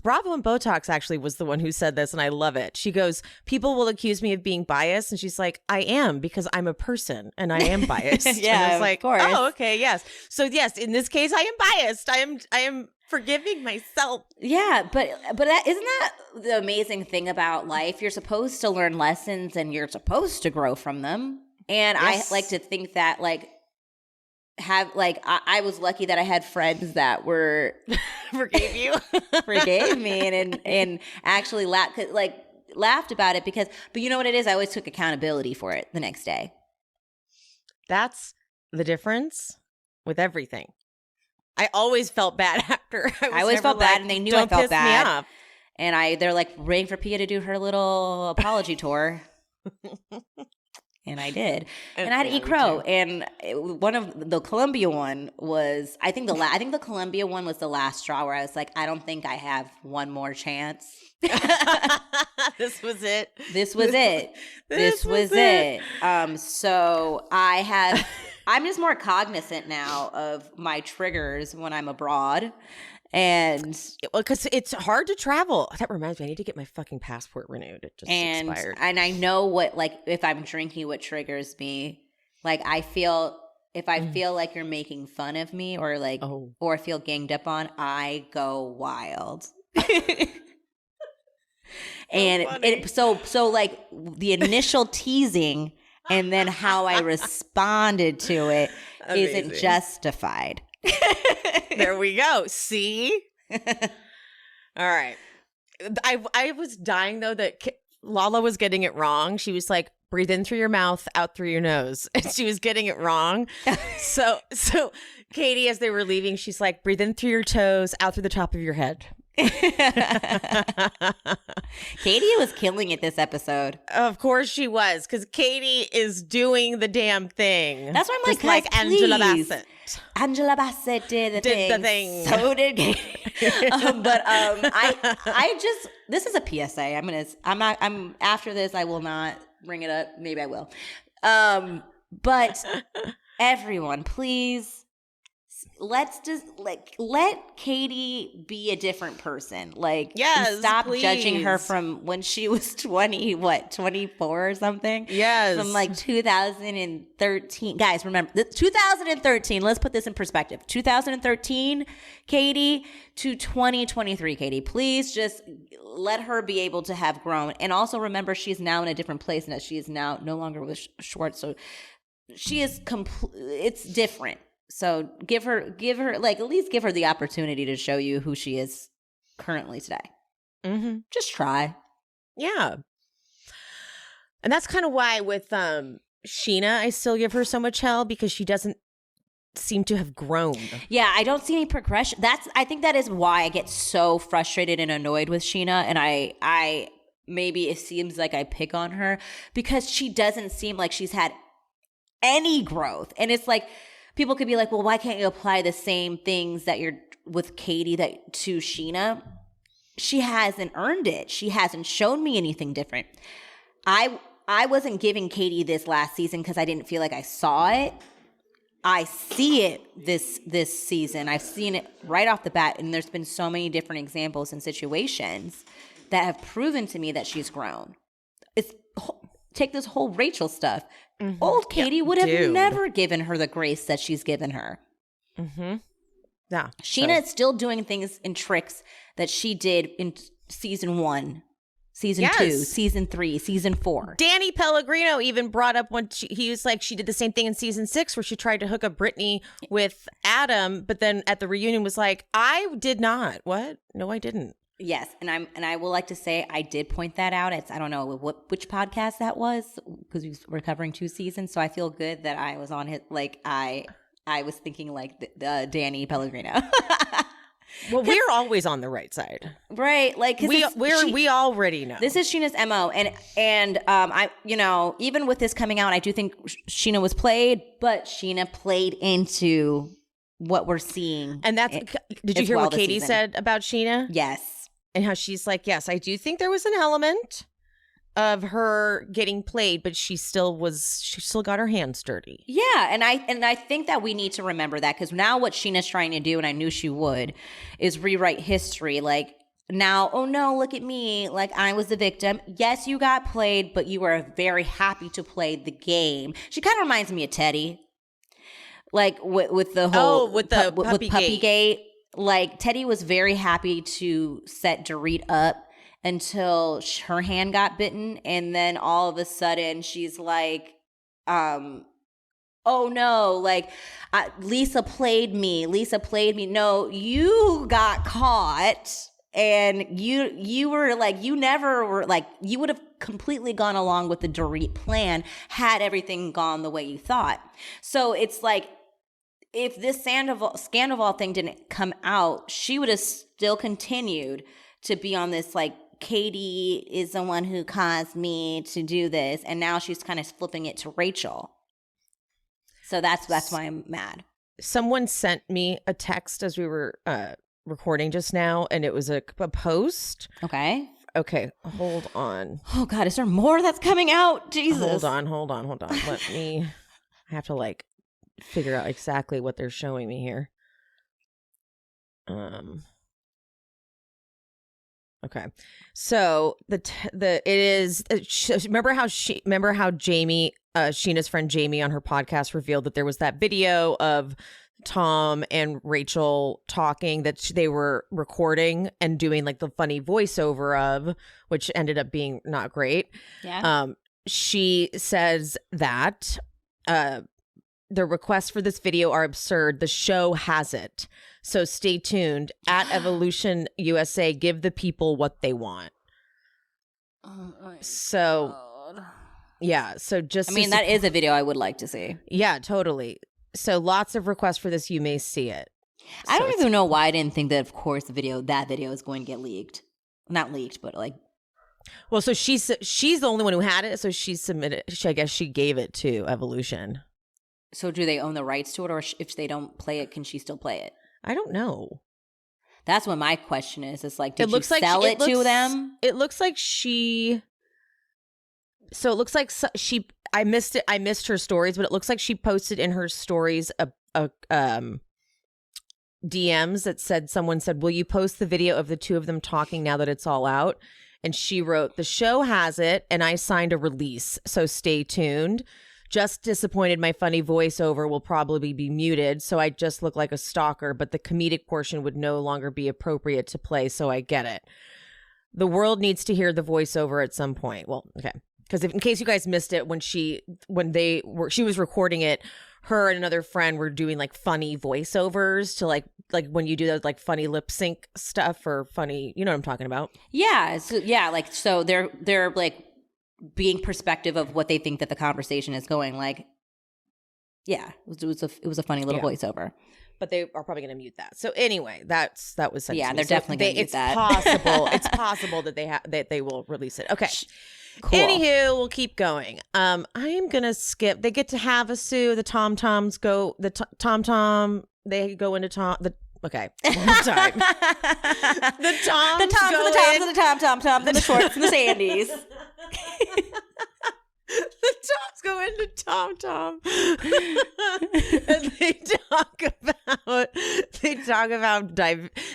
Bravo and Botox actually was the one who said this, and I love it. She goes, people will accuse me of being biased, and she's like, I am, because I'm a person, and I am biased. Yeah, and I was like, of course. Oh, okay, yes. So yes, in this case, I am biased. I am forgiving myself. Yeah, but isn't that the amazing thing about life? You're supposed to learn lessons, and you're supposed to grow from them. And Yes. I like to think that I was lucky that I had friends that were forgave me and actually laughed about it but you know what it is? I always took accountability for it the next day. That's the difference with everything. I always felt bad after. I always felt bad, and they knew I felt bad. Me off. And they're like waiting for Pia to do her little apology tour. And I did, and I had to eat crow. And one of the Columbia one was, I think the Columbia one was the last straw where I was like, I don't think I have one more chance. This was it. So I'm just more cognizant now of my triggers when I'm abroad. And because it's hard to travel. That reminds me, I need to get my fucking passport renewed. It just expired. And I know what, like, if I'm drinking, what triggers me. Like, if I feel like you're making fun of me or like, or feel ganged up on, I go wild. And so like the initial teasing and then how I responded to it isn't justified. There we go. See? All right. I was dying, though, that Lala was getting it wrong. She was like, breathe in through your mouth, out through your nose. And she was getting it wrong. So Katie, as they were leaving, she's like, breathe in through your toes, out through the top of your head. Katie was killing it this episode. Of course she was, because Katie is doing the damn thing. That's why I'm just like Angela Bassett. Angela Bassett did the thing. So did Katie. I just, this is a PSA. I'm after this, I will not bring it up. Maybe I will. But everyone, please. Let's just let Katie be a different person. Yes, stop please. Judging her from when she was 24 or something. Yes, from 2013. Guys, remember 2013. Let's put this in perspective. 2013, Katie to 2023, Katie. Please just let her be able to have grown, and also remember she's now in a different place, and that she is now no longer with Schwartz. So she is it's different. So give her at least give her the opportunity to show you who she is currently today. Mm-hmm. Just try. Yeah. And that's kind of why with Sheena, I still give her so much hell, because she doesn't seem to have grown. Yeah, I don't see any progression. I think that is why I get so frustrated and annoyed with Sheena, and I maybe it seems like I pick on her because she doesn't seem like she's had any growth. And it's like people could be like, well, why can't you apply the same things that you're with Katie to Sheena? She hasn't earned it. She hasn't shown me anything different. I wasn't giving Katie this last season because I didn't feel like I saw it. I see it this season. I've seen it right off the bat, and there's been so many different examples and situations that have proven to me that she's grown. Take this whole Rachel stuff. Mm-hmm. Old Katie would have never given her the grace that she's given her. Mm-hmm. Yeah. Sheena is still doing things and tricks that she did in season 1. Season 2, season 3, season 4. Danny Pellegrino even brought up when he was like, she did the same thing in season 6 where she tried to hook up Brittany with Adam, but then at the reunion was like, I did not. What? No, I didn't. Yes, and I will like to say I did point that out. I don't know which podcast that was because we're covering 2 seasons, so I feel good that I was on it. Like I was thinking like the Danny Pellegrino. Well, we're always on the right side, right? Like we already know this is Sheena's MO, and I even with this coming out, I do think Sheena was played, but Sheena played into what we're seeing. And that's did you hear what Katie said about Sheena? Yes, and how she's like, yes, I do think there was an element of her getting played, but she still got her hands dirty. Yeah, and I think that we need to remember that because now what Sheena's trying to do, and I knew she would, is rewrite history. Like now, oh no, look at me, like I was the victim. Yes, you got played, but you were very happy to play the game. She kind of reminds me of Teddy, like with the whole with Puppygate. Like Teddy was very happy to set Dorit up until her hand got bitten, and then all of a sudden she's like, oh no, like Lisa played me. No, you got caught, and you were like, you never were like, you would have completely gone along with the Dorit plan had everything gone the way you thought. So it's like, if this Sandoval thing didn't come out, she would have still continued to be on this like, Katie is the one who caused me to do this, and now she's kind of flipping it to Rachel. So that's why I'm mad. Someone sent me a text as we were recording just now, and it was a post. Okay, hold on. Oh God, is there more that's coming out? Jesus. Hold on. I have to like figure out exactly what they're showing me here. Okay, so remember how Jamie, Sheena's friend Jamie on her podcast revealed that there was that video of Tom and Rachel talking that they were recording and doing like the funny voiceover of, which ended up being not great. Yeah. She says that the requests for this video are absurd. The show has it. So stay tuned. At Evolution USA, give the people what they want. Oh my God. Yeah. So just... I mean, that is a video I would like to see. Yeah, totally. So lots of requests for this. You may see it. I don't even know why I didn't think that, of course, that video is going to get leaked. Not leaked, but like... Well, so she's the only one who had it, so she submitted... I guess she gave it to Evolution. So do they own the rights to it, or if they don't play it, can she still play it? I don't know. That's what my question is. It's like, did you sell it to them? It looks like she... So it looks like she... I missed it. I missed her stories, but it looks like she posted in her stories a DMs that said, someone said, will you post the video of the two of them talking now that it's all out? And she wrote, the show has it, and I signed a release, so stay tuned. Just disappointed my funny voiceover will probably be muted, so I just look like a stalker, but the comedic portion would no longer be appropriate to play, so I get it. The world needs to hear the voiceover at some point. Well, okay. Because in case you guys missed it, she was recording it, her and another friend were doing like funny voiceovers to like when you do those like funny lip sync stuff or funny, you know what I'm talking about? Yeah. So they're like being perspective of what they think that the conversation is going. Like Yeah, it was a funny little voiceover. But they are probably going to mute that. So anyway, that was sent to me. They're definitely going to mute that. It's possible that they will release it. Okay. Cool. Anywho, we'll keep going. I am going to skip. They get to have a Sue. The Tom-Toms go. The Tom-Tom. They go into Tom. Okay. One more time. The Toms and the Schwartz and the Sandys. The Toms go into Tom-Tom. And they talk about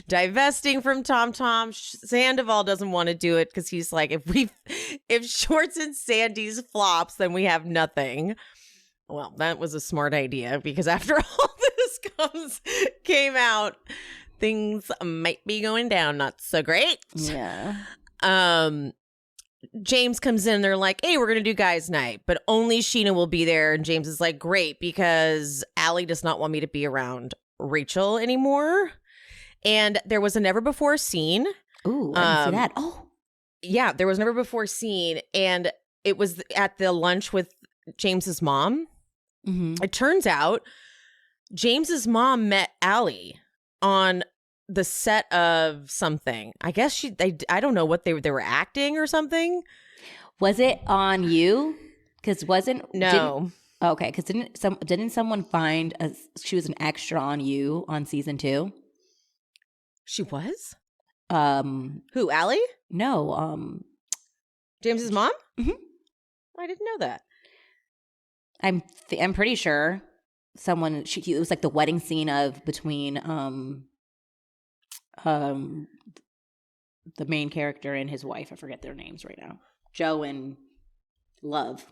divesting from Tom-Tom. Sandoval doesn't want to do it because he's like, if Schwartz and Sandy's flops, then we have nothing. Well, that was a smart idea because after all this came out, things might be going down not so great. Yeah. James comes in, they're like, hey, we're going to do guys' night, but only Sheena will be there. And James is like, great, because Allie does not want me to be around Rachel anymore. And there was a never before scene. Ooh, I didn't see that. Oh. Yeah, there was never before scene. And it was at the lunch with James's mom. Mm-hmm. It turns out James's mom met Allie on the set of something. I guess I don't know what they were acting or something. Was it on You? Because no. Okay, because didn't someone find she was an extra on You on season 2? She was? Who, Allie? No. James's mom? Mm-hmm. I didn't know that. I'm pretty sure someone. It was like the wedding scene between the main character and his wife. I forget their names right now. Joe and Love.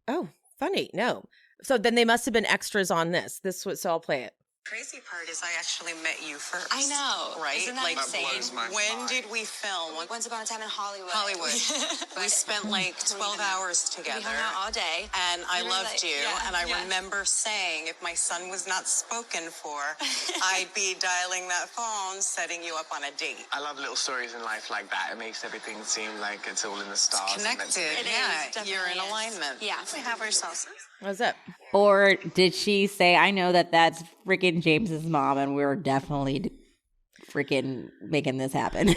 Oh, funny. No. So then they must have been extras on this. So I'll play it. Crazy part is I actually met you first. I know. Right? Isn't that like, insane? When did we film? Once upon a time in Hollywood. We spent like 12 hours together. We hung out all day. And I loved you. And I remember saying if my son was not spoken for, I'd be dialing that phone, setting you up on a date. I love little stories in life like that. It makes everything seem like it's all in the stars. It's connected. You're in alignment. Yeah. We have ourselves. What's up? Or did she say, I know that's freaking James's mom and we're definitely freaking making this happen?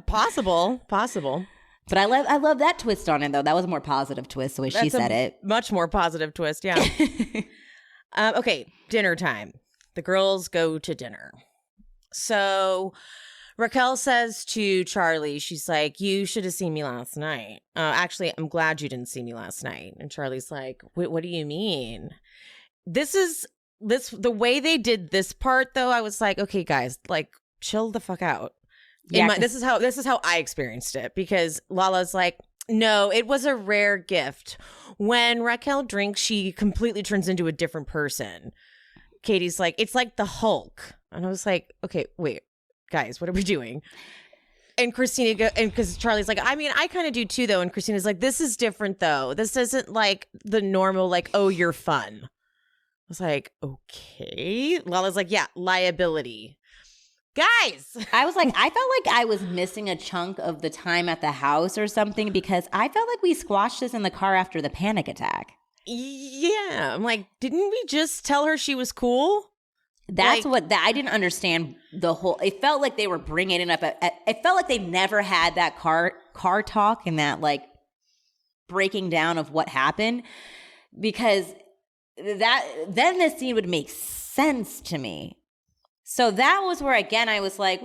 Possible. But I love that twist on it, though. That was a more positive twist, the way she said it. Much more positive twist, yeah. Okay, dinner time. The girls go to dinner. So Raquel says to Charlie, she's like, you should have seen me last night. Actually, I'm glad you didn't see me last night. And Charlie's like, what do you mean? The way they did this part, though, I was like, okay, guys, like, chill the fuck out. Yeah, this is how I experienced it, because Lala's like, no, it was a rare gift. When Raquel drinks, she completely turns into a different person. Katie's like, it's like the Hulk. And I was like, okay, wait. Guys, what are we doing? And Christina because Charlie's like, I mean, I kind of do too, though. And Christina's like, this is different, though. This isn't like the normal, like, oh, you're fun. I was like, okay. Lala's like, yeah, liability. Guys. I was like, I felt like I was missing a chunk of the time at the house or something, because I felt like we squashed this in the car after the panic attack. Yeah. I'm like, didn't we just tell her she was cool? That's I didn't understand the whole. It felt like they were bringing it up. It felt like they never had that car talk and that like breaking down of what happened, because then this scene would make sense to me. So that was where again I was like,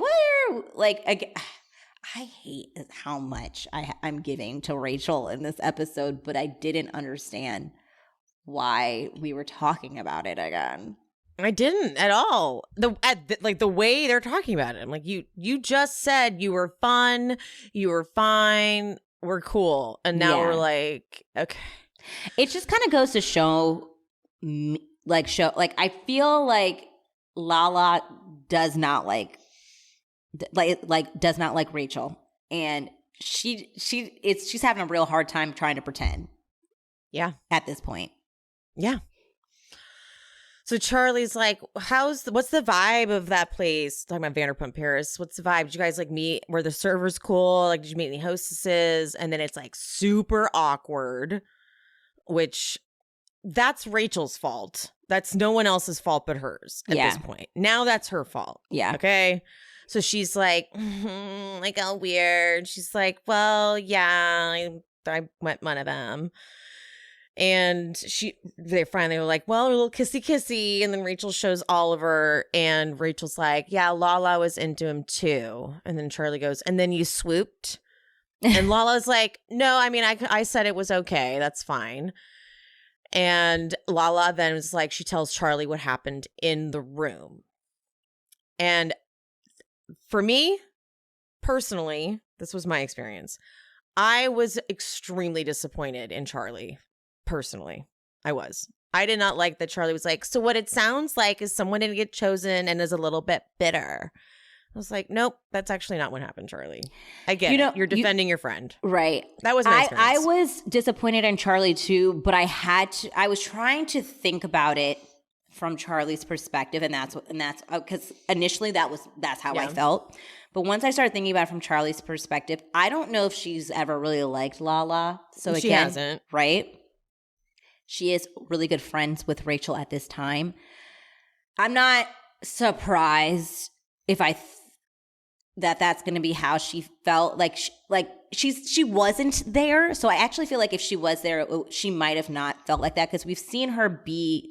I hate how much I'm giving to Rachel in this episode, but I didn't understand why we were talking about it again. I didn't at all. The way they're talking about it. I'm like, you just said you were fun, you were fine, we're cool, and now we're like, okay. It just kind of goes to show I feel like Lala does not like Rachel, and she's having a real hard time trying to pretend. Yeah, at this point. Yeah. So Charlie's like, what's the vibe of that place? Talking about Vanderpump Paris. What's the vibe? Did you guys like meet? Were the servers cool? Like, did you meet any hostesses? And then it's like super awkward, which that's Rachel's fault. That's no one else's fault but hers at this point. Now that's her fault. Yeah. Okay. So she's like, like, all weird. She's like, well, yeah, I went one of them. And they finally were like, well, a little kissy. And then Rachel shows Oliver, and Rachel's like, yeah, Lala was into him too. And then Charlie goes, and then you swooped. And Lala's like, no, I mean, I said it was okay. That's fine. And Lala then was like, she tells Charlie what happened in the room. And for me, personally, this was my experience. I was extremely disappointed in Charlie. Personally, I was. I did not like that Charlie was like, so what it sounds like is someone didn't get chosen and is a little bit bitter. I was like, nope, that's actually not what happened, Charlie. I get it. You're defending your friend. Right. That was my experience. I was disappointed in Charlie too, but I was trying to think about it from Charlie's perspective, and that's because initially that's how I felt. But once I started thinking about it from Charlie's perspective, I don't know if she's ever really liked Lala. So she hasn't. Right? She is really good friends with Rachel at this time. I'm not surprised if that's going to be how she felt. She wasn't there. So I actually feel like if she was there, she might have not felt like that, because we've seen her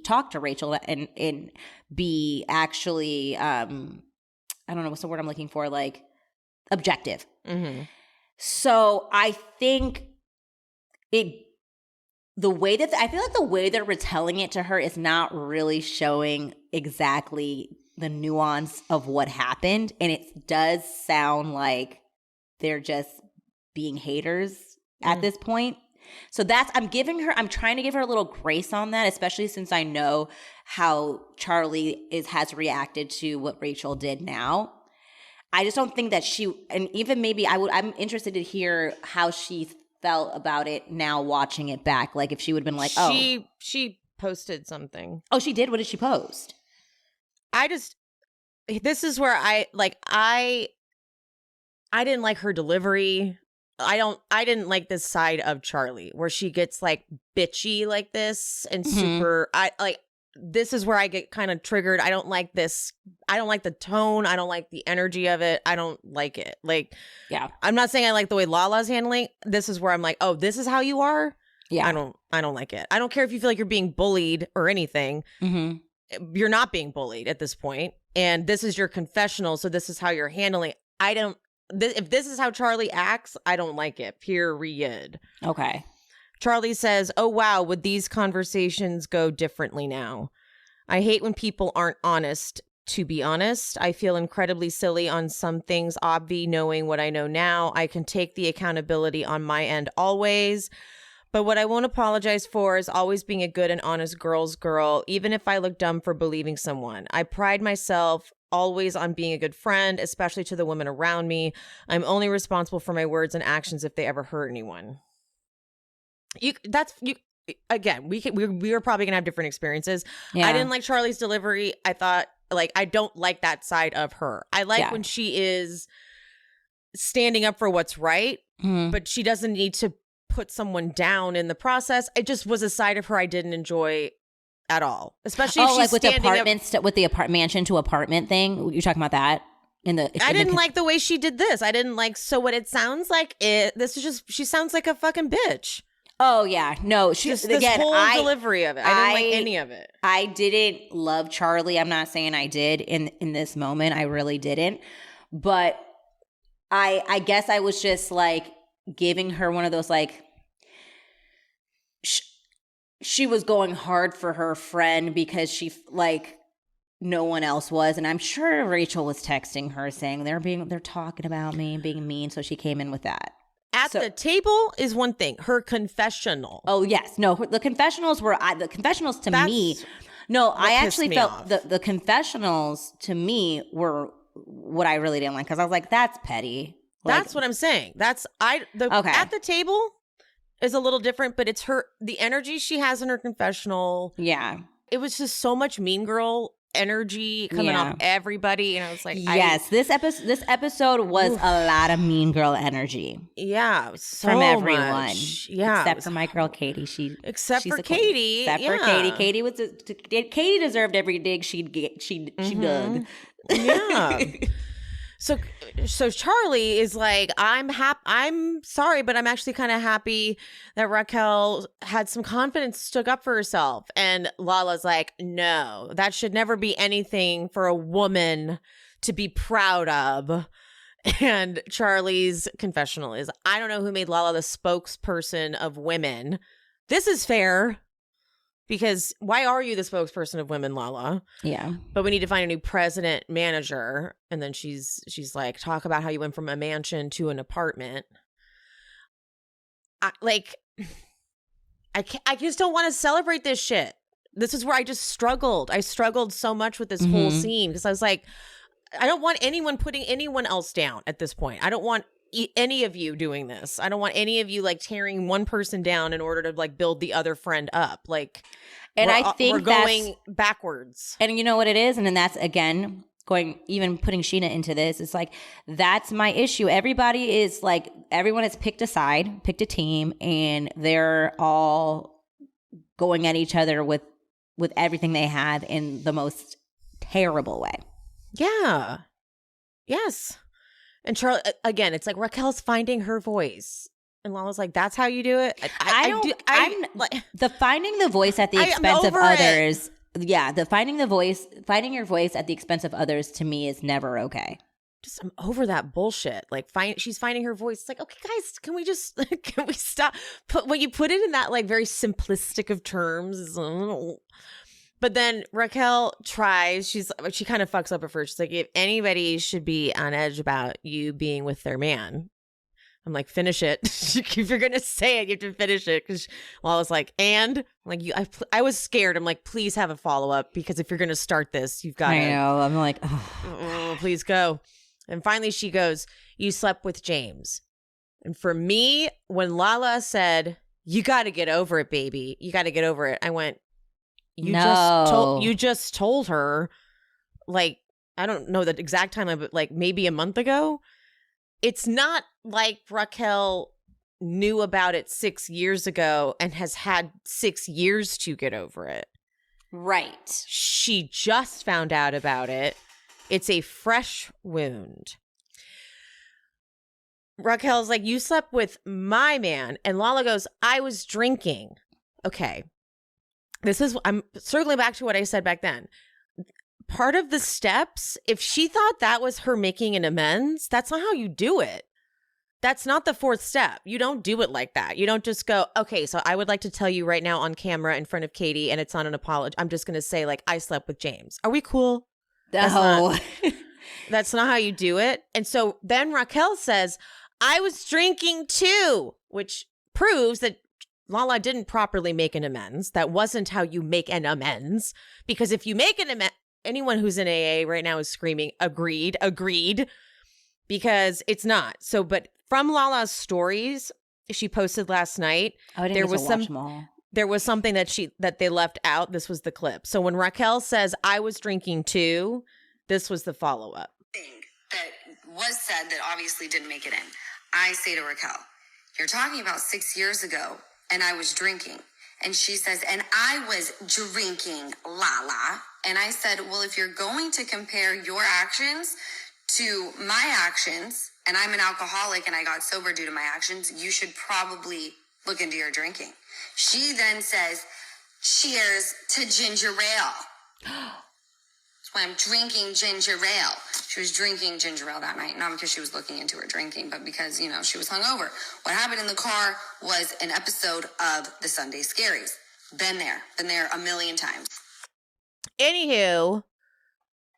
talk to Rachel and be actually, I don't know what's the word I'm looking for, like objective. Mm-hmm. So I think the way they're retelling it to her is not really showing exactly the nuance of what happened. And it does sound like they're just being haters at this point. So I'm trying to give her a little grace on that, especially since I know how Charlie has reacted to what Rachel did now. I just don't think that and even maybe I'm interested to hear how she felt about it now watching it back. Like if she would have been like, she posted something. Oh, she did? What did she post? This is where I didn't like her delivery. I didn't like this side of Charlie where she gets like bitchy like this and super, this is where I get kind of triggered. I don't like this. I don't like the tone. I don't like the energy of it. I don't like it. Like, yeah, I'm not saying I like the way Lala's handling. This is where I'm like, oh, this is how you are. Yeah. I don't like it. I don't care if you feel like you're being bullied or anything. Mm-hmm. You're not being bullied at this point. And this is your confessional. So this is how you're handling. If this is how Charlie acts, I don't like it. Period. Okay. Charlie says, oh, wow, would these conversations go differently now? I hate when people aren't honest. To be honest, I feel incredibly silly on some things, obvi, knowing what I know now. I can take the accountability on my end always. But what I won't apologize for is always being a good and honest girl's girl, even if I look dumb for believing someone. I pride myself always on being a good friend, especially to the women around me. I'm only responsible for my words and actions if they ever hurt anyone. Again, we were probably gonna have different experiences. Yeah. I didn't like Charlie's delivery. I thought, like, I don't like that side of her. I like when she is standing up for what's right, but she doesn't need to put someone down in the process. It just was a side of her I didn't enjoy at all, especially if she's like with the apartments, with the mansion to apartment thing. You're talking about that. I didn't like the way she did this. I didn't like. So what it sounds like she sounds like a fucking bitch. Oh yeah, no. She's this again. Whole delivery of it. I didn't like any of it. I didn't love Charlie. I'm not saying I did in this moment. I really didn't. But I guess I was just like giving her one of those like. She was going hard for her friend because she like no one else was, and I'm sure Rachel was texting her saying they're talking about me being mean, so she came in with that. At the table is one thing. Her confessional. Oh yes, no. The confessionals to me. No, I actually felt the confessionals to me were what I really didn't like, because I was like, that's petty. That's what I'm saying. At the table is a little different, but it's the energy she has in her confessional. Yeah. It was just so much mean girl energy coming off everybody, and I was like, yes, this episode was a lot of mean girl energy. Yeah, so from everyone. Much. Yeah, except for my girl Katie. Except for Katie. Katie deserved every dig she dug. Yeah. So Charlie is like, I'm sorry, but I'm actually kind of happy that Raquel had some confidence, stuck up for herself. And Lala's like, no, that should never be anything for a woman to be proud of. And Charlie's confessional is, I don't know who made Lala the spokesperson of women. This is fair. Because why are you the spokesperson of women, Lala? Yeah. But we need to find a new president manager. And then she's like, talk about how you went from a mansion to an apartment. I just don't want to celebrate this shit. This is where I just struggled. I struggled so much with this whole scene because I was like, I don't want anyone putting anyone else down at this point. I don't want any of you doing this. I don't want any of you like tearing one person down in order to like build the other friend up. Like, and I think we're going backwards. And you know what it is? And then that's again even putting Sheena into this. It's like, that's my issue. Everybody is like, everyone has picked a side, picked a team, and they're all going at each other with everything they have in the most terrible way. Yeah. Yes. And Charlie, again, it's like Raquel's finding her voice. And Lala's like, that's how you do it? The finding the voice at the expense of others. Yeah, finding your voice at the expense of others to me is never okay. I'm over that bullshit. Like, she's finding her voice. It's like, okay, guys, can we stop? When you put it in that like very simplistic of terms, but then Raquel tries. She kind of fucks up at first. She's like, if anybody should be on edge about you being with their man, I'm like, finish it. If you're gonna say it, you have to finish it. Because Lala's like, and I'm like, I was scared. I'm like, please have a follow up because if you're gonna start this, you've got to. I know. I'm like, please go. And finally, she goes, you slept with James. And for me, when Lala said, you got to get over it, baby. You got to get over it. I went, you just told her, like, I don't know the exact time, but like maybe a month ago. It's not like Raquel knew about it 6 years ago and has had 6 years to get over it. Right. She just found out about it. It's a fresh wound. Raquel's like, you slept with my man. And Lala goes, I was drinking. Okay. I'm circling back to what I said back then. Part of the steps, if she thought that was her making an amends, that's not how you do it. That's not the fourth step. You don't do it like that. You don't just go, okay, so I would like to tell you right now on camera in front of Katie, and it's not an apology. I'm just going to say, like, I slept with James. Are we cool? No. That's not how you do it. And so then Raquel says, I was drinking too, which proves that Lala didn't properly make an amends. That wasn't how you make an amends. Because if you make an amends, anyone who's in AA right now is screaming, agreed, because it's not. So, but from Lala's stories she posted last night, there was something that they left out. This was the clip. So when Raquel says, I was drinking too, this was the follow-up. That was said that obviously didn't make it in. I say to Raquel, you're talking about 6 years ago, and I was drinking. And she says, and I was drinking, Lala. And I said, well, if you're going to compare your actions to my actions, and I'm an alcoholic and I got sober due to my actions, you should probably look into your drinking. She then says, cheers to ginger ale. That's why I'm drinking ginger ale. She was drinking ginger ale that night, not because she was looking into her drinking, but because, she was hungover. What happened in the car was an episode of the Sunday Scaries. Been there a million times. Anywho,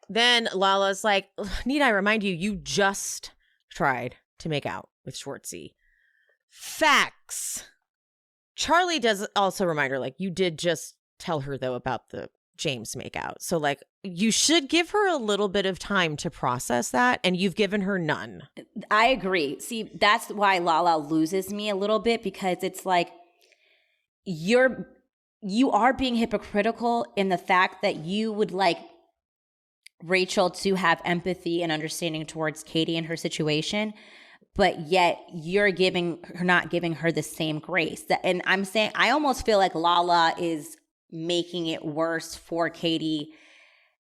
then Lala's like, need I remind you, you just tried to make out with Schwartzy. Facts. Charlie does also remind her, like, you did just tell her, though, about the James makeout. So, like, you should give her a little bit of time to process that, and you've given her none. I agree. See, that's why Lala loses me a little bit, because it's like you are being hypocritical in the fact that you would, like, Rachel to have empathy and understanding towards Katie and her situation, but yet you're not giving her the same grace. And I'm saying, I almost feel like Lala is making it worse for Katie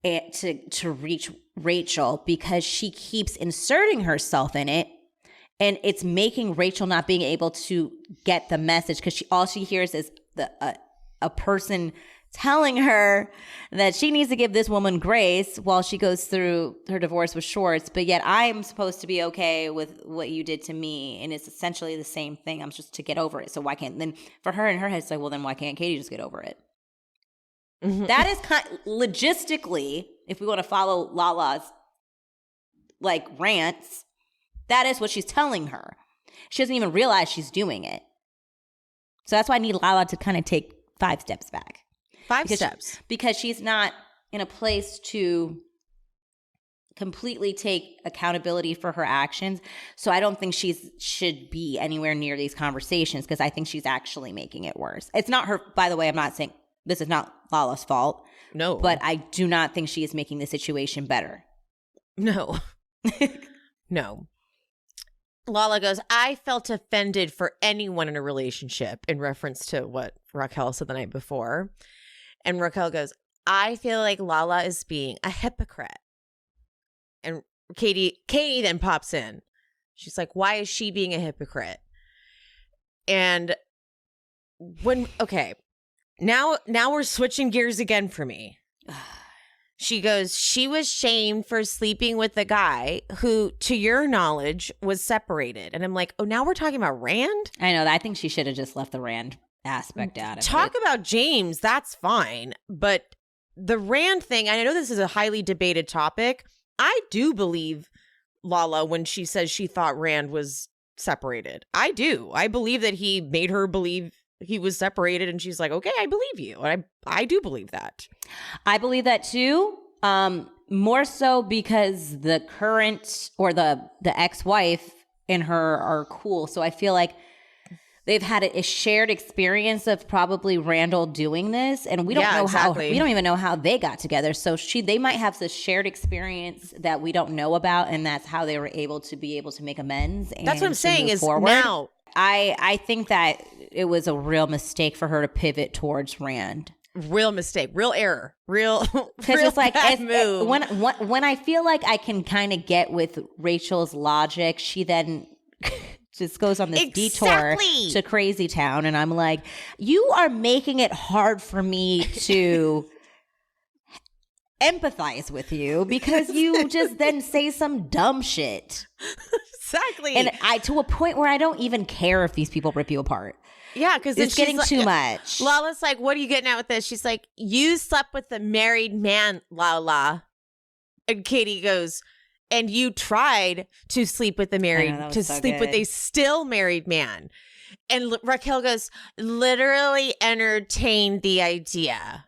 to reach Rachel because she keeps inserting herself in it, and it's making Rachel not being able to get the message because all she hears is a person telling her that she needs to give this woman grace while she goes through her divorce with Schwartz, but yet I'm supposed to be okay with what you did to me, and it's essentially the same thing. I'm just to get over it. So why can't, then for her in her head, it's like, well, then why can't Katie just get over it? Mm-hmm. That is logistically, if we want to follow Lala's like rants, that is what she's telling her. She doesn't even realize she's doing it. So that's why I need Lala to kind of take 5 steps back. Because she's not in a place to completely take accountability for her actions. So I don't think should be anywhere near these conversations because I think she's actually making it worse. It's not her, by the way, I'm not saying this is not Lala's fault. No. But I do not think she is making the situation better. No. No. Lala goes, I felt offended for anyone in a relationship in reference to what Raquel said the night before. And Raquel goes, I feel like Lala is being a hypocrite. And Katie then pops in. She's like, why is she being a hypocrite? And now we're switching gears again for me. She goes, she was shamed for sleeping with a guy who, to your knowledge, was separated. And I'm like, oh, now we're talking about Rand? I know. I think she should have just left the Rand aspect out of it. Talk about James, that's fine. But the Rand thing, I know this is a highly debated topic. I do believe Lala when she says she thought Rand was separated. I do. I believe that he made her believe he was separated, and she's like, okay, I believe you. I do believe that. I believe that too. More so because the current or the ex-wife and her are cool. So I feel like they've had a shared experience of probably Randall doing this, and we don't know exactly. We don't even know how they got together. So they might have this shared experience that we don't know about, and that's how they were able to make amends. And that's what I'm saying is forward. Now. I think that it was a real mistake for her to pivot towards Rand. Real mistake, real error, real it's like bad move. When I feel like I can kind of get with Rachel's logic, she then just goes on this detour to Crazy Town, and I'm like, you are making it hard for me to empathize with you because you just then say some dumb shit. Exactly. And to a point where I don't even care if these people rip you apart. Yeah, because it's getting too much. Lala's like, what are you getting at with this? She's like, you slept with a married man, Lala. And Katie goes, and you tried to sleep with with a still married man. And Raquel goes, literally entertained the idea.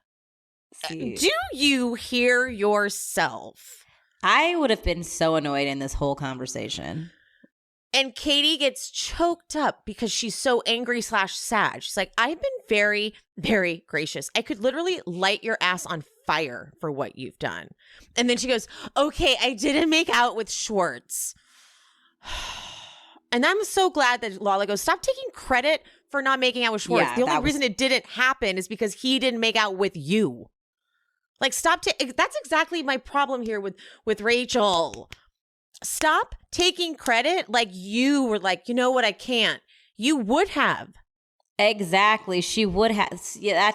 Do you hear yourself? I would have been so annoyed in this whole conversation. And Katie gets choked up because she's so angry / sad. She's like, I've been very, very gracious. I could literally light your ass on fire for what you've done. And then she goes, okay, I didn't make out with Schwartz. And I'm so glad that Lala goes, stop taking credit for not making out with Schwartz. The only reason it didn't happen is because he didn't make out with you. Like, stop. That's exactly my problem here with Rachel. Stop taking credit like you were like, you know what, I can't. You would have. Exactly. She would have. Yeah,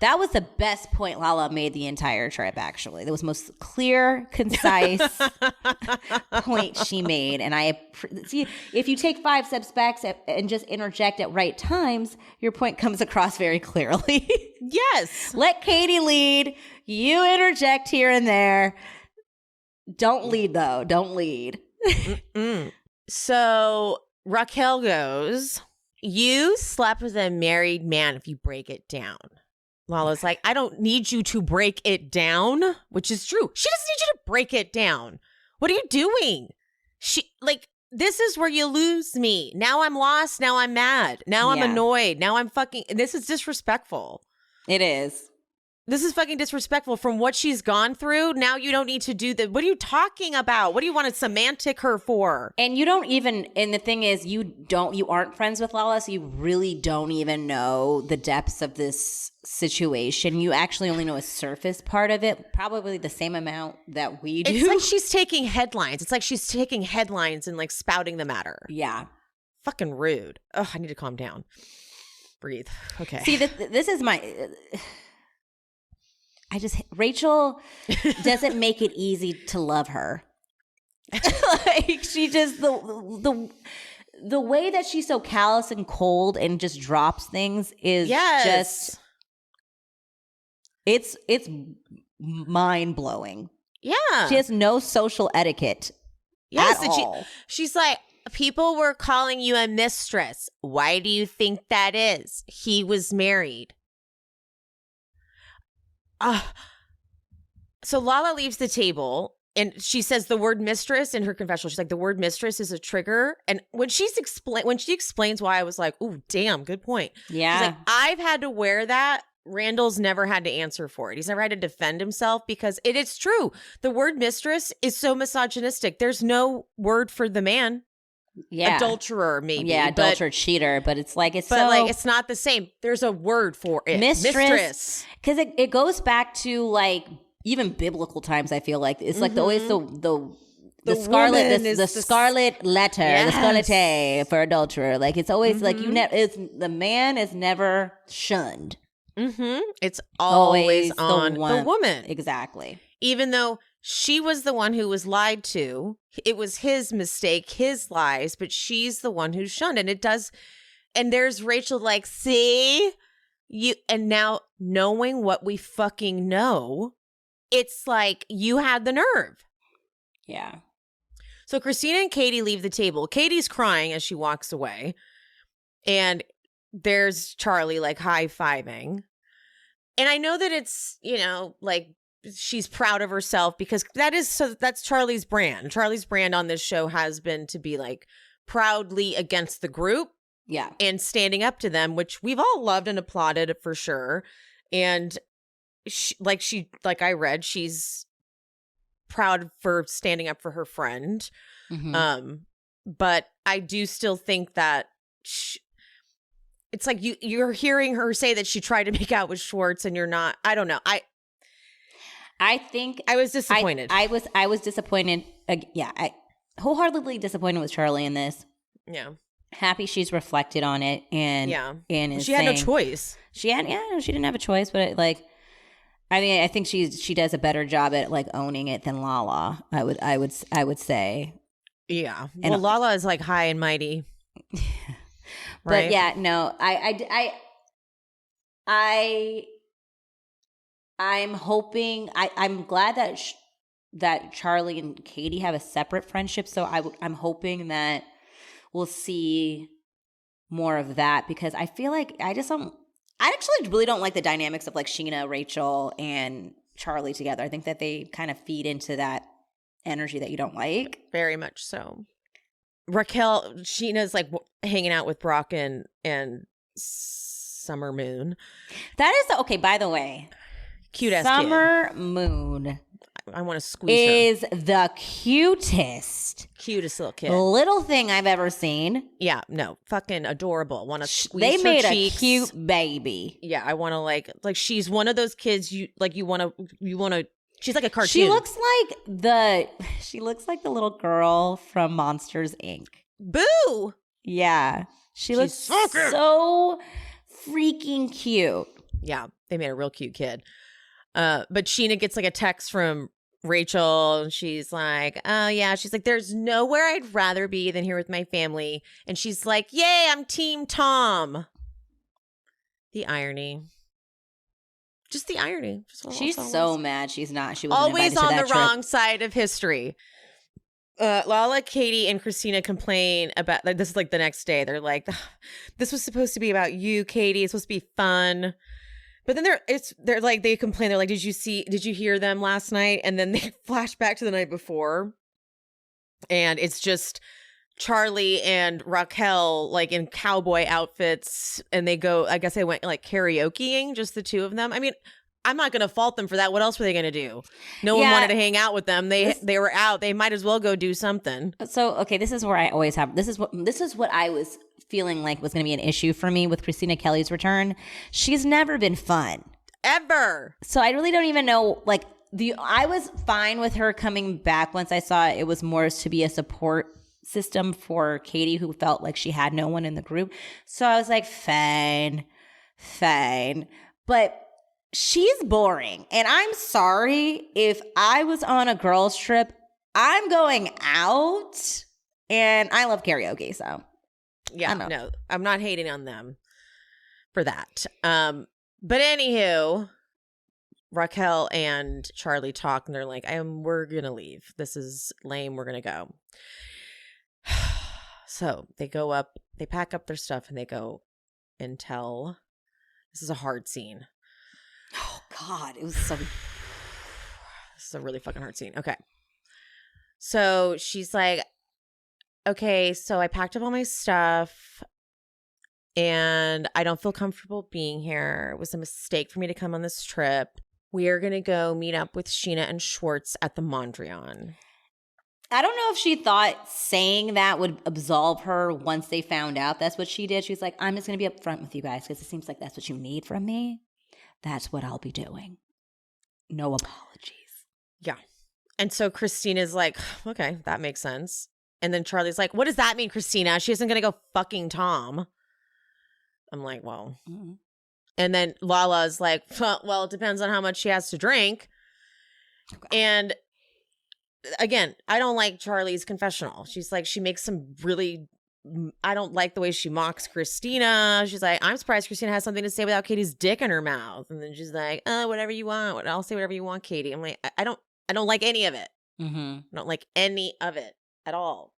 that was the best point Lala made the entire trip, actually. That was the most clear, concise point she made. And see, if you take 5 steps back and just interject at right times, your point comes across very clearly. Yes. Let Katie lead. You interject here and there. Don't lead, though. Don't lead. So Raquel goes, you slept with a married man if you break it down. Lala's like, I don't need you to break it down, which is true. She doesn't need you to break it down. What are you doing? This is where you lose me. Now I'm lost. Now I'm mad. Now I'm annoyed. Now I'm this is disrespectful. It is. this is fucking disrespectful from what she's gone through. Now you don't need to do that. What are you talking about? What do you want to semantic her for? And you don't even, and the thing is, you aren't friends with Lala, so you really don't even know the depths of this situation. You actually only know a surface part of it, probably the same amount that we do. It's like she's taking headlines. It's like she's taking headlines and like spouting them at her. Yeah. Fucking rude. Oh, I need to calm down. Breathe. Okay. See, this is my... Rachel doesn't make it easy to love her. Like, she just, the way that she's so callous and cold and just drops things is just, it's mind-blowing. Yeah. She has no social etiquette at all. She's like, people were calling you a mistress. Why do you think that is? He was married. So Lala leaves the table and she says the word mistress in her confessional. She's like, the word mistress is a trigger. And when she explains why, I was like, ooh, damn, good point. Yeah. She's like, I've had to wear that. Randall's never had to answer for it. He's never had to defend himself because it is true. The word mistress is so misogynistic. There's no word for the man. Yeah. Adulterer, maybe. Yeah, adulterer, cheater, but it's like, it's not the same. There's a word for it. Mistress. Because it goes back to like even biblical times, I feel like. It's like always the scarlet, the scarlet letter, the scarlet for adulterer. Like it's always like the man is never shunned. Mm-hmm. It's always on the woman. Exactly. Even though she was the one who was lied to. It was his mistake, his lies, but she's the one who's shunned. And it does. And there's Rachel like, see, you. And now knowing what we fucking know, it's like you had the nerve. Yeah. So Kristina and Katie leave the table. Katie's crying as she walks away. And there's Charlie like high-fiving. And I know that it's, like, she's proud of herself because that's Charlie's brand. Charlie's brand on this show has been to be like proudly against the group. Yeah. And standing up to them, which we've all loved and applauded for sure. And like I read, she's proud for standing up for her friend. Mm-hmm. But I do still think that it's like you're hearing her say that she tried to make out with Schwartz and you're not. I don't know. I think I was disappointed. I was disappointed. I wholeheartedly disappointed with Charlie in this. Yeah. Happy she's reflected on it and she had no choice. She didn't have a choice, but I think she does a better job at like owning it than Lala. I would say. Yeah. Well, and Lala is like high and mighty. Right? But yeah, no. I'm hoping. I'm glad that Charlie and Katie have a separate friendship. So I'm hoping that we'll see more of that because I feel like I actually really don't like the dynamics of like Sheena, Rachel, and Charlie together. I think that they kind of feed into that energy that you don't like. Very much so. Sheena's like hanging out with Brock and Summer Moon. That is okay. By the way. Cute ass Summer Moon. I want to squeeze her. Is the cutest little kid. Little thing I've ever seen. Yeah, no, fucking adorable. Want to squeeze They her made cheeks. A cute baby. Yeah, I want to like she's one of those kids you want to. She's like a cartoon. She looks like the little girl from Monsters Inc. Boo. Yeah, she's looks so freaking cute. Yeah, they made a real cute kid. But Sheena gets like a text from Rachel and she's like, oh yeah, she's like, there's nowhere I'd rather be than here with my family. And she's like, yay, I'm Team Tom. The irony. Just the irony. She's so mad she's not. She was always on the trip. wrong side of history. Lala, Katie, and Kristina complain about like this is like the next day. They're like, this was supposed to be about you, Katie. It's supposed to be fun. But then they're like, they complain. They're like, did you hear them last night? And then they flash back to the night before. And it's just Charlie and Raquel like in cowboy outfits. And they go, I guess they went like karaokeing, just the two of them. I mean, I'm not going to fault them for that. What else were they going to do? No one wanted to hang out with them. They were out. They might as well go do something. So, okay, this is where I always have, this is what I was feeling like was going to be an issue for me with Christina Kelly's return. She's never been fun. Ever. So I really don't even know, like, I was fine with her coming back once I saw it was more to be a support system for Katie, who felt like she had no one in the group. So I was like, fine. But she's boring. And I'm sorry, if I was on a girls trip, I'm going out. And I love karaoke, so. Yeah, no, I'm not hating on them for that. But anywho, Raquel and Charlie talk, and they're like, we're going to leave. This is lame. We're going to go. So they go up, they pack up their stuff, and they go and tell. This is a hard scene. Oh, God. It was so. This is a really fucking hard scene. Okay. So she's like, okay, so I packed up all my stuff and I don't feel comfortable being here. It was a mistake for me to come on this trip. We are going to go meet up with Sheena and Schwartz at the Mondrian. I don't know if she thought saying that would absolve her once they found out that's what she did. She was like, I'm just going to be upfront with you guys because it seems like that's what you need from me. That's what I'll be doing. No apologies. Yeah. And so Christina's like, okay, that makes sense. And then Charlie's like, what does that mean, Christina? She isn't going to go fucking Tom. I'm like, well. Mm-hmm. And then Lala's like, well, it depends on how much she has to drink. Okay. And again, I don't like Charlie's confessional. She's like, she makes some really, I don't like the way she mocks Christina. She's like, I'm surprised Christina has something to say without Katie's dick in her mouth. And then she's like, whatever you want. I'll say whatever you want, Katie. I'm like, I don't like any of it. Mm-hmm. I don't like any of it at all.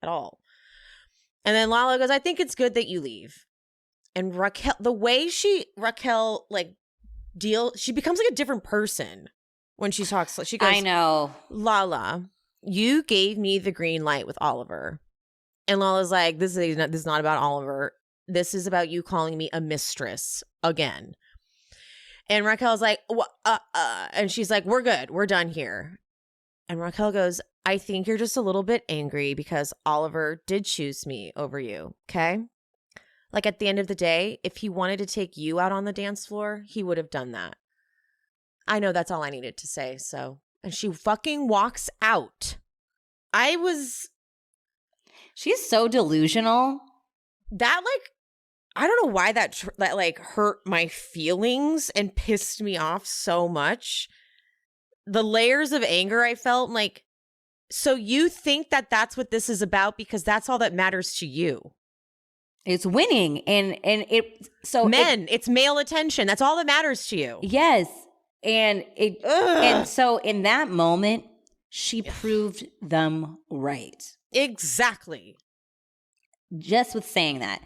And then Lala goes, I think it's good that you leave. And Raquel, the way Raquel like she becomes like a different person when she talks. She goes, I know. Lala, you gave me the green light with Oliver. And Lala's like, this is not about Oliver. This is about you calling me a mistress again. And Raquel's like, and she's like, we're good. We're done here. And Raquel goes, I think you're just a little bit angry because Oliver did choose me over you. Okay. Like at the end of the day, if he wanted to take you out on the dance floor, he would have done that. I know that's all I needed to say. So, and she fucking walks out. She's so delusional. That like, I don't know why that like hurt my feelings and pissed me off so much. The layers of anger I felt, like, so you think that that's what this is about because that's all that matters to you. It's winning. And it's male attention. That's all that matters to you. Yes. And so in that moment, she proved them right. Exactly. Just with saying that.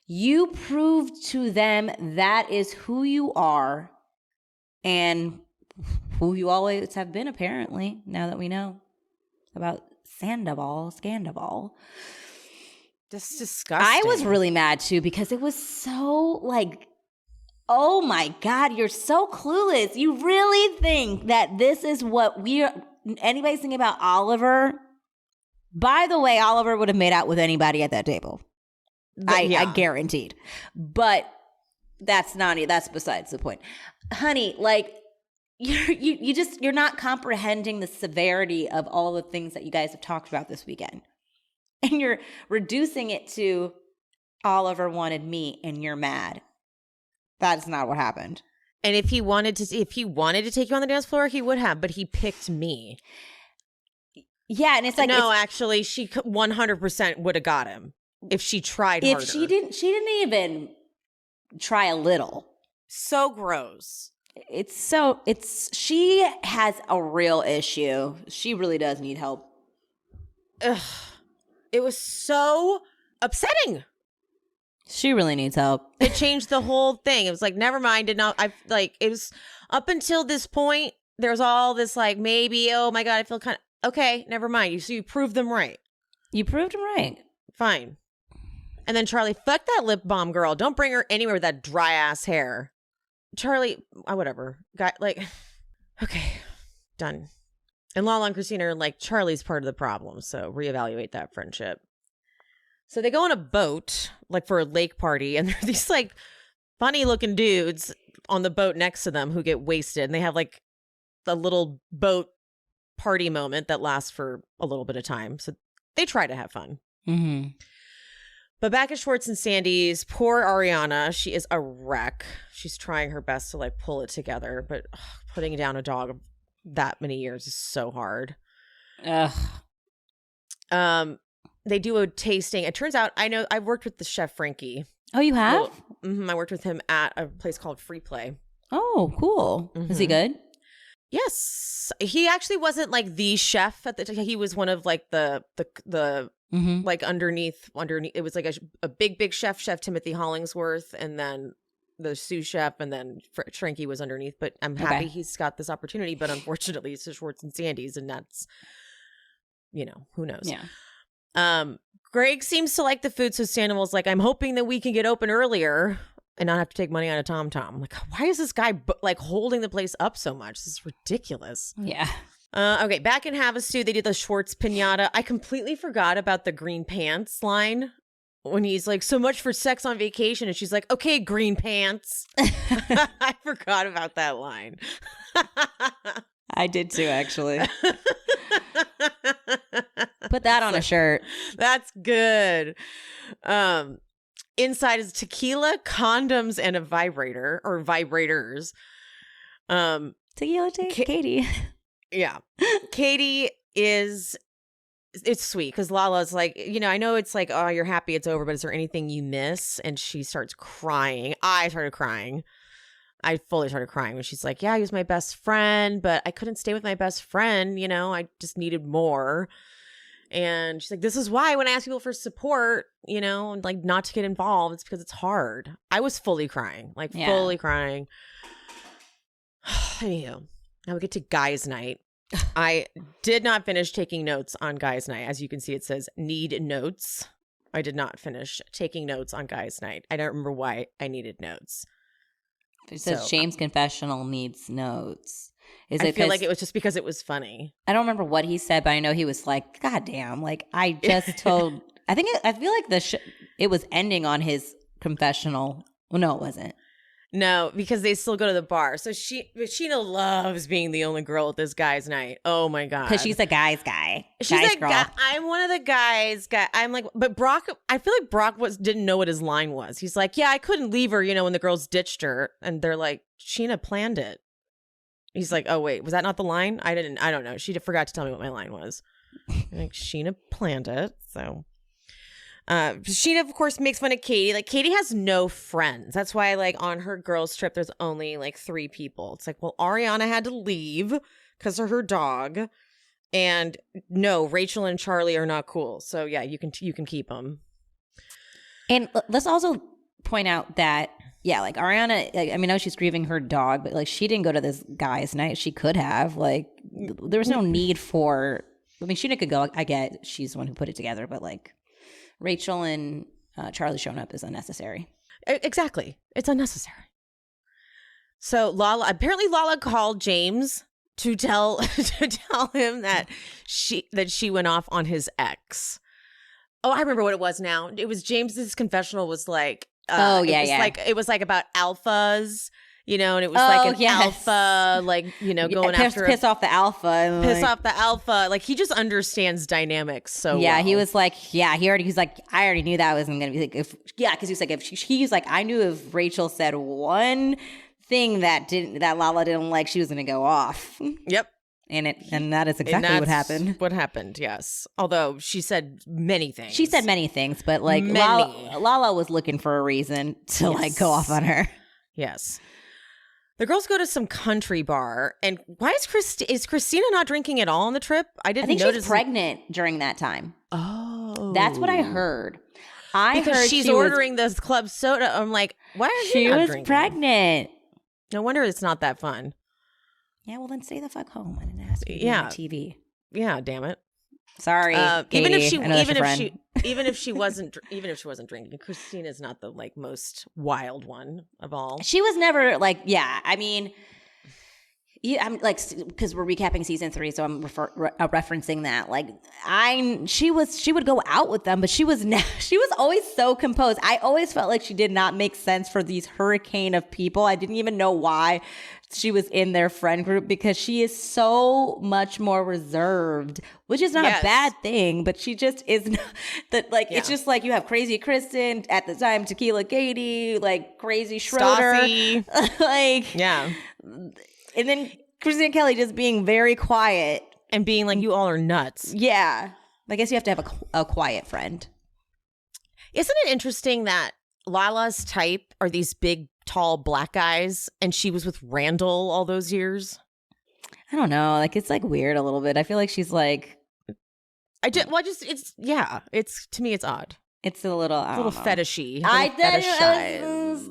You proved to them that is who you are and who you always have been, apparently, now that we know about Sandoval. That's disgusting. I was really mad, too, because it was so, like, oh, my God, you're so clueless. You really think that this is what anybody's thinking about Oliver? By the way, Oliver would have made out with anybody at that table. I guaranteed. But that's besides the point. Honey, like, you're not comprehending the severity of all the things that you guys have talked about this weekend. And you're reducing it to Oliver wanted me and you're mad. That's not what happened. And if he wanted to take you on the dance floor, he would have, but he picked me. Yeah, and it's like actually, she 100% would have got him if she tried harder. If she didn't even try a little. So gross. She has a real issue. She really does need help. Ugh. It was so upsetting. She really needs help. It changed the whole thing. It was like, never mind. It was up until this point, there's all this like, maybe, oh my God, I feel kind of, okay, never mind. So you proved them right. You proved them right. Fine. And then Charlie, fuck that lip balm girl. Don't bring her anywhere with that dry ass hair. Charlie, whatever. Guy, like, okay, done. And Lala and Kristina are like, Charlie's part of the problem, so reevaluate that friendship. So they go on a boat, like for a lake party, and there are these like funny looking dudes on the boat next to them who get wasted, and they have like a little boat party moment that lasts for a little bit of time. So they try to have fun. Mm-hmm. But back at Schwartz and Sandy's, poor Ariana, she is a wreck. She's trying her best to like pull it together, but putting down a dog that many years is so hard. Ugh. They do a tasting. It turns out I've worked with the chef Frankie. Oh, you have? I worked with him at a place called Free Play. Oh, cool. Is he good? Yes, he actually wasn't like the chef at the time. He was one of like the like underneath. It was like a big chef, Chef Timothy Hollingsworth, and then the sous chef, and then Frankie was underneath. But I'm happy he's got this opportunity. But unfortunately, it's Schwartz and Sandy's, and that's, who knows. Yeah. Greg seems to like the food, so Sandoval's like, I'm hoping that we can get open earlier and not have to take money out of TomTom. Like, why is this guy like holding the place up so much? This is ridiculous. Yeah. Okay, back in Havasu, they did the Schwartz pinata. I completely forgot about the green pants line when he's like, so much for sex on vacation. And she's like, okay, green pants. I forgot about that line. I did too, actually. Put that on a shirt. That's good. Inside is tequila, condoms, and a vibrator or vibrators. Tequila, Katie. Yeah. Katie it's sweet because Lala's like, I know it's like, oh, you're happy it's over, but is there anything you miss? And she starts crying. I started crying. I fully started crying when she's like, yeah, he was my best friend, but I couldn't stay with my best friend. I just needed more. And she's like, this is why when I ask people for support, and like not to get involved, it's because it's hard. I was fully crying, fully crying. Anywho, now we get to guys' night. I did not finish taking notes on guys' night. As you can see, it says need notes. I did not finish taking notes on guys' night. I don't remember why I needed notes. It says James' confessional needs notes. I feel like it was just because it was funny. I don't remember what he said, but I know he was like, God damn, like I just told, I feel like it was ending on his confessional. Well, no, it wasn't. No, because they still go to the bar. So Sheena loves being the only girl at this guy's night. Oh my God. Because she's a guy's guy. She's like, I'm one of the guys. I'm like, but Brock, I feel like Brock didn't know what his line was. He's like, yeah, I couldn't leave her, when the girls ditched her. And they're like, Sheena planned it. He's like, oh, wait, was that not the line? I don't know. She forgot to tell me what my line was. Like, Sheena planned it. So Sheena, of course, makes fun of Katie. Like, Katie has no friends. That's why, like, on her girls' trip, there's only, like, 3 people. It's like, well, Ariana had to leave because of her dog. And no, Rachel and Charlie are not cool. So, yeah, you can keep them. And let's also point out that, yeah, like Ariana, like, I know she's grieving her dog, but like she didn't go to this guy's night. She could have. Like, there was no need for. Sheena could go. I get she's the one who put it together, but like Rachel and Charlie showing up is unnecessary. Exactly, it's unnecessary. So Lala called James to tell him that she went off on his ex. Oh, I remember what it was now. It was James's confessional was like. It was like about alphas, and it was like an alpha, like, going after piss off the alpha. Piss off the alpha. Like, he just understands dynamics so well. He was like, he's like, I already knew that wasn't going to be like, because he's like, he's like, I knew if Rachel said one thing that Lala didn't like, she was going to go off. Yep. And that is exactly what happened. What happened, yes. Although she said many things. She said many things, but like Lala was looking for a reason to like go off on her. Yes. The girls go to some country bar, and why is Kristina not drinking at all on the trip? I think she's pregnant during that time. Oh. That's what I heard. Because she's ordering this club soda. I'm like, why are you not drinking? She was pregnant. No wonder it's not that fun. Yeah, well then stay the fuck home and ask me on TV. Yeah, damn it. Sorry, Katie. even if she wasn't drinking, Christina's not the like most wild one of all. She was never like, yeah. I mean, yeah, I'm like, because we're recapping season 3, so I'm referencing that. Like, she would go out with them, but she was always so composed. I always felt like she did not make sense for these hurricane of people. I didn't even know why she was in their friend group, because she is so much more reserved, which is not a bad thing, but she just is not that, like, it's just like you have crazy Kristen at the time, Tequila Katie, like crazy Schroeder, Stassi. like, yeah. And then Kristen and Kelly just being very quiet. And being like, you all are nuts. Yeah. I guess you have to have a quiet friend. Isn't it interesting that Lala's type are these big, tall black guys, and she was with Randall all those years? I don't know. Like, it's like weird a little bit. I feel like she's like... it's to me, it's odd. It's a little fetishy. I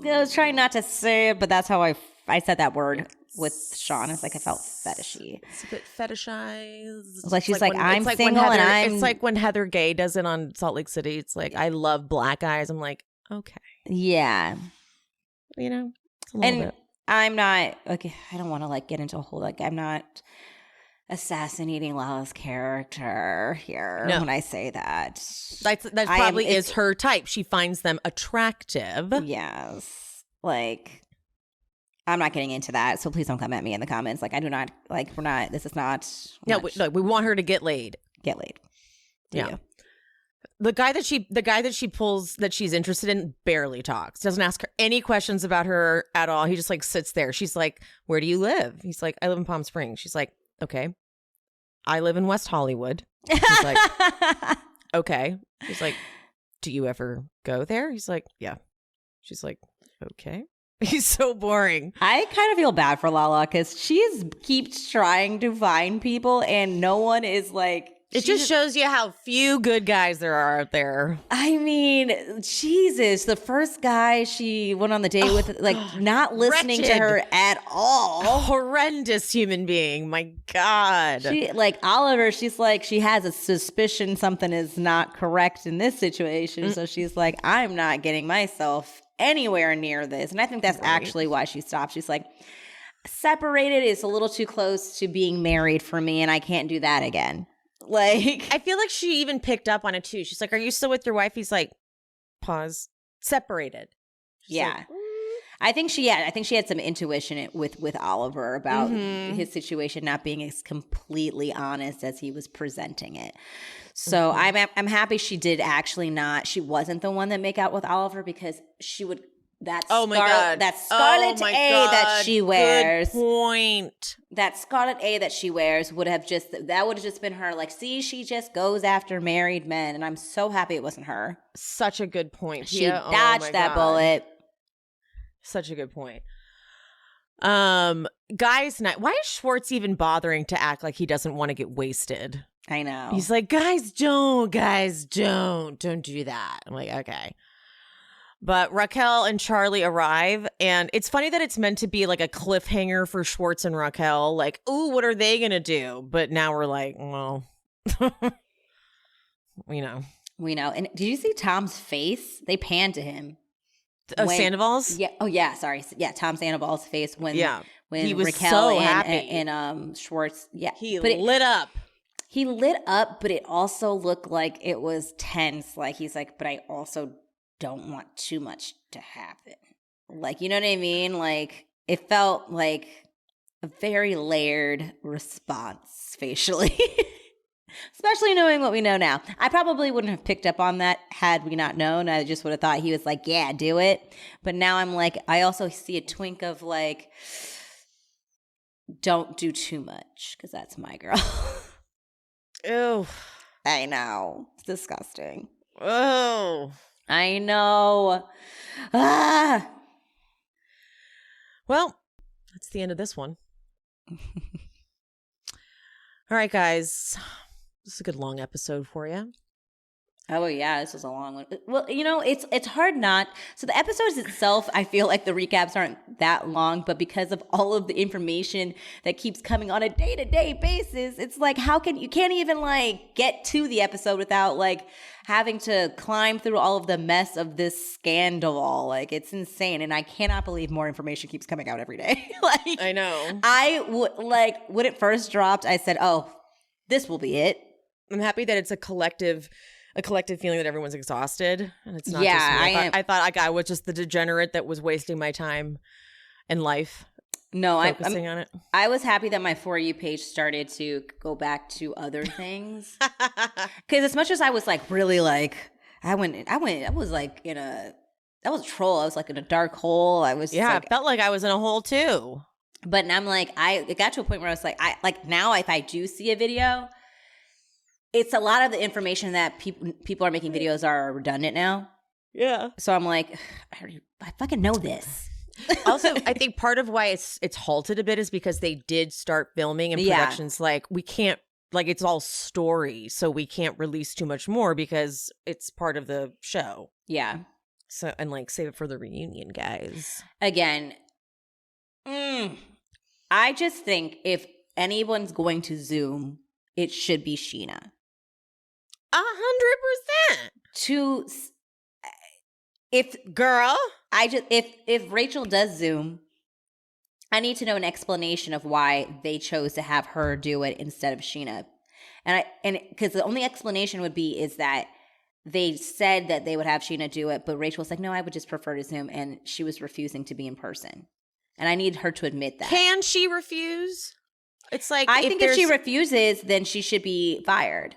was trying not to say it, but that's how I said that word. With Sean, it's like I felt fetishy. It's a bit fetishized. It's like she's like, I'm single and I'm... It's like when Heather Gay does it on Salt Lake City. It's like, I love black guys. I'm like, okay. Yeah. You know? It's a little bit. I'm not... Okay, I don't want to like get into a whole... Like, I'm not assassinating Lala's character here when I say that. That probably is her type. She finds them attractive. Yes. Like... I'm not getting into that, so please don't come at me in the comments. Like, I do not, like, we're not, this is not. No, we want her to get laid. Get laid. Yeah. The guy that she pulls that she's interested in barely talks. Doesn't ask her any questions about her at all. He just like sits there. She's like, where do you live? He's like, I live in Palm Springs. She's like, okay. I live in West Hollywood. He's like, okay. He's like, do you ever go there? He's like, yeah. She's like, okay. He's so boring. I kind of feel bad for Lala because keeps trying to find people and no one is like... It just shows you how few good guys there are out there. I mean, Jesus, the first guy she went on the date with, like, not listening to her at all. A horrendous human being. My God. Oliver, she's like, she has a suspicion something is not correct in this situation. So she's like, I'm not getting myself anywhere near this. And I think that's actually why she stopped. She's like, separated is a little too close to being married for me, and I can't do that again. Like, I feel like she even picked up on it too. She's like, are you still with your wife? He's like, pause, separated. She's like, I think she had some intuition with Oliver about his situation not being as completely honest as he was presenting it. So I'm happy she did actually not. She wasn't the one that make out with Oliver because she would. That scarlet A that she wears. Good point. That scarlet A that she wears would have just been her. Like, see, she just goes after married men, and I'm so happy it wasn't her. Such a good point. She dodged that bullet. Such a good point. Guys night. Why is Schwartz even bothering to act like he doesn't want to get wasted? I know. He's like, guys, don't do that. I'm like, okay. But Raquel and Charlie arrive, and it's funny that it's meant to be like a cliffhanger for Schwartz and Raquel. Like, ooh, what are they going to do? But now we're like, well, we know. And did you see Tom's face? They panned to him. Sandoval's? Yeah. Oh, yeah. Sorry. Yeah, Tom Sandoval's face when he was Raquel so happy. And Schwartz. Yeah. He lit up. He lit up, but it also looked like it was tense. Like, he's like, but I also don't want too much to happen. Like, you know what I mean? Like, it felt like a very layered response facially. Especially knowing what we know now. I probably wouldn't have picked up on that had we not known. I just would have thought he was like, yeah, do it. But now I'm like, I also see a twink of like, don't do too much, because that's my girl. Ew. I know. It's disgusting. Oh. I know. Ah. Well, that's the end of this one. All right, guys. This is a good long episode for you. Oh, yeah. This was a long one. Well, it's hard not. So the episodes itself, I feel like the recaps aren't that long, but because of all of the information that keeps coming on a day-to-day basis, it's like, you can't even like get to the episode without like having to climb through all of the mess of this scandal. Like, it's insane. And I cannot believe more information keeps coming out every day. Like, I know. When it first dropped, I said, oh, this will be it. I'm happy that it's a collective feeling that everyone's exhausted, and it's not. Yeah, just me. I thought like I was just the degenerate that was wasting my time and life. No, focusing on it. I was happy that my For You page started to go back to other things, because as much as I was like really like I was like in a that was a troll. I was like in a dark hole. I was I felt like I was in a hole too. But I'm like it got to a point where I was like now if I do see a video. It's a lot of the information that people are making videos are redundant now. Yeah. So I'm like, I fucking know this. Also, I think part of why it's halted a bit is because they did start filming and productions like we can't, like it's all story, so we can't release too much more because it's part of the show. Yeah. So, and like save it for the reunion, guys. Again, I just think if anyone's going to Zoom, it should be Sheena. 100%. If Rachel does Zoom, I need to know an explanation of why they chose to have her do it instead of Sheena. And because the only explanation would be is that they said that they would have Sheena do it, but Rachel was like, no, I would just prefer to Zoom, and she was refusing to be in person. And I need her to admit that. Can she refuse? It's like I think if she refuses, then she should be fired.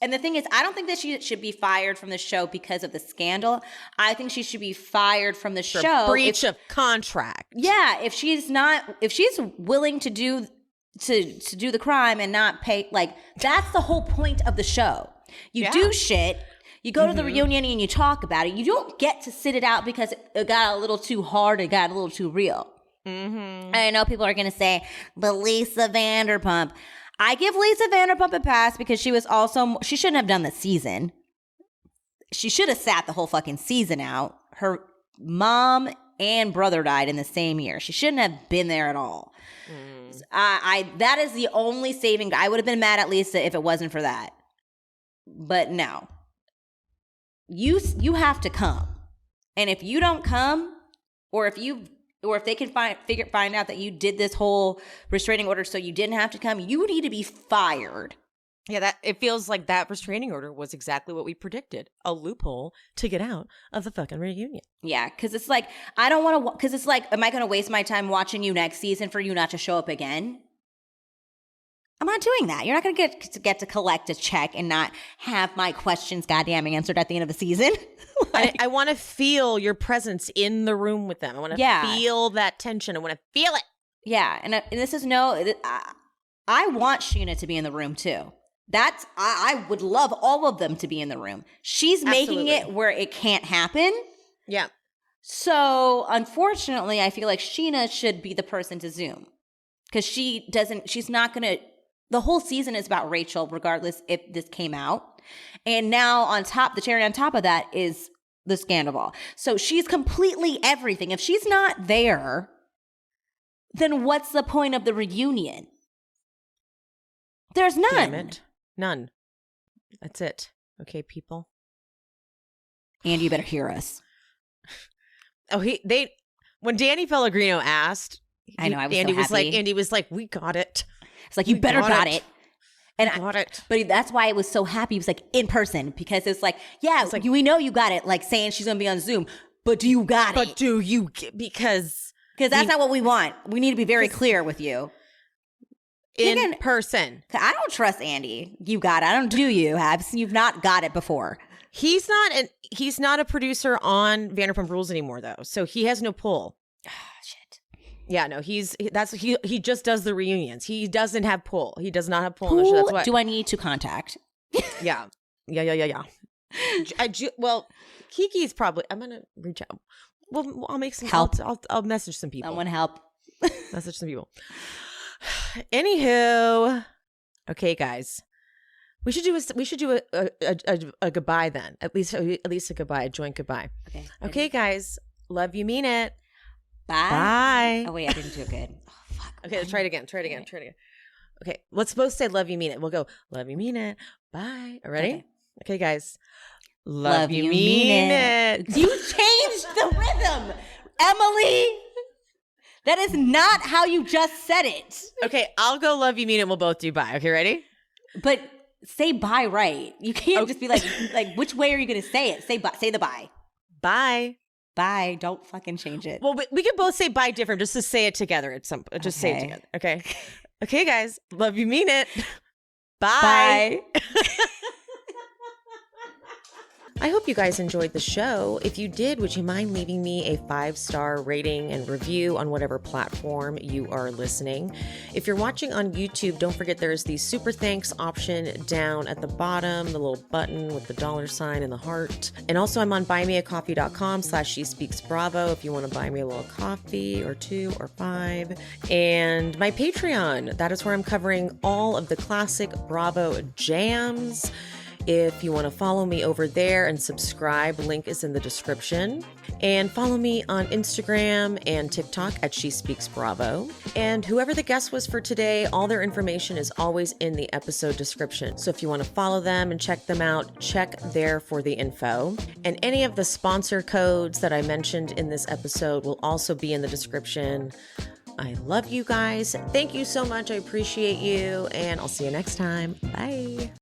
And the thing is, I don't think that she should be fired from the show because of the scandal. I think she should be fired from the show. Breach of contract. Yeah, if she's willing to do the crime and not pay, like that's the whole point of the show. You do shit. You go to the reunion and you talk about it. You don't get to sit it out because it got a little too hard. It got a little too real. Mm-hmm. I know people are going to say, but Lisa Vanderpump. I give Lisa Vanderpump a pass because she shouldn't have done the season. She should have sat the whole fucking season out. Her mom and brother died in the same year. She shouldn't have been there at all. That is the only saving. I would have been mad at Lisa if it wasn't for that. But no. You have to come. And if you don't come, or if they can find out that you did this whole restraining order so you didn't have to come, you need to be fired. Yeah, it feels like that restraining order was exactly what we predicted. A loophole to get out of the fucking reunion. Yeah, because it's like, I don't want to, because it's like, am I going to waste my time watching you next season for you not to show up again? I'm not doing that. You're not going to get to collect a check and not have my questions goddamn answered at the end of the season. I want to feel your presence in the room with them. I want to feel that tension. I want to feel it. Yeah, and this is I want Sheena to be in the room too. I would love all of them to be in the room. She's making it where it can't happen. Yeah. So unfortunately, I feel like Sheena should be the person to Zoom because she's not going to. The whole season is about Rachel, regardless if this came out. And now the cherry on top of that is the scandal. So she's completely everything. If she's not there, then what's the point of the reunion? There's none. Damn it. None. That's it. Okay, people. And you better hear us. When Danny Pellegrino asked, I know, I was Andy so happy. Andy was like, we got it. It's like, you better got it. And I got it. But that's why I was so happy. He was like, in person, because it's like, yeah, it's like, we know you got it. Like saying she's going to be on Zoom, but do you got it? But do you, because that's not what we want. We need to be very clear with you. In person. I don't trust Andy. You got it. I don't do you. You've not got it before. He's not a producer on Vanderpump Rules anymore though. So he has no pull. Shit. Yeah, no, he just does the reunions. He doesn't have pull. He does not have pull. Who That's what. Do I need to contact? Yeah. Well, Kiki's probably. I'm gonna reach out. Well, I'll make some help. I'll message some people. Someone help. Message some people. Anywho, okay, guys, we should do a goodbye then. At least a goodbye, a joint goodbye. Okay, guys. Love you, mean it. Bye. Bye. Oh, wait, I didn't do it good. Oh, fuck. Okay, let's try it again. Okay, let's both say love you, mean it. We'll go, love you, mean it. Bye. Ready? Okay, guys. Love you, mean it. You changed the rhythm, Emily. That is not how you just said it. Okay, I'll go love you, mean it. We'll both do bye. Okay, ready? But say bye right. You can't just be like which way are you going to say it? Say bye. Say the bye. Bye. Bye. Don't fucking change it. Well, we can both say bye different, just to say it together at some. Just say it together. Okay. Okay, guys. Love you, mean it. Bye. Bye. I hope you guys enjoyed the show. If you did, would you mind leaving me a 5-star rating and review on whatever platform you are listening? If you're watching on YouTube, don't forget there's the super thanks option down at the bottom, the little button with the $ and the heart. And also I'm on buymeacoffee.com/SheSpeaksBravo if you want to buy me a little coffee or 2 or 5. And my Patreon, that is where I'm covering all of the classic Bravo jams. If you want to follow me over there and subscribe, link is in the description. And follow me on Instagram and TikTok at She Speaks Bravo. And whoever the guest was for today, all their information is always in the episode description. So if you want to follow them and check them out, check there for the info. And any of the sponsor codes that I mentioned in this episode will also be in the description. I love you guys. Thank you so much. I appreciate you. And I'll see you next time. Bye.